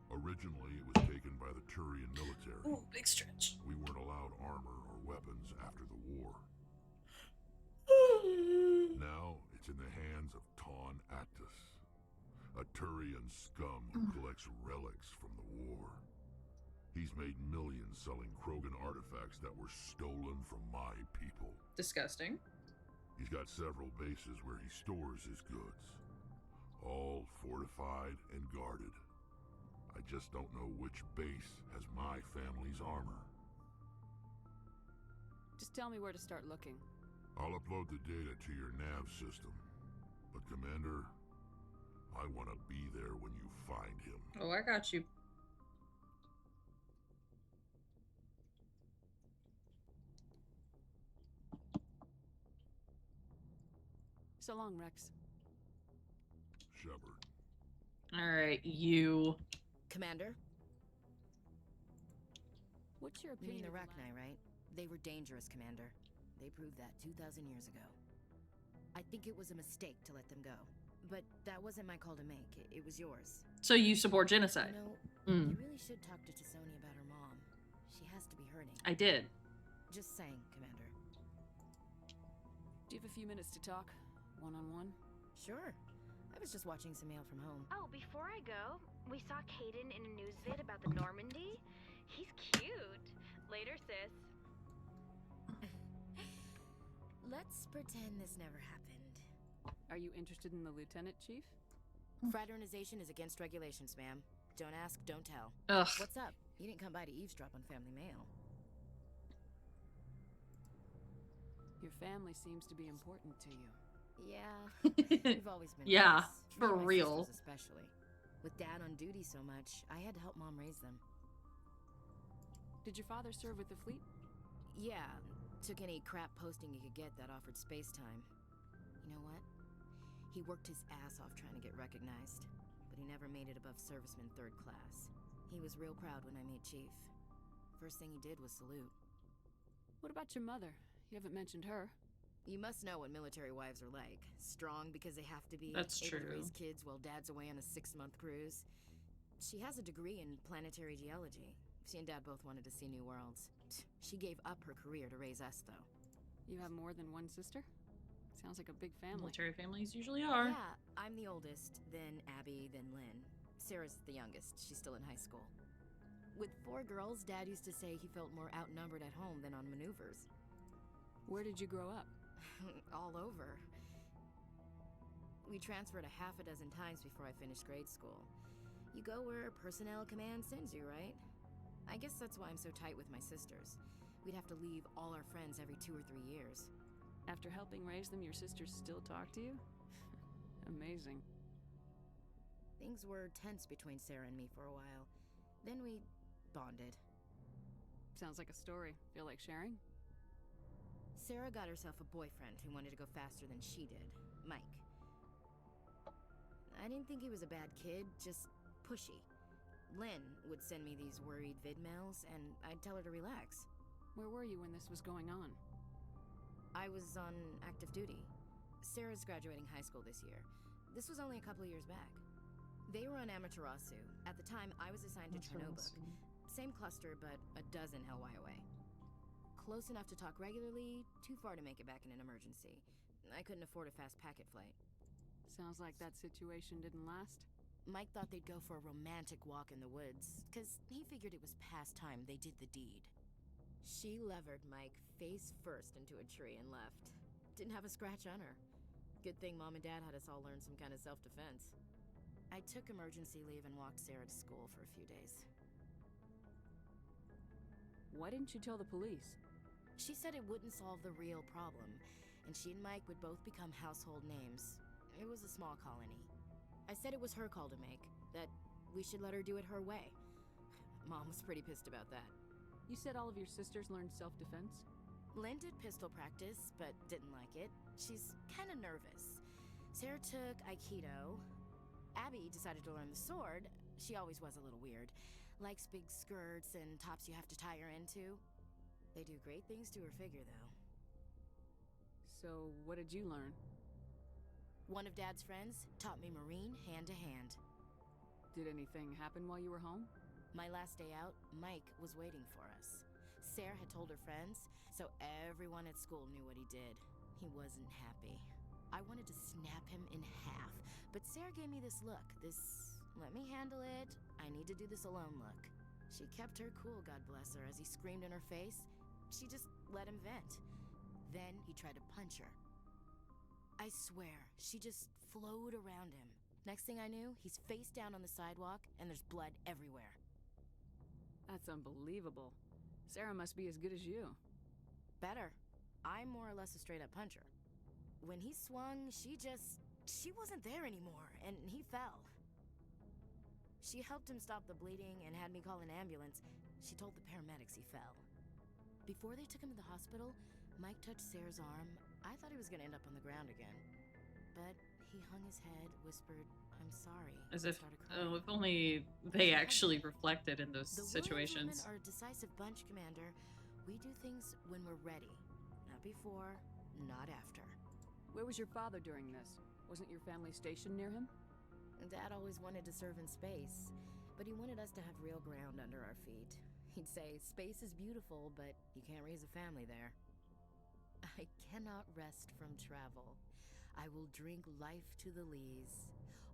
Originally, it was taken by the Turian military. Ooh, big stretch. We weren't allowed armor or weapons after the war. Now, it's in the hands of Taun Actus, a Turian scum who collects relics from the war. He's made millions selling Krogan artifacts that were stolen from my people. Disgusting. He's got several bases where he stores his goods, all fortified and guarded. I just don't know which base has my family's armor. Just tell me where to start looking. I'll upload the data to your nav system. But Commander, I want to be there when you find him. Oh, I got you. So long, Rex. Shepard. Alright, you. Commander? What's your You mean opinion the of Rachni, right? They were dangerous, Commander. They proved that 2,000 years ago. I think it was a mistake to let them go. But that wasn't my call to make. It was yours. So you support genocide? You know, Mm. you really should talk to Tisoni about her mom. She has to be hurting. I did. Just saying, Commander. Do you have a few minutes to talk? One-on-one? Sure. I was just watching some mail from home. Oh, before I go, we saw Caden in a news vid about the Normandy. He's cute. Later, sis. Let's pretend this never happened. Are you interested in the lieutenant, Chief? Fraternization is against regulations, ma'am. Don't ask, don't tell. Ugh. What's up? You didn't come by to eavesdrop on family mail. Your family seems to be important to you. Yeah. We've always been Yeah, close. Me for and my real. sisters especially. With Dad on duty so much, I had to help Mom raise them. Did your father serve with the fleet? Yeah, took any crap posting he could get that offered space time. You know what? He worked his ass off trying to get recognized, but he never made it above serviceman 3rd class. He was real proud when I made Chief. First thing he did was salute. What about your mother? You haven't mentioned her. You must know what military wives are like. Strong because they have to be. That's able to true. raise kids while Dad's away on a 6-month cruise. She has a degree in planetary geology. She and Dad both wanted to see new worlds. She gave up her career to raise us, though. You have more than one sister? Sounds like a big family. Military families usually are. Yeah, I'm the oldest, then Abby, then Lynn. Sarah's the youngest. She's still in high school. With 4 girls, Dad used to say he felt more outnumbered at home than on maneuvers. Where did you grow up? All over. We transferred a half a dozen times before I finished grade school. You go where personnel command sends you, right? I guess that's why I'm so tight with my sisters. We'd have to leave all our friends every 2 or 3 years. After helping raise them, your sisters still talk to you? Amazing. Things were tense between Sarah and me for a while. Then we bonded. Sounds like a story. Feel like sharing? Sarah got herself a boyfriend who wanted to go faster than she did, Mike. I didn't think he was a bad kid, just pushy. Lynn would send me these worried vid mails, and I'd tell her to relax. Where were you when this was going on? I was on active duty. Sarah's graduating high school this year. This was only a couple of years back. They were on Amaterasu. At the time, I was assigned to Chernobyl. Same cluster, but a dozen Helwy away. Close enough to talk regularly, too far to make it back in an emergency. I couldn't afford a fast packet flight. Sounds like that situation didn't last. Mike thought they'd go for a romantic walk in the woods, 'cause he figured it was past time they did the deed. She levered Mike face first into a tree and left. Didn't have a scratch on her. Good thing Mom and Dad had us all learn some kind of self-defense. I took emergency leave and walked Sarah to school for a few days. Why didn't you tell the police? She said it wouldn't solve the real problem, and she and Mike would both become household names. It was a small colony. I said it was her call to make, that we should let her do it her way. Mom was pretty pissed about that. You said all of your sisters learned self-defense? Lynn did pistol practice, but didn't like it. She's kind of nervous. Sarah took Aikido. Abby decided to learn the sword. She always was a little weird. Likes big skirts and tops you have to tie her into. They do great things to her figure, though. So, what did you learn? One of Dad's friends taught me Marine hand to hand. Did anything happen while you were home? My last day out, Mike was waiting for us. Sarah had told her friends, so everyone at school knew what he did. He wasn't happy. I wanted to snap him in half, but Sarah gave me this look, this let me handle it, I need to do this alone look. She kept her cool, God bless her, as he screamed in her face. She just let him vent. Then he tried to punch her. I swear, she just flowed around him. Next thing I knew, he's face down on the sidewalk, and there's blood everywhere. That's unbelievable. Sarah must be as good as you. Better. I'm more or less a straight-up puncher. When he swung, she wasn't there anymore, and he fell. She helped him stop the bleeding and had me call an ambulance. She told the paramedics he fell. Before they took him to the hospital, Mike touched Sarah's arm. I thought he was gonna end up on the ground again. but he hung his head, whispered, "I'm sorry," As and if, started crying. oh, if only they actually reflected in those The situations. Warlords women are a decisive bunch, Commander. We do things when we're ready. Not before, not after. Where was your father during this? Wasn't your family stationed near him? Dad always wanted to serve in space, but he wanted us to have real ground under our feet. He'd say, space is beautiful, but you can't raise a family there. I cannot rest from travel. I will drink life to the lees.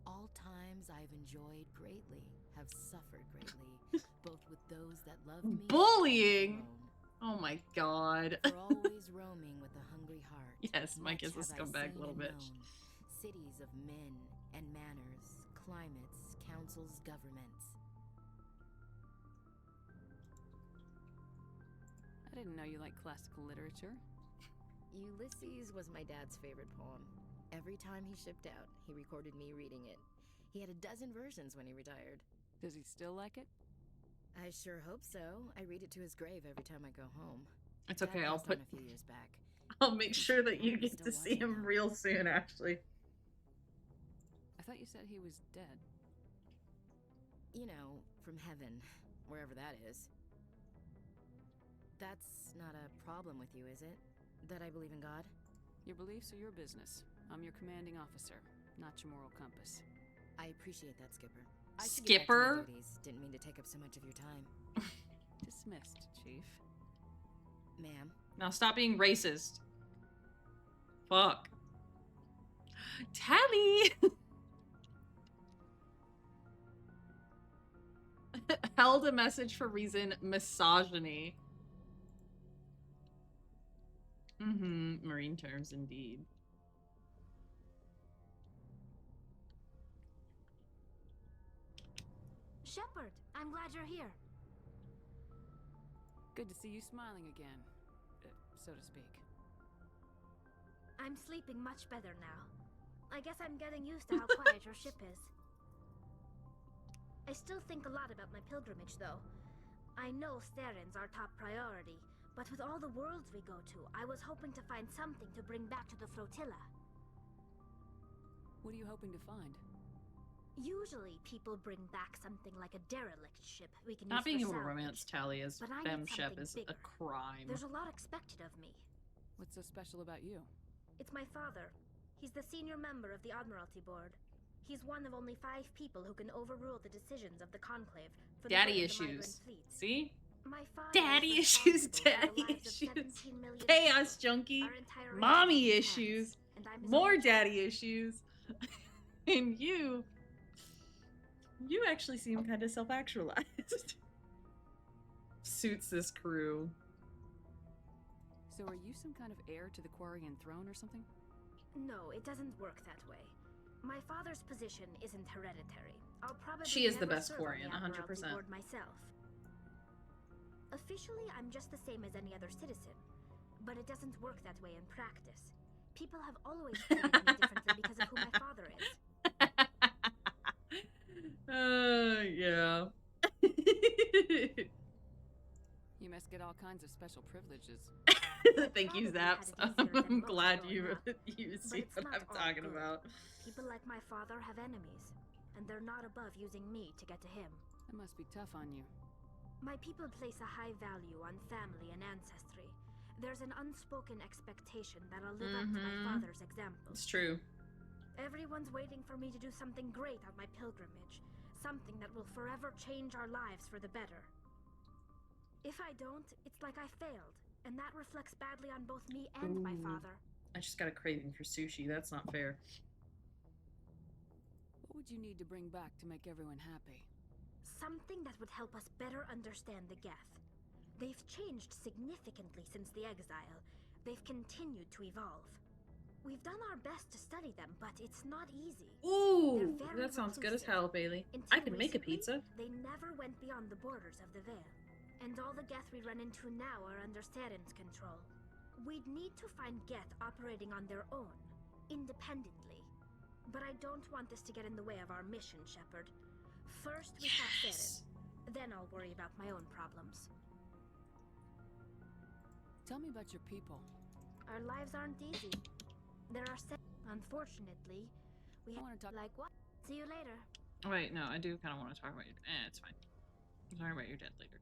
All times I've enjoyed greatly, have suffered greatly, both with those that love me. Bullying! Oh my god. For always roaming with a hungry heart. Yes, Mike is a much have I scumbag seen little and bitch. known. Cities of men and manners, climates, councils, governments. I didn't know you liked classical literature. Ulysses was my dad's favorite poem. Every time he shipped out, he recorded me reading it. He had a dozen versions when he retired. Does he still like it? I sure hope so. I read it to his grave every time I go home. It's Dad okay, I'll passed on put... a few years back. I'll make sure that you He's get still to see him real soon, actually. I thought you said he was dead. You know, from heaven, wherever that is. That's not a problem with you, is it? That I believe in God? Your beliefs are your business. I'm your commanding officer, not your moral compass. I appreciate that, Skipper. I should get back to my Skipper? duties. Didn't mean to take up so much of your time. Dismissed, Chief. Ma'am. Now stop being racist. Fuck. Tally! Held a message for reason misogyny. Marine terms indeed. Shepard, I'm glad you're here. Good to see you smiling again, so to speak. I'm sleeping much better now. I guess I'm getting used to how quiet your ship is. I still think a lot about my pilgrimage, though. I know Steren's our top priority, but with all the worlds we go to, I was hoping to find something to bring back to the flotilla. What are you hoping to find? Usually, people bring back something like a derelict ship we can Not use being for able to salvage. romance Tally as But I Fem need Shep something is a bigger. crime. There's a lot expected of me. What's so special about you? It's my father. He's the senior member of the Admiralty Board. He's one of only 5 people who can overrule the decisions of the Conclave for the Daddy good of the migrant issues. fleet. See? My father Daddy is issues, responsible for the daddy lives of issues. 17 million Chaos people. junkie. Our entire race Mommy is in his issues. hands, and I'm his More only child. daddy issues. And you actually seem kind of self-actualized. Suits this crew. So are you some kind of heir to the Quarian throne or something? No, it doesn't work that way. My father's position isn't hereditary. I'll probably She is the never best serve on Quarian, the Admiralty 100%. Board myself. Officially, I'm just the same as any other citizen, but it doesn't work that way in practice. People have always treated me differently because of who my father is. Yeah. You must get all kinds of special privileges. Thank you, Zaps. I'm glad you see it's what not I'm all talking good. about. People like my father have enemies, and they're not above using me to get to him. It must be tough on you. My people place a high value on family and ancestry. There's an unspoken expectation that I'll live up to my father's example. It's true. Everyone's waiting for me to do something great on my pilgrimage. Something that will forever change our lives for the better. If I don't, it's like I failed, and that reflects badly on both me and my Ooh. father. I just got a craving for sushi. That's not fair. What would you need to bring back to make everyone happy? Something that would help us better understand the Geth. They've changed significantly since the exile. They've continued to evolve. We've done our best to study them, but it's not easy. Ooh, They're very that sounds good as reclusive. hell, Bailey. Until I can make a recently, pizza. They never went beyond the borders of the Veil. And all the Geth we run into now are under Steren's control. We'd need to find Geth operating on their own, independently. But I don't want this to get in the way of our mission, Shepard. First we have Steren. Then I'll worry about my own problems. Tell me about your people. Our lives aren't easy. There are Unfortunately, we I want to talk. like what? See you later. Wait, no, I do kind of want to talk about your. It's fine. I'm talking about your dad later,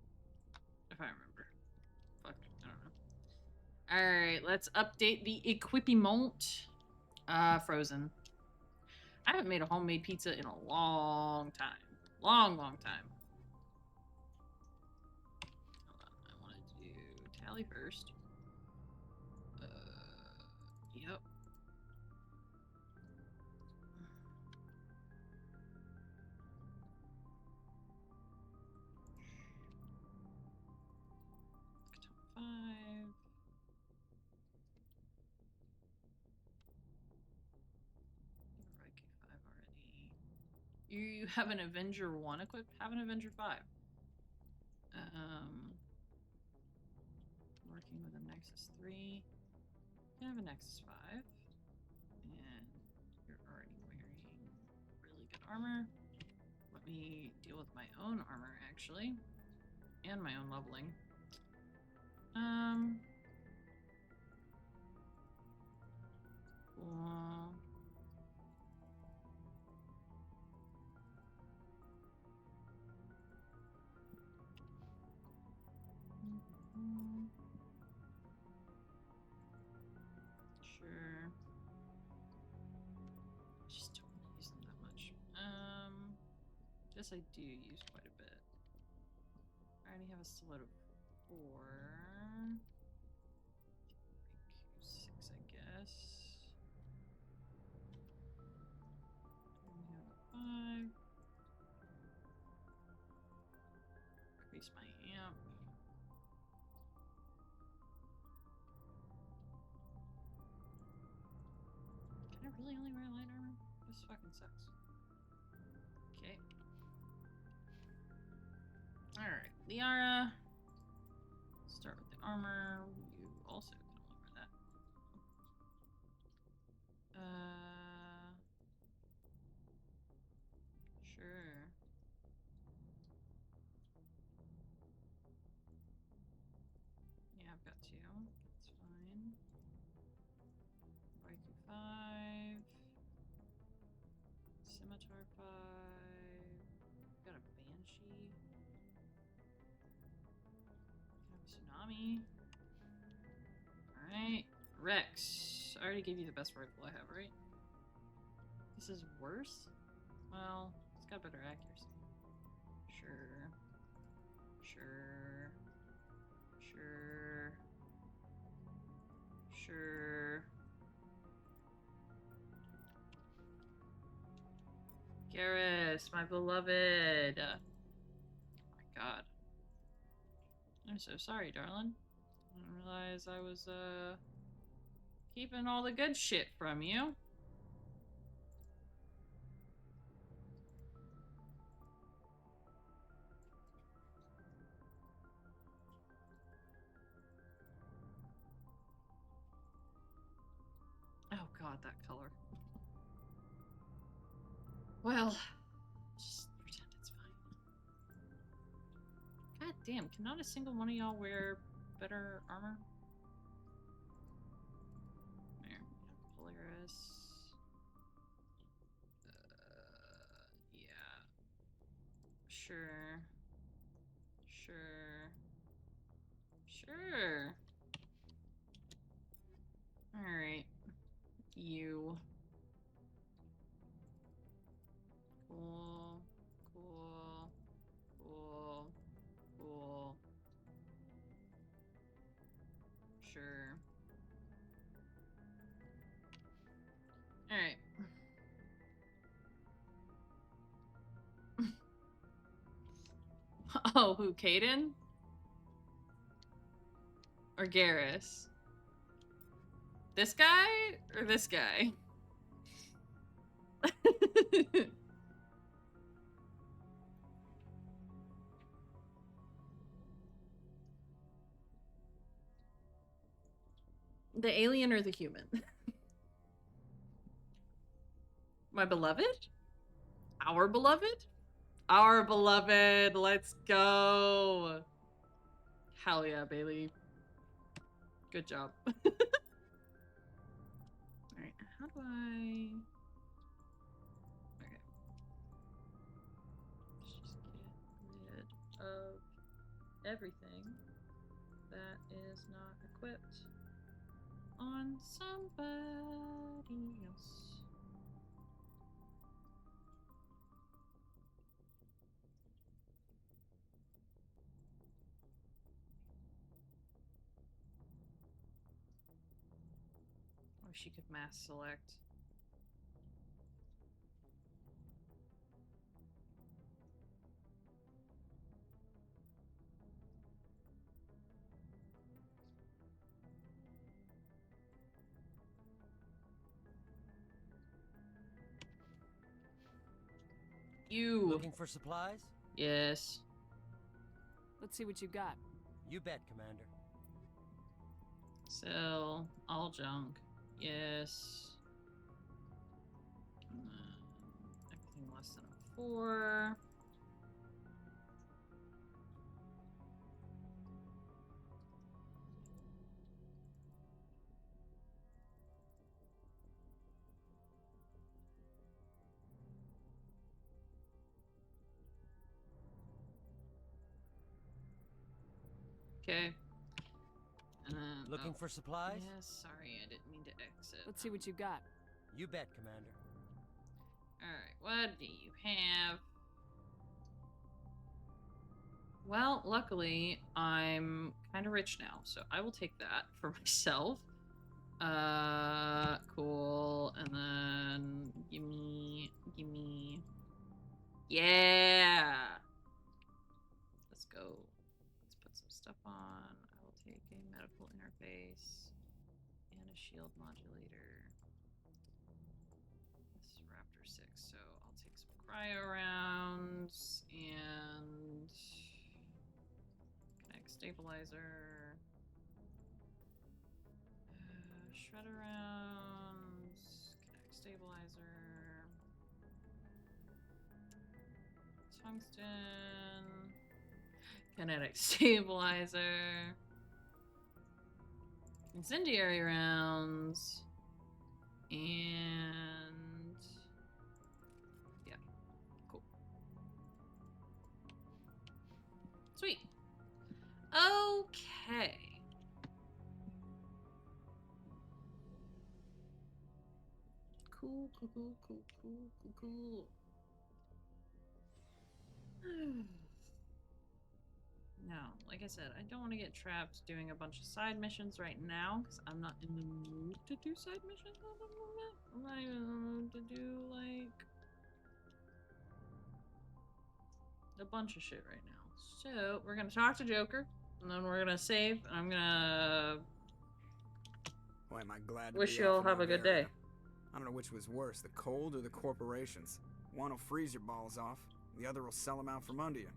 if I remember. Fuck, I don't know. All right, let's update the equipment. Frozen. I haven't made a homemade pizza in a long time. Long time. Hold on, I want to do tally first. Yep. Top 5. Viking 5 already. You have an Avenger 1 equipped? Have an Avenger 5. Working with a Nexus 3. You have a Nexus 5. And you're already wearing really good armor. Let me deal with my own armor, actually. And my own leveling. Cool. Sure. Just don't use them that much. Guess I do use quite a bit. I already have a slot of 4. 6, I guess. And we have a 5. Increase my amp. Can I really only wear light armor? This fucking sucks. Okay. Alright, Liara. Start with the armor. You also can only wear that. Sure. Yeah, I've got 2. That's fine. Baiku 5. Scimitar 5. Got a Banshee. Tsunami. Alright. Rex. I already gave you the best rifle I have, right? This is worse? Well, it's got better accuracy. Sure. Sure. Sure. Sure. Garrus, my beloved. Oh my god. I'm so sorry, darling. I didn't realize I was, keeping all the good shit from you. Oh god, that color. Well, just pretend it's fine. God damn, can not a single one of y'all wear better armor? There, Polaris. Yeah. Sure. Sure. Sure. Alright. You. Cool. Cool. Cool. Cool. Sure. Alright. Oh, who, Caden? Or Garrus? This guy? Or this guy? The alien or the human? My beloved? Our beloved? Our beloved. Let's go. Hell yeah, Bailey. Good job. Alright, how do I? Okay. Let's just get rid of everything that is not equipped on somebody else. Or she could mass select. You. Looking for supplies? Yes. Let's see what you got. You bet, Commander. Sell all junk. Yes. Everything less than a 4. Okay. Looking for supplies? Yes, sorry, I didn't mean to exit. Let's see what you got. You bet, Commander. Alright, what do you have? Well, luckily, I'm kind of rich now, so I will take that for myself. Cool. And then gimme. Yeah! Let's go. Let's put some stuff on. I will take a medical interface and a shield modulator. This is Raptor 6, so I'll take some cryo rounds and kinetic stabilizer. Shredder rounds, kinetic stabilizer, tungsten, kinetic stabilizer, incendiary rounds, and yeah, cool. Sweet. Okay. Cool. Now, like I said, I don't want to get trapped doing a bunch of side missions right now, because I'm not in the mood to do side missions at the moment. I'm not even in the mood to do, like, a bunch of shit right now. So, we're gonna talk to Joker, and then we're gonna save, and I'm gonna Boy, am I glad to wish be you all off in have a good day. Bavaria. I don't know which was worse, the cold or the corporations. One will freeze your balls off, the other will sell them out from under you.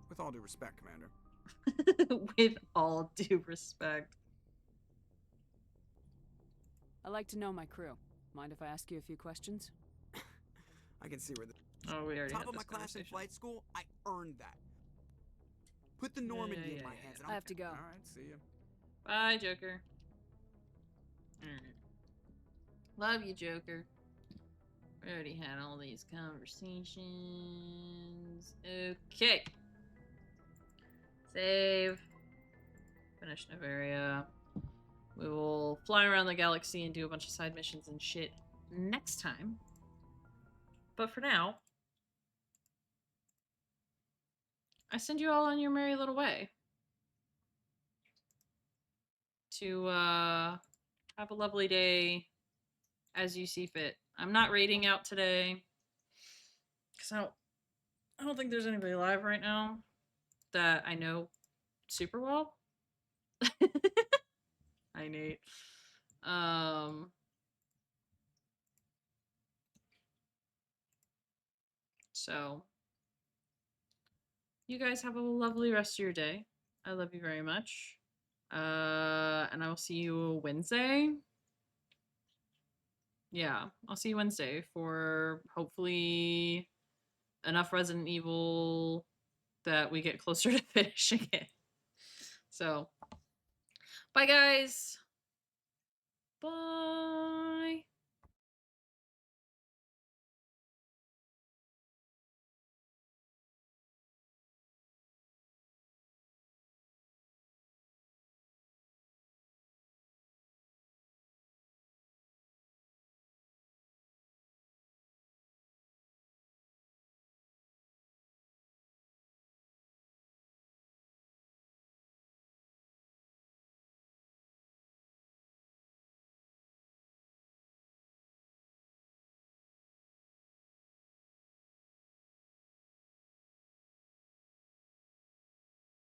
With all due respect, Commander. With all due respect. I like to know my crew. Mind if I ask you a few questions? I can see where the Oh, we already top had of my this class in conversation. flight school, I earned that. Put the Normandy in my hands. And I have to go. All right, see you. Bye, Joker. Alright. Love you, Joker. We already had all these conversations. Okay. Save. Finish Novaria. We will fly around the galaxy and do a bunch of side missions and shit next time. But for now, I send you all on your merry little way. To, have a lovely day as you see fit. I'm not raiding out today. Because I don't think there's anybody live right now that I know super well. Hi, Nate. So, you guys have a lovely rest of your day. I love you very much. And I will see you Wednesday. Yeah, I'll see you Wednesday for hopefully enough Resident Evil that we get closer to finishing it. So, bye guys. Bye.